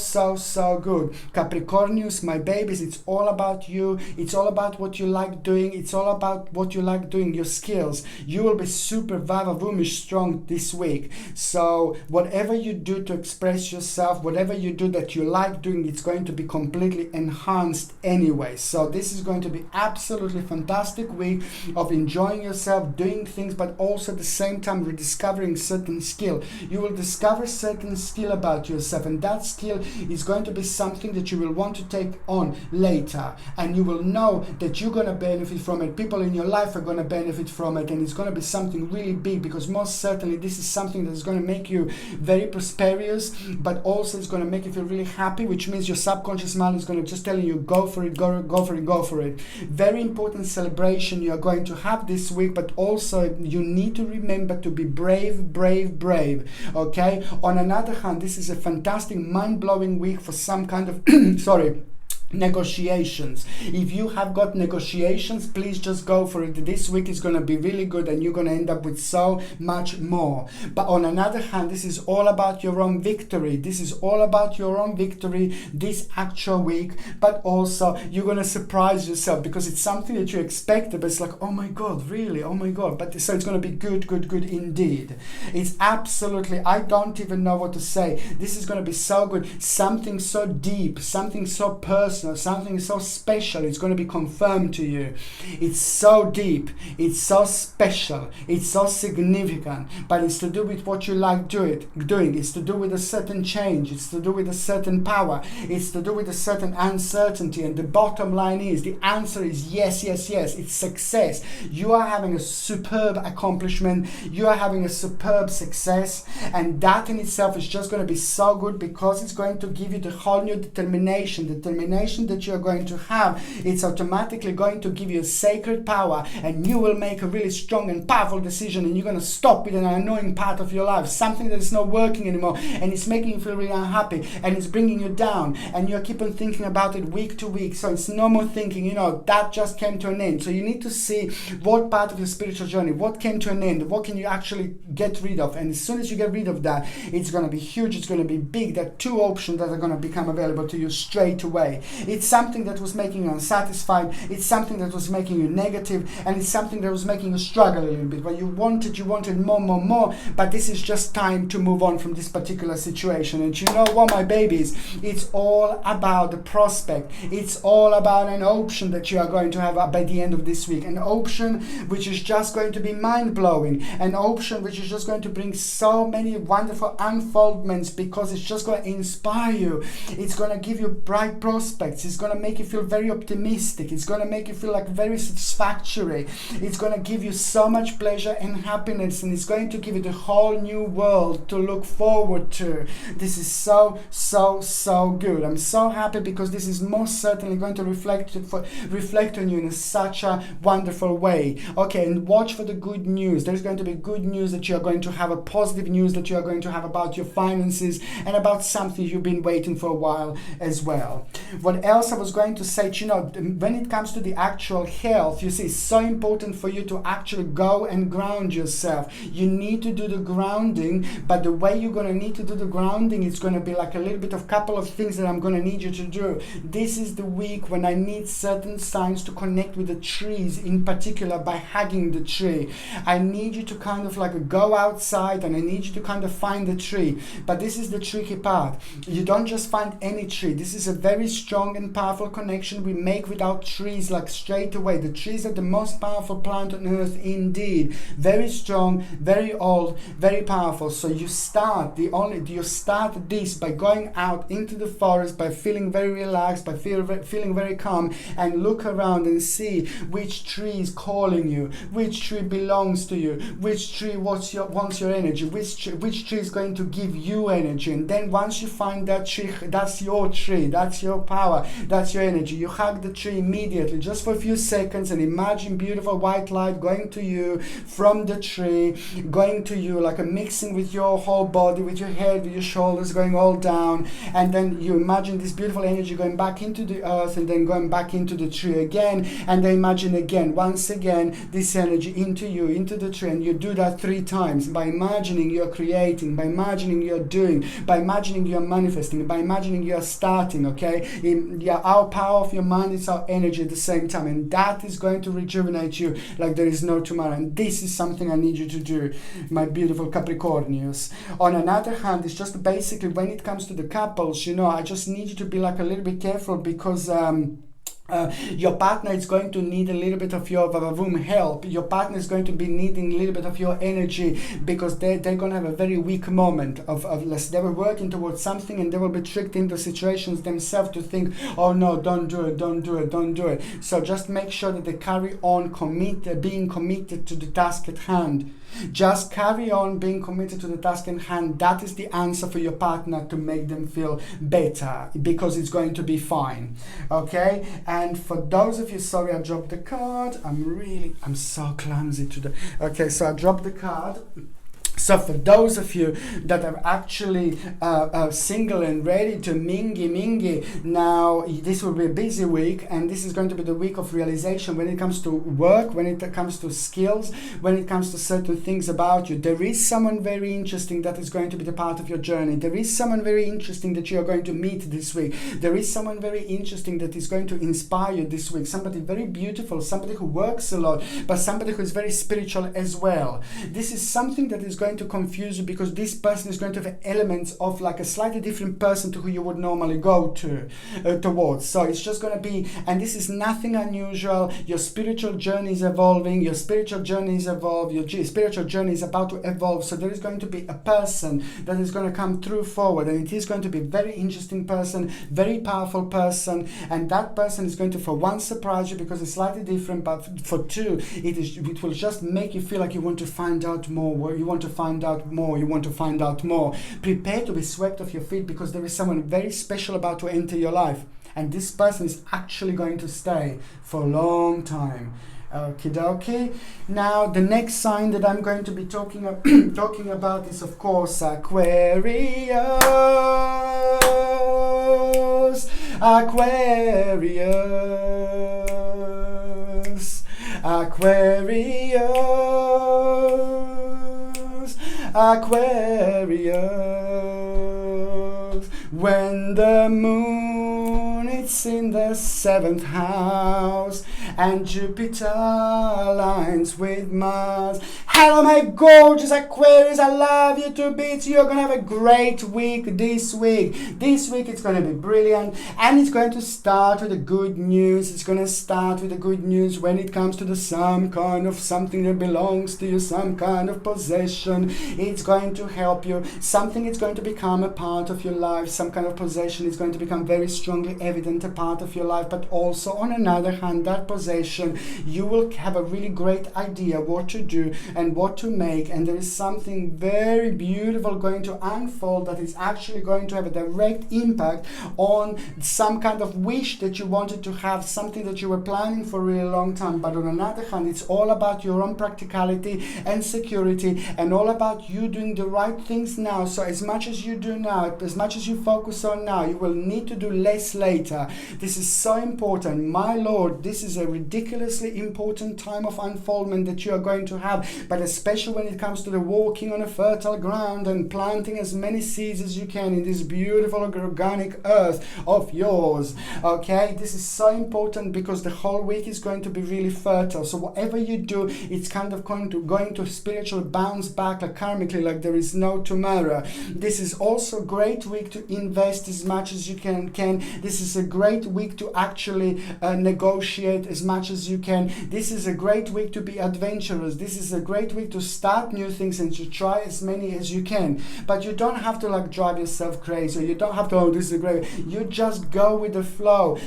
good. Capricornius, my babies, it's all about you. It's all about what you like doing. It's all about what you like doing, your skills. You will be super vavavoom strong this week. So whatever you do to express yourself, whatever you do that you like doing, it's going to be completely enhanced anyway. So this is going to be absolutely fantastic week of enjoying yourself, doing things, but also at the same time rediscovering certain skill. You will discover certain skill about yourself, and that skill is going to be something that you will want to take on later, and you will know that you're going to benefit from it. People in your life are going to benefit from it, and it's going to be something really big, because most certainly this is something that is going to make you very prosperous, but also it's going to make you feel really happy, which means your subconscious mind is going to just tell you, go for it, go for it, go for it. Very important celebration you are going to have this week, but also you need to remember to be brave, brave, brave. Okay? On another hand, this is a fantastic, mind-blowing week for some kind of negotiations. If you have got negotiations, please just go for it. This week is going to be really good, and you're going to end up with so much more. But on another hand, this is all about your own victory. This is all about your own victory this actual week, but also you're going to surprise yourself, because it's something that you expected, but it's like, oh my God, really? Oh my God. But so it's going to be good, good, good indeed. It's absolutely, I don't even know what to say. This is going to be so good. Something so deep, something so personal, something so special, it's going to be confirmed to you. It's so deep, it's so special, it's so significant, but it's to do with what you like doing. It's to do with a certain change, it's to do with a certain power, it's to do with a certain uncertainty, and the bottom line is, the answer is yes, yes, yes. It's success. You are having a superb accomplishment, you are having a superb success, and that in itself is just going to be so good, because it's going to give you the whole new determination that you are going to have. It's automatically going to give you a sacred power, and you will make a really strong and powerful decision, and you're going to stop with an annoying part of your life, something that is not working anymore, and it's making you feel really unhappy, and it's bringing you down, and you keep on thinking about it week to week. So it's no more thinking, that just came to an end. So you need to see what part of your spiritual journey, what came to an end, what can you actually get rid of, and as soon as you get rid of that, it's going to be huge, it's going to be big. There are two options that are going to become available to you straight away. It's something that was making you unsatisfied, it's something that was making you negative, and it's something that was making you struggle a little bit, where you wanted more, but this is just time to move on from this particular situation. And you know what, my babies, it's all about the prospect. It's all about an option that you are going to have by the end of this week, an option which is just going to be mind-blowing, an option which is just going to bring so many wonderful unfoldments, because it's just going to inspire you, it's going to give you bright prospects, it's going to make you feel very optimistic, it's going to make you feel like very satisfactory, it's going to give you so much pleasure and happiness, and it's going to give you the whole new world to look forward to. This is so good. I'm so happy, because this is most certainly going to reflect on you in such a wonderful way. Okay, and watch for the good news. There's going to be good news that you are going to have, a positive news that you are going to have about your finances, and about something you've been waiting for a while as well. What else I was going to say, when it comes to the actual health, you see, it's so important for you to actually go and ground yourself. You need to do the grounding, but the way you're going to need to do the grounding, it's going to be like a little bit of couple of things that I'm going to need you to do. This is the week when I need certain signs to connect with the trees, in particular by hugging the tree. I need you to kind of like go outside, and I need you to kind of find the tree. But this is the tricky part. You don't just find any tree. This is a very strong and powerful connection we make with our trees, like straight away. The trees are the most powerful plant on earth indeed. Very strong, very old, very powerful. So you start this by going out into the forest, by feeling very relaxed, by feeling very calm, and look around and see which tree is calling you, which tree belongs to you, which tree wants your energy, which tree is going to give you energy. And then once you find that tree, that's your tree, that's your power, that's your energy, you hug the tree immediately, just for a few seconds, and imagine beautiful white light going to you from the tree, going to you like a mixing with your whole body, with your head, with your shoulders, going all down, and then you imagine this beautiful energy going back into the earth, and then going back into the tree again, and then imagine again, once again, this energy into you, into the tree, and you do that 3 times, by imagining you're creating, by imagining you're doing, by imagining you're manifesting, by imagining you're starting. Okay, our power of your mind is our energy at the same time, and that is going to rejuvenate you like there is no tomorrow. And this is something I need you to do, my beautiful Capricornius. On another hand, it's just basically when it comes to the couples, I just need you to be like a little bit careful, because Your partner is going to need a little bit of your help. Your partner is going to be needing a little bit of your energy, because they're going to have a very weak moment of less. They were working towards something, and they will be tricked into situations themselves to think, oh no, don't do it, don't do it, don't do it. So just make sure that they carry on being committed to the task at hand. Just carry on being committed to the task in hand. That is the answer for your partner to make them feel better, because it's going to be fine. Okay? And for those of you, sorry, I dropped the card. I'm so clumsy today. Okay, so I dropped the card. So for those of you that are actually single and ready to mingy, now this will be a busy week, and this is going to be the week of realization when it comes to work, when it comes to skills, when it comes to certain things about you. There is someone very interesting that is going to be the part of your journey. There is someone very interesting that you are going to meet this week. There is someone very interesting that is going to inspire you this week. Somebody very beautiful, somebody who works a lot, but somebody who is very spiritual as well. This is something that is going to confuse you, because this person is going to have elements of like a slightly different person to who you would normally go towards. So it's just going to be, and this is nothing unusual. Your spiritual journey is evolving. Your spiritual journey is evolved. Your spiritual journey is about to evolve. So there is going to be a person that is going to come through forward, and it is going to be a very interesting person, very powerful person, and that person is going to, for one, surprise you because it's slightly different, but for two, it will just make you feel like you want to find out more. You want to find out more. You want to find out more. Prepare to be swept off your feet, because there is someone very special about to enter your life, and this person is actually going to stay for a long time. Okie dokie. Now the next sign that I'm going to be talking about is, of course, Aquarius. Aquarius. Aquarius. Aquarius. When the moon is in the 7th house and Jupiter aligns with Mars. Hello my gorgeous Aquarius, I love you to bits. You're gonna have a great week this week. This week it's gonna be brilliant, and it's going to start with the good news. It's gonna start with the good news when it comes to some kind of something that belongs to you, some kind of possession. It's going to help you. Something is going to become a part of your life. Some kind of possession is going to become very strongly evident, a part of your life. But also, on another hand, that possession, you will have a really great idea what to do and what to make, and there is something very beautiful going to unfold that is actually going to have a direct impact on some kind of wish that you wanted to have, something that you were planning for a really long time. But on another hand, it's all about your own practicality and security, and all about you doing the right things now. So as much as you do now, as much as you focus on now, you will need to do less later. This is so important. My Lord, this is a ridiculously important time of unfoldment that you are going to have, but especially when it comes to the walking on a fertile ground and planting as many seeds as you can in this beautiful organic earth of yours. Okay, this is so important because the whole week is going to be really fertile. So whatever you do, it's kind of going to spiritually bounce back like karmically, like there is no tomorrow. This is also a great week to invest as much as you can. This is a great week to actually negotiate as much as you can. This is a great week to be adventurous. This is a great week to start new things and to try as many as you can. But you don't have to like drive yourself crazy. You don't have to, oh, this is a great. You just go with the flow.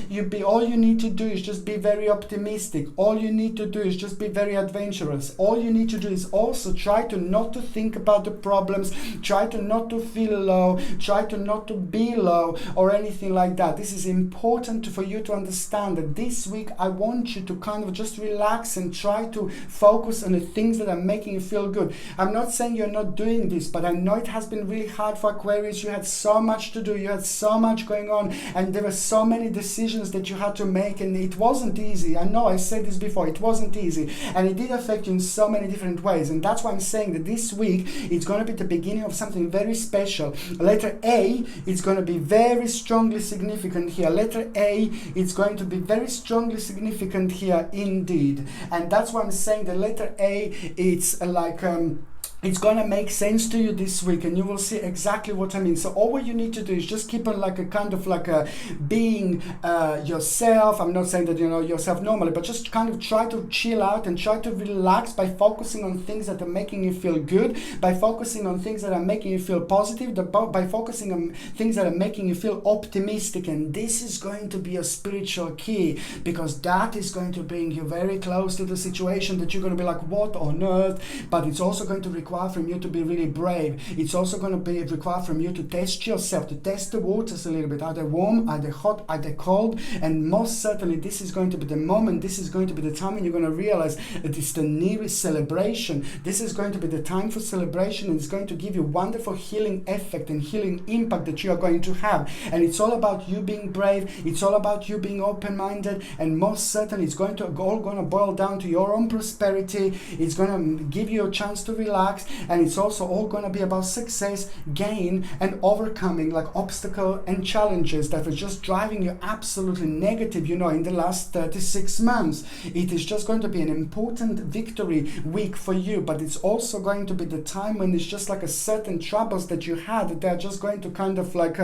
All you need to do is just be very optimistic. All you need to do is just be very adventurous. All you need to do is also try to not to think about the problems. Try to not to feel low. Try to not to be low or anything like that. This is important for you to understand that this week I want you to kind of just relax and try to focus on the things that are making you feel good. I'm not saying you're not doing this, but I know it has been really hard for Aquarius. You had so much to do. You had so much going on, and there were so many decisions that you had to make, and it wasn't easy. I know I said this before. It wasn't easy, and it did affect you in so many different ways, and that's why I'm saying that this week it's going to be the beginning of something very special. Letter A is going to be very strongly significant here. Letter A is going to be very strongly significant here indeed, and that's why I'm saying the letter A, it's like it's gonna make sense to you this week, and you will see exactly what I mean. So all what you need to do is just keep on like a kind of like a being yourself. I'm not saying that you know yourself normally, but just kind of try to chill out and try to relax by focusing on things that are making you feel good, by focusing on things that are making you feel positive, by focusing on things that are making you feel optimistic. And this is going to be your spiritual key, because that is going to bring you very close to the situation that you're going to be like, what on earth? But it's also going to require from you to be really brave. It's also going to be require from you to test yourself, to test the waters a little bit. Are they warm? Are they hot? Are they cold? And most certainly this is going to be the moment, this is going to be the time when you're going to realize that it's the nearest celebration. This is going to be the time for celebration, and it's going to give you wonderful healing effect and healing impact that you are going to have. And it's all about you being brave. It's all about you being open-minded, and most certainly it's going to boil down to your own prosperity. It's going to give you a chance to relax. And it's also all going to be about success, gain, and overcoming like obstacle and challenges that were just driving you absolutely negative, you know, in the last 36 months. It is just going to be an important victory week for you, but it's also going to be the time when it's just like a certain troubles that you had, they're just going to kind of like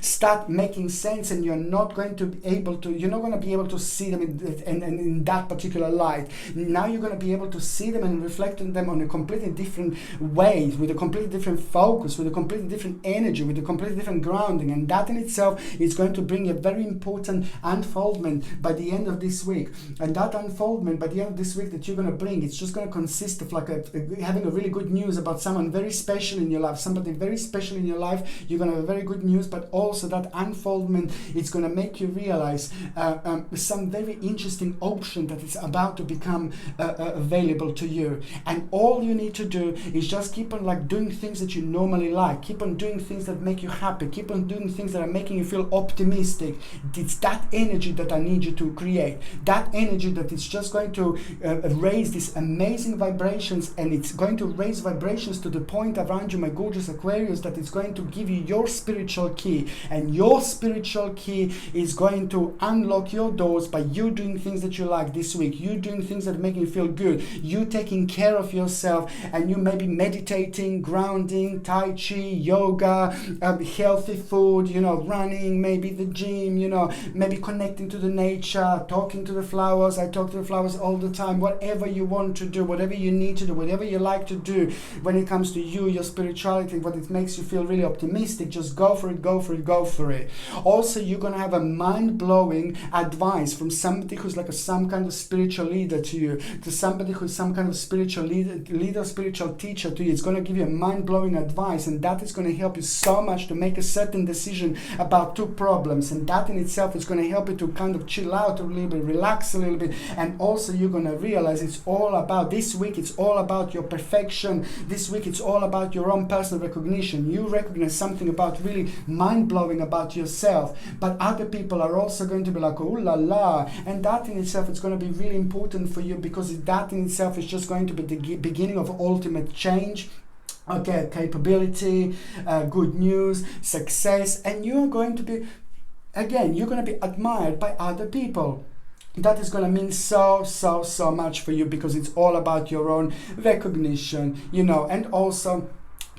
start making sense, and you're not going to be able to see them in that particular light. Now you're going to be able to see them and reflect on them on a completely different ways, with a completely different focus, with a completely different energy, with a completely different grounding. And that in itself is going to bring a very important unfoldment by the end of this week. And that unfoldment by the end of this week that you're going to bring, it's just going to consist of like having a really good news about someone very special in your life, somebody very special in your life. You're going to have a very good news, but also that unfoldment, it's going to make you realize some very interesting option that is about to become available to you. And all you need to do is just keep on like doing things that you normally like, keep on doing things that make you happy, keep on doing things that are making you feel optimistic. It's that energy that I need you to create, that energy that is just going to raise these amazing vibrations, and it's going to raise vibrations to the point around you, my gorgeous Aquarius, that it's going to give you your spiritual key. And your spiritual key is going to unlock your doors by you doing things that you like this week, you doing things that make you feel good, you taking care of yourself, and you maybe meditating, grounding, tai chi, yoga, healthy food, you know, running, maybe the gym, you know, maybe connecting to the nature, talking to the flowers. I talk to the flowers all the time. Whatever you want to do, whatever you need to do, whatever you like to do when it comes to you, your spirituality, what it makes you feel really optimistic, just go for it, go for it, go for it. Also, you're going to have a mind-blowing advice from somebody who's like some kind of spiritual leader to you, to somebody who's some kind of spiritual leader, spiritual teacher to you. It's going to give you a mind-blowing advice, and that is going to help you so much to make a certain decision about two problems. And that in itself is going to help you to kind of chill out a little bit, relax a little bit. And also you're going to realize it's all about, this week it's all about your perfection. This week it's all about your own personal recognition. You recognize something about really mind-blowing about yourself, but other people are also going to be like, oh la la. And that in itself is going to be really important for you, because that in itself is just going to be the beginning of ultimate change. Okay, capability, good news, success, and you're going to be, again, you're going to be admired by other people. That is going to mean so much for you, because it's all about your own recognition, you know. And also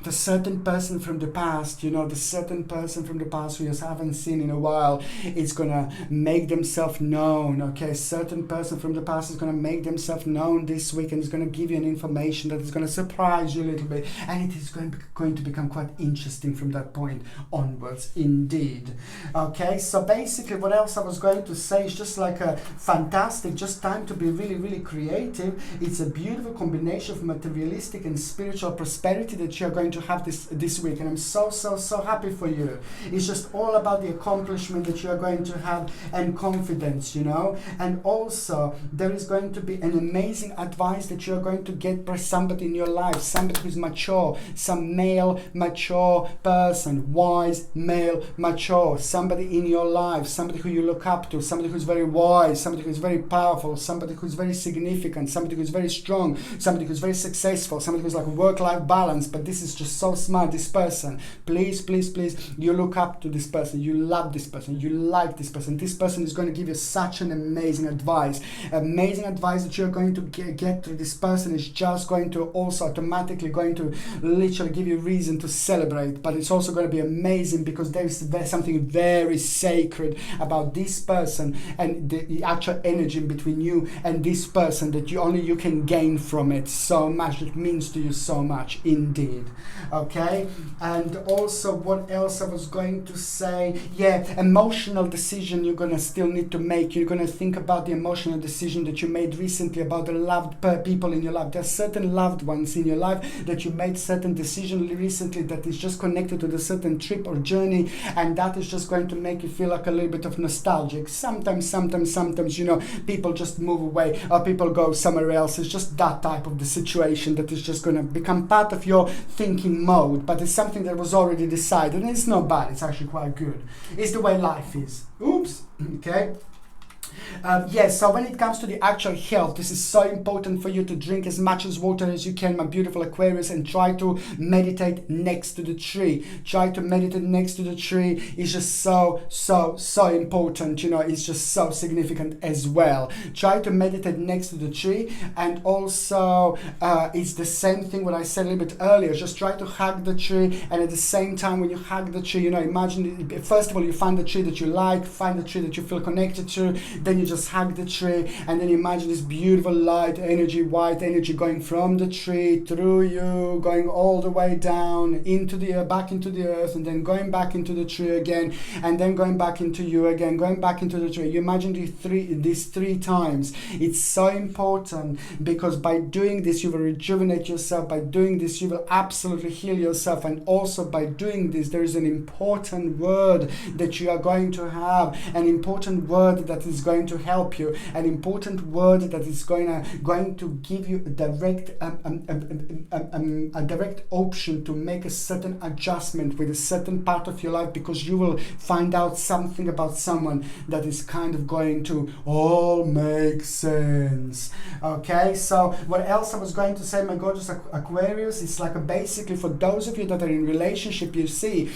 the certain person from the past, you know, the certain person from the past who you haven't seen in a while, it's going to make themselves known, okay? Certain person from the past is going to make themselves known this week, and is going to give you an information that is going to surprise you a little bit, and it is going to become quite interesting from that point onwards, indeed. Okay, so basically what else I was going to say is just like a fantastic, just time to be really creative. It's a beautiful combination of materialistic and spiritual prosperity that you're going to have this week, and I'm so happy for you. It's just all about the accomplishment that you're going to have and confidence, you know. And also there is going to be an amazing advice that you're going to get by somebody in your life, somebody who's mature, some male mature person, wise male mature, somebody in your life, somebody who you look up to, somebody who's very wise, somebody who's very powerful, somebody who's very significant, somebody who's very strong, somebody who's very successful, somebody who's like work-life balance. But this is just so smart, this person. Please, please, please, you look up to this person, you love this person, you like this person. This person is going to give you such an amazing advice that you're going to get through this person is just going to also automatically going to literally give you reason to celebrate. But it's also going to be amazing because there's something very sacred about this person and the actual energy in between you and this person that you can gain from it so much. It means to you so much indeed. Okay, and also what else I was going to say, emotional decision you're gonna still need to make. You're gonna think about the emotional decision that you made recently about the loved people in your life. There are certain loved ones in your life that you made certain decision recently that is just connected to the certain trip or journey, and that is just going to make you feel like a little bit of nostalgic. Sometimes people just move away or people go somewhere else. It's just that type of the situation that is just going to become part of your thinking mode, but it's something that was already decided, and it's not bad. It's actually quite good. It's the way life is. Oops. Okay. So when it comes to the actual health, this is so important for you to drink as much as water as you can, my beautiful Aquarius, and try to meditate next to the tree. Try to meditate next to the tree. It's just so important, it's just so significant as well. Try to meditate next to the tree, and also it's the same thing what I said a little bit earlier. Just try to hug the tree, and at the same time when you hug the tree, imagine, first of all, you find the tree that you like, find the tree that you feel connected to, then you just hug the tree, and then imagine this beautiful light energy, white energy going from the tree through you, going all the way down into the back into the earth, and then going back into the tree again, and then going back into you again, going back into the tree. You imagine these three times. It's so important because by doing this you will rejuvenate yourself. By doing this you will absolutely heal yourself, and also by doing this there is an important word that you are going to have, an important word that is going to help you, an important word that is going to give you a direct option to make a certain adjustment with a certain part of your life, because you will find out something about someone that is kind of going to all make sense. Okay, so what else I was going to say, my gorgeous Aquarius, it's like basically for those of you that are in relationship, you see,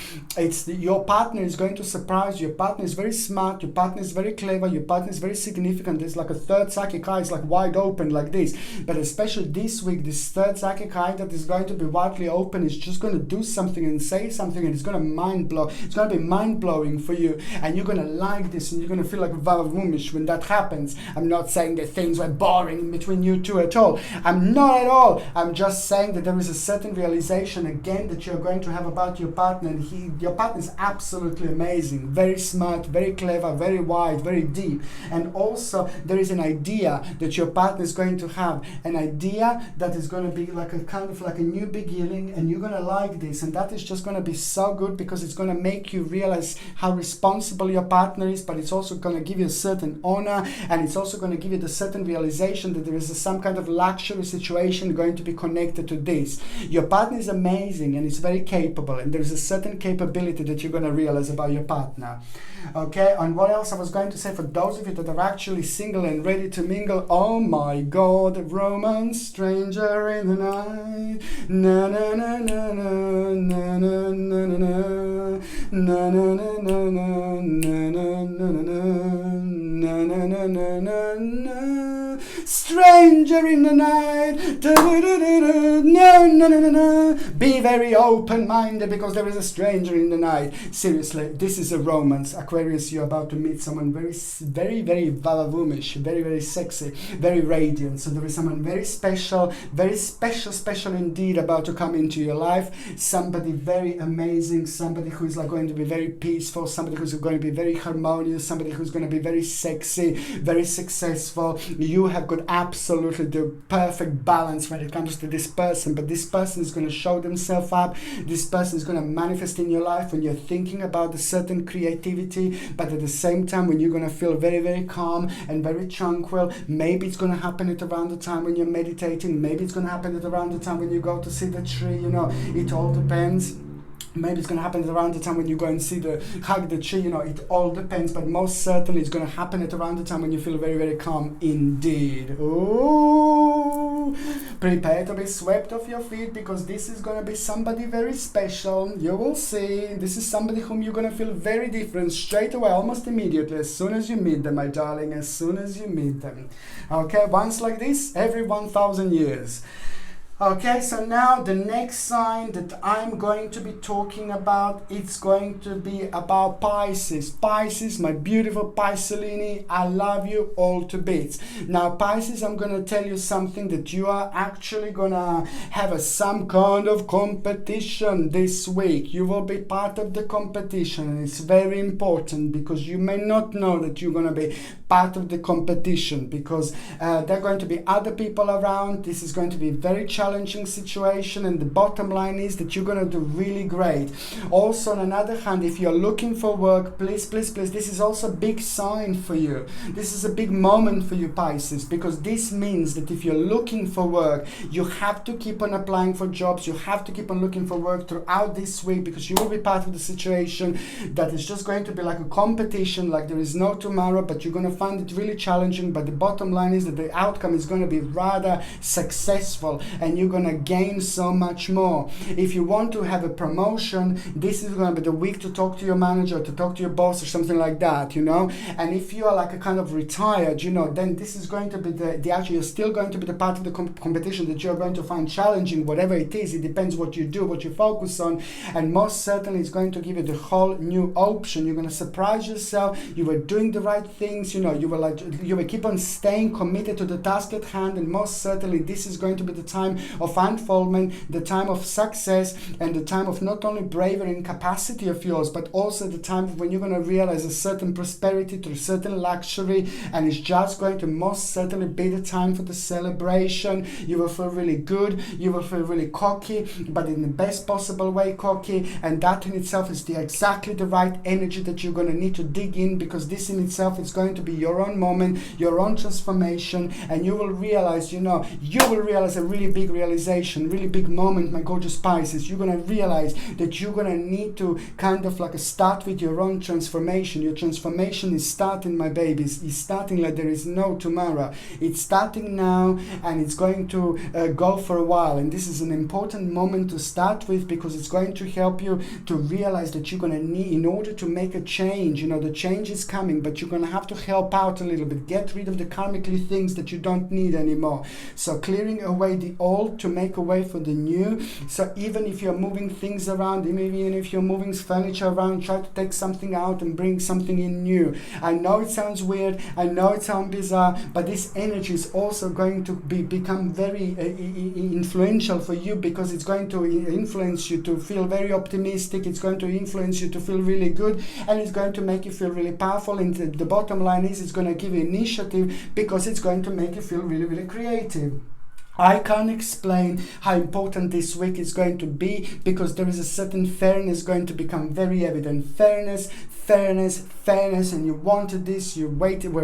your partner is going to surprise you. Your partner is very smart, your partner is very clever, your partner is very significant. There's like a third psychic eye, it's like wide open like this, but especially this week, this third psychic eye that is going to be widely open is just going to do something and say something, and it's going to it's going to be mind-blowing for you, and you're going to like this, and you're going to feel like vavavumish when that happens. I'm not saying that things were boring between you two at all. I'm not at all. I'm just saying that there is a certain realization again that you're going to have about your partner, and your partner is absolutely amazing, very smart, very clever, very wide, very deep. And also there is an idea that your partner is going to have, an idea that is going to be like a kind of like a new beginning, and you're going to like this, and that is just going to be so good because it's going to make you realize how responsible your partner is, but it's also going to give you a certain honor, and it's also going to give you the certain realization that there is some kind of luxury situation going to be connected to this. Your partner is amazing and it's very capable, and there's a certain capability that you're going to realize about your partner. Okay, and what else I was going to say, for those of you that are actually single and ready to mingle, oh my god, romance, stranger in the night, na na na na na na na na na na na na na na na na na, stranger in the night, no. Be very open-minded because there is a stranger in the night. Seriously, this is a romance. Aquarius, you're about to meet someone very, very, very vavavumish, very, very sexy, very radiant. So there is someone very special indeed about to come into your life. Somebody very amazing, somebody who is like going to be very peaceful, somebody who's going to be very harmonious, somebody who's going to be very sexy, very successful. You have got absolutely the perfect balance when it comes to this person, but this person is going to show themselves up. This person is going to manifest in your life when you're thinking about a certain creativity, but at the same time when you're going to feel very, very calm and very tranquil. Maybe it's going to happen at around the time when you're meditating, maybe it's going to happen at around the time when you go to see the tree, it all depends. Maybe it's going to happen around the time when you go and hug the tree, it all depends, but most certainly it's going to happen at around the time when you feel very, very calm indeed. Ooh. Prepare to be swept off your feet, because this is going to be somebody very special. You will see. This is somebody whom you're going to feel very different straight away, almost immediately, as soon as you meet them, my darling, as soon as you meet them. Okay, once like this, every 1,000 years. Okay, so now the next sign that I'm going to be talking about, it's going to be about Pisces. Pisces, my beautiful Piscelini, I love you all to bits. Now Pisces, I'm going to tell you something, that you are actually going to have some kind of competition this week. You will be part of the competition, and it's very important, because you may not know that you're going to be part of the competition, because there are going to be other people around. This is going to be very challenging situation, and the bottom line is that you're going to do really great. Also, on another hand, if you're looking for work, please, this is also a big sign for you. This is a big moment for you, Pisces, because this means that if you're looking for work, you have to keep on applying for jobs. You have to keep on looking for work throughout this week, because you will be part of the situation that is just going to be like a competition, like there is no tomorrow, but you're going to find it really challenging. But the bottom line is that the outcome is going to be rather successful, and you're going to gain so much more. If you want to have a promotion, this is going to be the week to talk to your manager, to talk to your boss, or something like that, you know. And if you are like a kind of retired, you know, then this is going to be the actually, you're still going to be the part of the competition that you're going to find challenging, whatever it is. It depends what you do, what you focus on, and most certainly it's going to give you the whole new option. You're going to surprise yourself. You were doing the right things, you know, you will keep on staying committed to the task at hand, and most certainly this is going to be the time of unfoldment, the time of success, and the time of not only bravery and capacity of yours, but also the time when you're going to realize a certain prosperity through certain luxury, and it's just going to most certainly be the time for the celebration. You will feel really good, you will feel really cocky, but in the best possible way cocky, and that in itself is exactly the right energy that you're going to need to dig in, because this in itself is going to be your own moment, your own transformation, and you will realize, you know, a really big realization, really big moment, my gorgeous Pisces. You're going to realize that you're going to need to kind of like start with your own transformation. Your transformation is starting, my babies. It's starting like there is no tomorrow. It's starting now, and it's going to go for a while. And this is an important moment to start with, because it's going to help you to realize that you're going to need, in order to make a change, you know, the change is coming, but you're going to have to help out a little bit. Get rid of the karmically things that you don't need anymore. So clearing away the old to make a way for the new. So even if you're moving things around, even if you're moving furniture around, try to take something out and bring something in new. I know it sounds weird, I know it sounds bizarre, but this energy is also going to become very influential for you, because it's going to influence you to feel very optimistic. It's going to influence you to feel really good, and it's going to make you feel really powerful. And the bottom line is, it's going to give you initiative, because it's going to make you feel really, really creative. I can't explain how important this week is going to be, because there is a certain fairness going to become very evident. Fairness, and you wanted this, were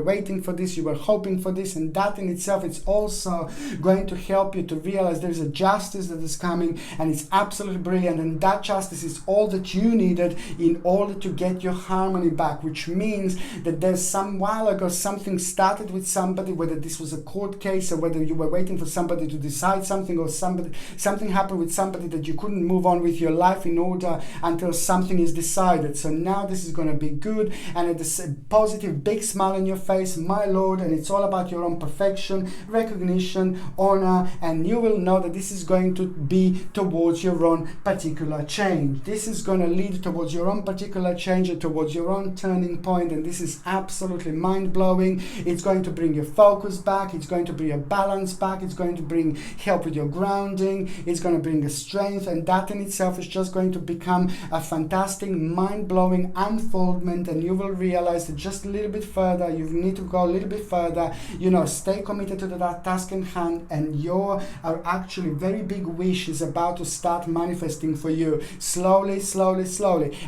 waiting for this, you were hoping for this, and that in itself is also going to help you to realize there is a justice that is coming, and it's absolutely brilliant, and that justice is all that you needed in order to get your harmony back, which means that there's some while ago something started with somebody, whether this was a court case or whether you were waiting for somebody to decide something, or something happened with somebody that you couldn't move on with your life in order until something is decided. So now this is going to be good, and it's a positive big smile on your face, my lord, and it's all about your own perfection, recognition, honor, and you will know that this is going to be towards your own particular change. This is going to lead towards your own particular change and towards your own turning point, and this is absolutely mind-blowing. It's going to bring your focus back, it's going to bring your balance back, it's going to bring help with your grounding, it's going to bring a strength, and that in itself is just going to become a fantastic mind-blowing unfoldment, and you will realize that just a little bit further, you need to go a little bit further, you know, stay committed to that task in hand, and your actually very big wish is about to start manifesting for you slowly.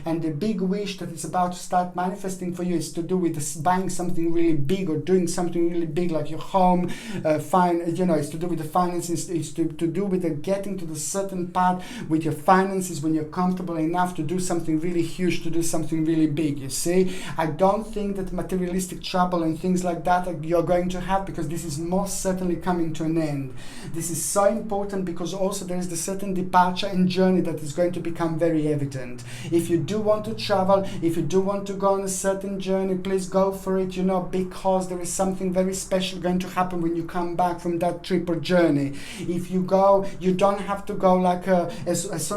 And the big wish that is about to start manifesting for you is to do with buying something really big or doing something really big, like your home, it's to do with the finances, it's to do with the getting to the certain part with your finances when you're comfortable enough to do something really huge, to do something really big, you see. I don't think that materialistic trouble and things like that you're going to have, because this is most certainly coming to an end. This is so important because also there is the certain departure and journey that is going to become very evident. If you do want to travel, if you do want to go on a certain journey, please go for it, you know, because there is something very special going to happen when you come back from that trip or journey. If you go, you don't have to go like as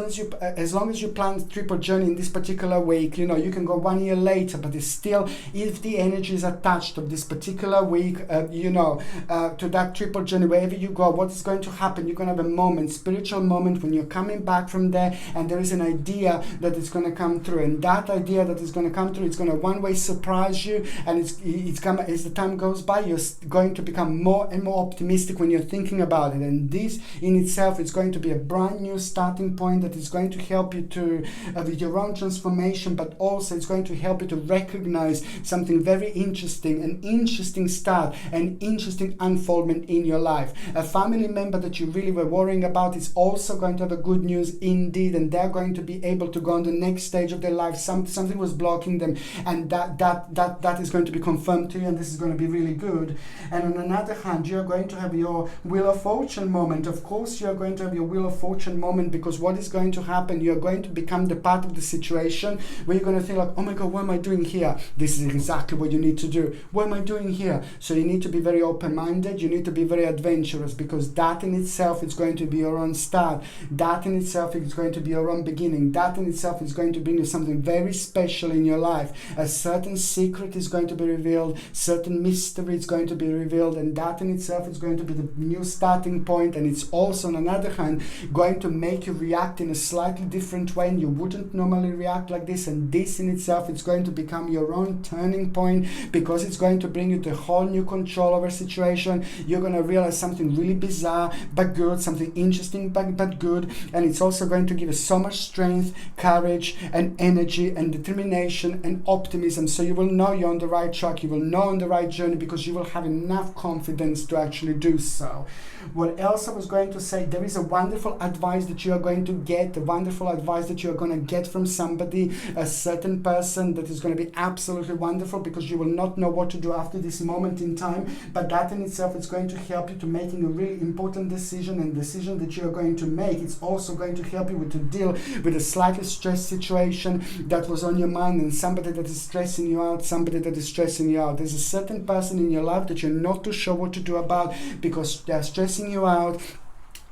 long as you plan the trip or journey in this particular week, you know, you can go 1 year later, but it's still, if the energy is attached of this particular week, to that trip or journey, wherever you go, what is going to happen? You're going to have a moment, spiritual moment, when you're coming back from there, and there is an idea that is going to come through, and that idea that is going to come through, it's going to one way surprise you, and it's gonna, as the time goes by, you're going to become more and more optimistic when you're thinking about it, and this in itself is going to be a brand new starting point that is going to help you to with your own transformation, but also it's going to help you to recognize something very interesting, an interesting start, an interesting unfoldment in your life. A family member that you really were worrying about is also going to have a good news indeed, and they're going to be able to go on the next stage of their life. Something was blocking them, and that is going to be confirmed to you, and this is going to be really good. And on another hand, you're going to have your Wheel of Fortune moment. Of course, you're going to have your Wheel of Fortune moment, because what is going to happen, you're going to become the part of the situation where you're going to think like, oh my God, what am I doing here? This is exactly what you need to do. What am I doing here? So you need to be very open-minded, you need to be very adventurous, because that in itself is going to be your own start. That in itself is going to be your own beginning. That in itself is going to bring you something very special in your life. A certain secret is going to be revealed, certain mystery is going to be revealed, and that in itself is going to be the new starting point. And it's also, on another hand, going to make you react in a slightly different way, and you wouldn't normally react like this. And this in itself is going to become your own turning point, because it's going to bring you to whole new control over a situation. You're going to realize something really bizarre but good, something interesting but good, and it's also going to give you so much strength, courage and energy and determination and optimism. So you will know you're on the right track, you will know on the right journey, because you will have enough confidence to actually do so. What else I was going to say, there is a wonderful advice that you are going to get, a wonderful advice that you are going to get from somebody, a certain person, that is going to be absolutely wonderful, because you will not know what to do after this moment in time, but that in itself is going to help you to making a really important decision, and decision that you are going to make. It's also going to help you to deal with a slightly stressed situation that was on your mind, and somebody that is stressing you out, There's a certain person in your life that you're not too sure what to do about, because they're stressing you out,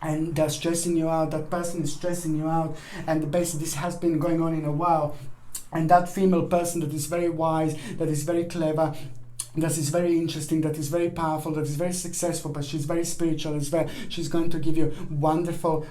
and they're stressing you out, that person is stressing you out, and basically this has been going on in a while. And that female person that is very wise, that is very clever, that is very interesting, that is very powerful, that is very successful, but she's very spiritual as well. She's going to give you wonderful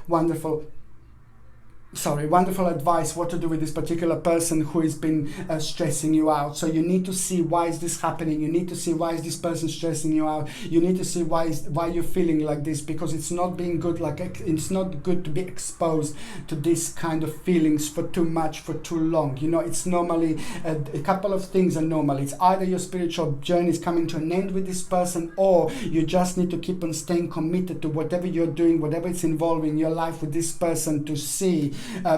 advice what to do with this particular person who has been stressing you out. So you need to see, why is this happening? You need to see, why is this person stressing you out? You need to see why you're feeling like this, because it's not being good. Like, it's not good to be exposed to this kind of feelings for too much, for too long. You know, it's normally a couple of things are normal. It's either your spiritual journey is coming to an end with this person, or you just need to keep on staying committed to whatever you're doing, whatever it's involving your life with this person, to see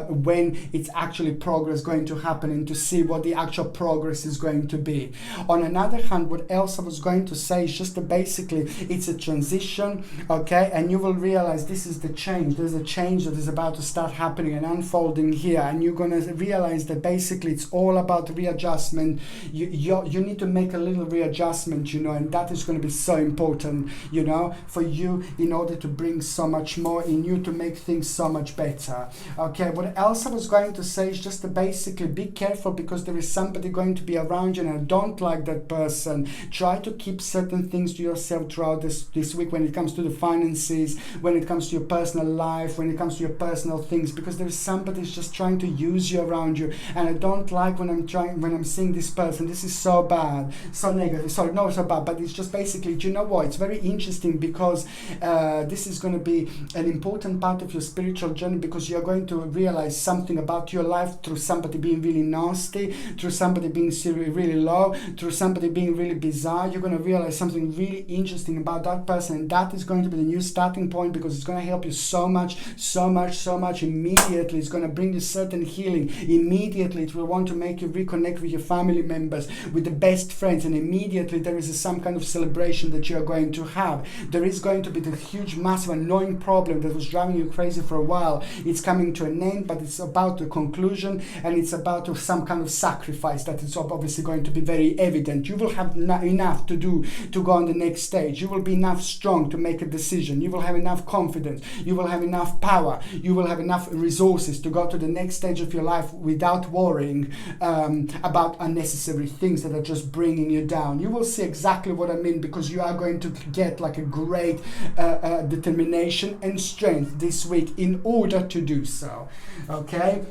when it's actually progress going to happen, and to see what the actual progress is going to be. On another hand, what else I was going to say is just basically it's a transition, okay, and you will realize this is the change. There's a change that is about to start happening and unfolding here, and you're going to realize that basically it's all about readjustment. You need to make a little readjustment, you know, and that is going to be so important, you know, for you, in order to bring so much more in you, to make things so much better. Okay, what else I was going to say is just to basically be careful, because there is somebody going to be around you, and I don't like that person. Try to keep certain things to yourself throughout this week, when it comes to the finances, when it comes to your personal life, when it comes to your personal things, because there is somebody who's just trying to use you around you, and I don't like when I'm seeing this person. This is so bad, so negative. Sorry, not so bad, but it's just basically, do you know what? It's very interesting, because this is going to be an important part of your spiritual journey, because you're going to realize something about your life through somebody being really nasty, through somebody being really low, through somebody being really bizarre. You're going to realize something really interesting about that person, and that is going to be the new starting point, because it's going to help you so much immediately. It's going to bring you certain healing immediately. It will want to make you reconnect with your family members, with the best friends, and immediately there is some kind of celebration that you are going to have. There is going to be the huge, massive, annoying problem that was driving you crazy for a while. It's coming to an end, but it's about the conclusion, and it's about some kind of sacrifice that is obviously going to be very evident. You will have enough to do to go on the next stage. You will be enough strong to make a decision. You will have enough confidence. You will have enough power. You will have enough resources to go to the next stage of your life without worrying about unnecessary things that are just bringing you down. You will see exactly what I mean, because you are going to get like a great determination and strength this week in order to do so. Okay?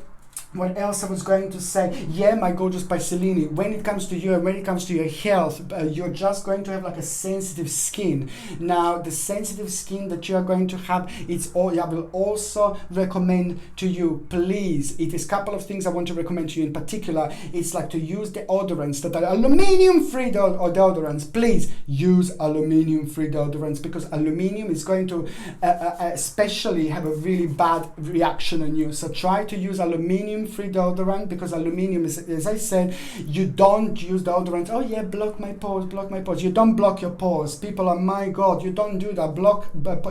What else I was going to say? Yeah, my gorgeous Piscelini, when it comes to you and when it comes to your health, you're just going to have like a sensitive skin. Now, the sensitive skin that you are going to have, I will also recommend to you, please, it is a couple of things I want to recommend to you in particular. It's like to use deodorants that are aluminium-free deodorants. Please use aluminium-free deodorants, because aluminium is going to especially have a really bad reaction on you. So try to use aluminium-free deodorant, because aluminium is, as I said, you don't use deodorant. Oh yeah, block my pores. You don't block your pores. People are, my God, you don't do that.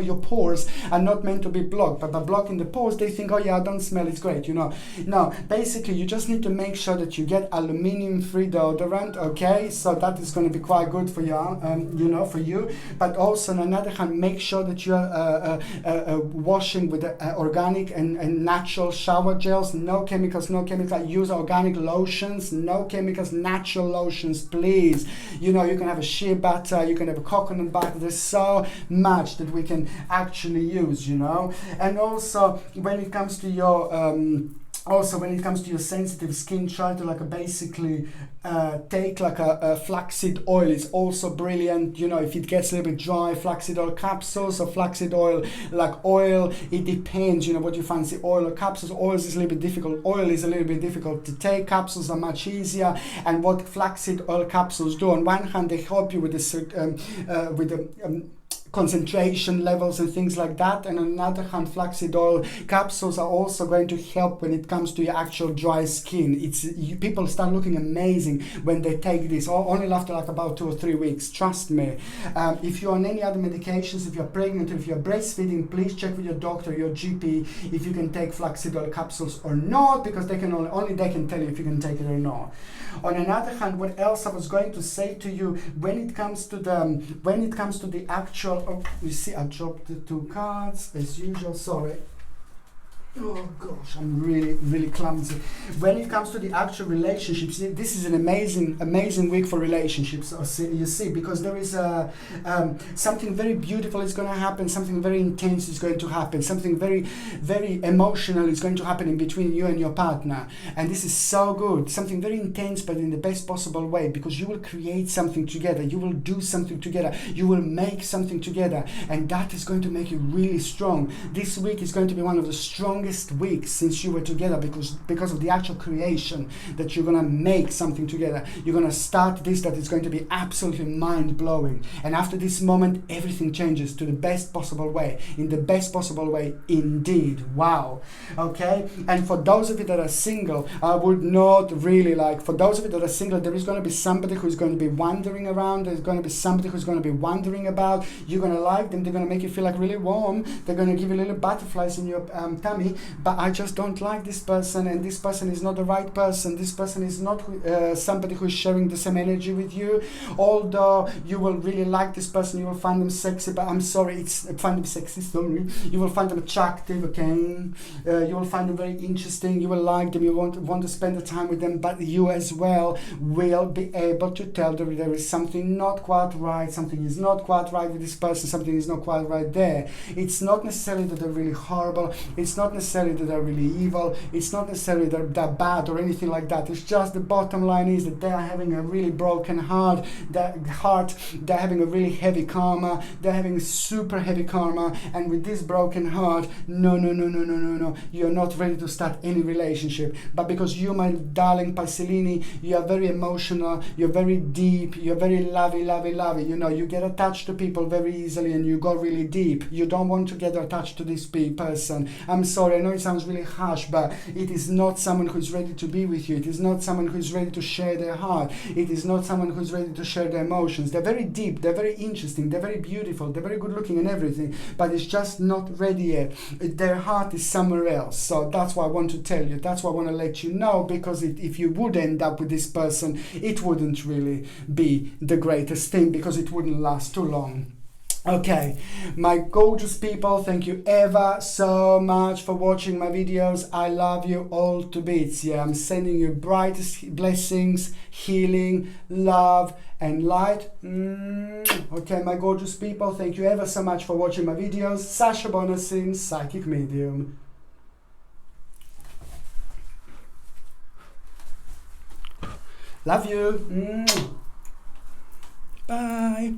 Your pores are not meant to be blocked, but by blocking the pores, they think, oh yeah, I don't smell, it's great, No, basically, you just need to make sure that you get aluminium-free deodorant, okay? So that is going to be quite good for you, for you. But also, on another hand, make sure that you're washing with organic and natural shower gels. No chemicals. Use organic lotions, no chemicals, natural lotions, please. You can have a shea butter, you can have a coconut butter. There's so much that we can actually use, And also, when it comes to your sensitive skin, try to basically take a flaxseed oil. It's also brilliant, if it gets a little bit dry. Flaxseed oil capsules or flaxseed oil, it depends, what you fancy, oil or capsules. Oil is a little bit difficult to take. Capsules are much easier. And what flaxseed oil capsules do, on one hand, they help you with the concentration levels and things like that, and on the other hand, flaxseed oil capsules are also going to help when it comes to your actual dry skin. People start looking amazing when they take this, only after about 2 or 3 weeks, trust me. If you're on any other medications, if you're pregnant, if you're breastfeeding, please check with your doctor, your GP, if you can take flaxseed oil capsules or not, because they can only they can tell you if you can take it or not. On another hand, what else I was going to say to you, when it comes to the actual, you see, I dropped the 2 cards as usual. Sorry. Oh gosh, I'm really clumsy. When it comes to the actual relationships, this is an amazing week for relationships. You see, because there is something very beautiful is going to happen, something very intense is going to happen, something very, very emotional is going to happen in between you and your partner. And this is so good, something very intense, but in the best possible way, because you will create something together, you will do something together, you will make something together, and that is going to make you really strong. This week is going to be one of the strongest weeks since you were together, because of the actual creation that you're gonna make something together. You're gonna start this that is going to be absolutely mind-blowing, and after this moment everything changes to the best possible way, in the best possible way indeed. Wow. Okay, and for those of you that are single, I would not really for those of you that are single, there is going to be somebody who's going to be wandering around. There's going to be somebody who's going to be wandering about. You're going to like them. They're going to make you feel really warm. They're going to give you little butterflies in your tummy. But I just don't like this person, and this person is not the right person. This person is not somebody who is sharing the same energy with you. Although you will really like this person, you will find them sexy, but I'm sorry, find them sexy, sorry. You will find them attractive, okay? You will find them very interesting. You will like them. You want to spend the time with them, but you as well will be able to tell that there is something not quite right. Something is not quite right with this person. Something is not quite right there. It's not necessarily that they're really horrible. It's not necessarily that they're really evil. It's not necessarily that they're bad or anything like that. It's just the bottom line is that they are having a really broken heart. They're having a really heavy karma. They're having a super heavy karma. And with this broken heart, no. You're not ready to start any relationship. But because you, my darling Pasolini, you are very emotional. You're very deep. You're very lovey. You know, you get attached to people very easily and you go really deep. You don't want to get attached to this person. I'm sorry, I know it sounds really harsh, but it is not someone who's ready to be with you. It is not someone who's ready to share their heart. It is not someone who's ready to share their emotions. They're very deep, they're very interesting, they're very beautiful, they're very good looking and everything, but it's just not ready yet. Their heart is somewhere else. So that's what I want to tell you. That's what I want to let you know, because if you would end up with this person, it wouldn't really be the greatest thing, because it wouldn't last too long. Okay, my gorgeous people, thank you ever so much for watching my videos. I love you all to bits. Yeah, I'm sending you brightest blessings, healing, love and light. Okay, my gorgeous people, thank you ever so much for watching my videos. Sasha Bonasin, Psychic Medium. Love you. Bye.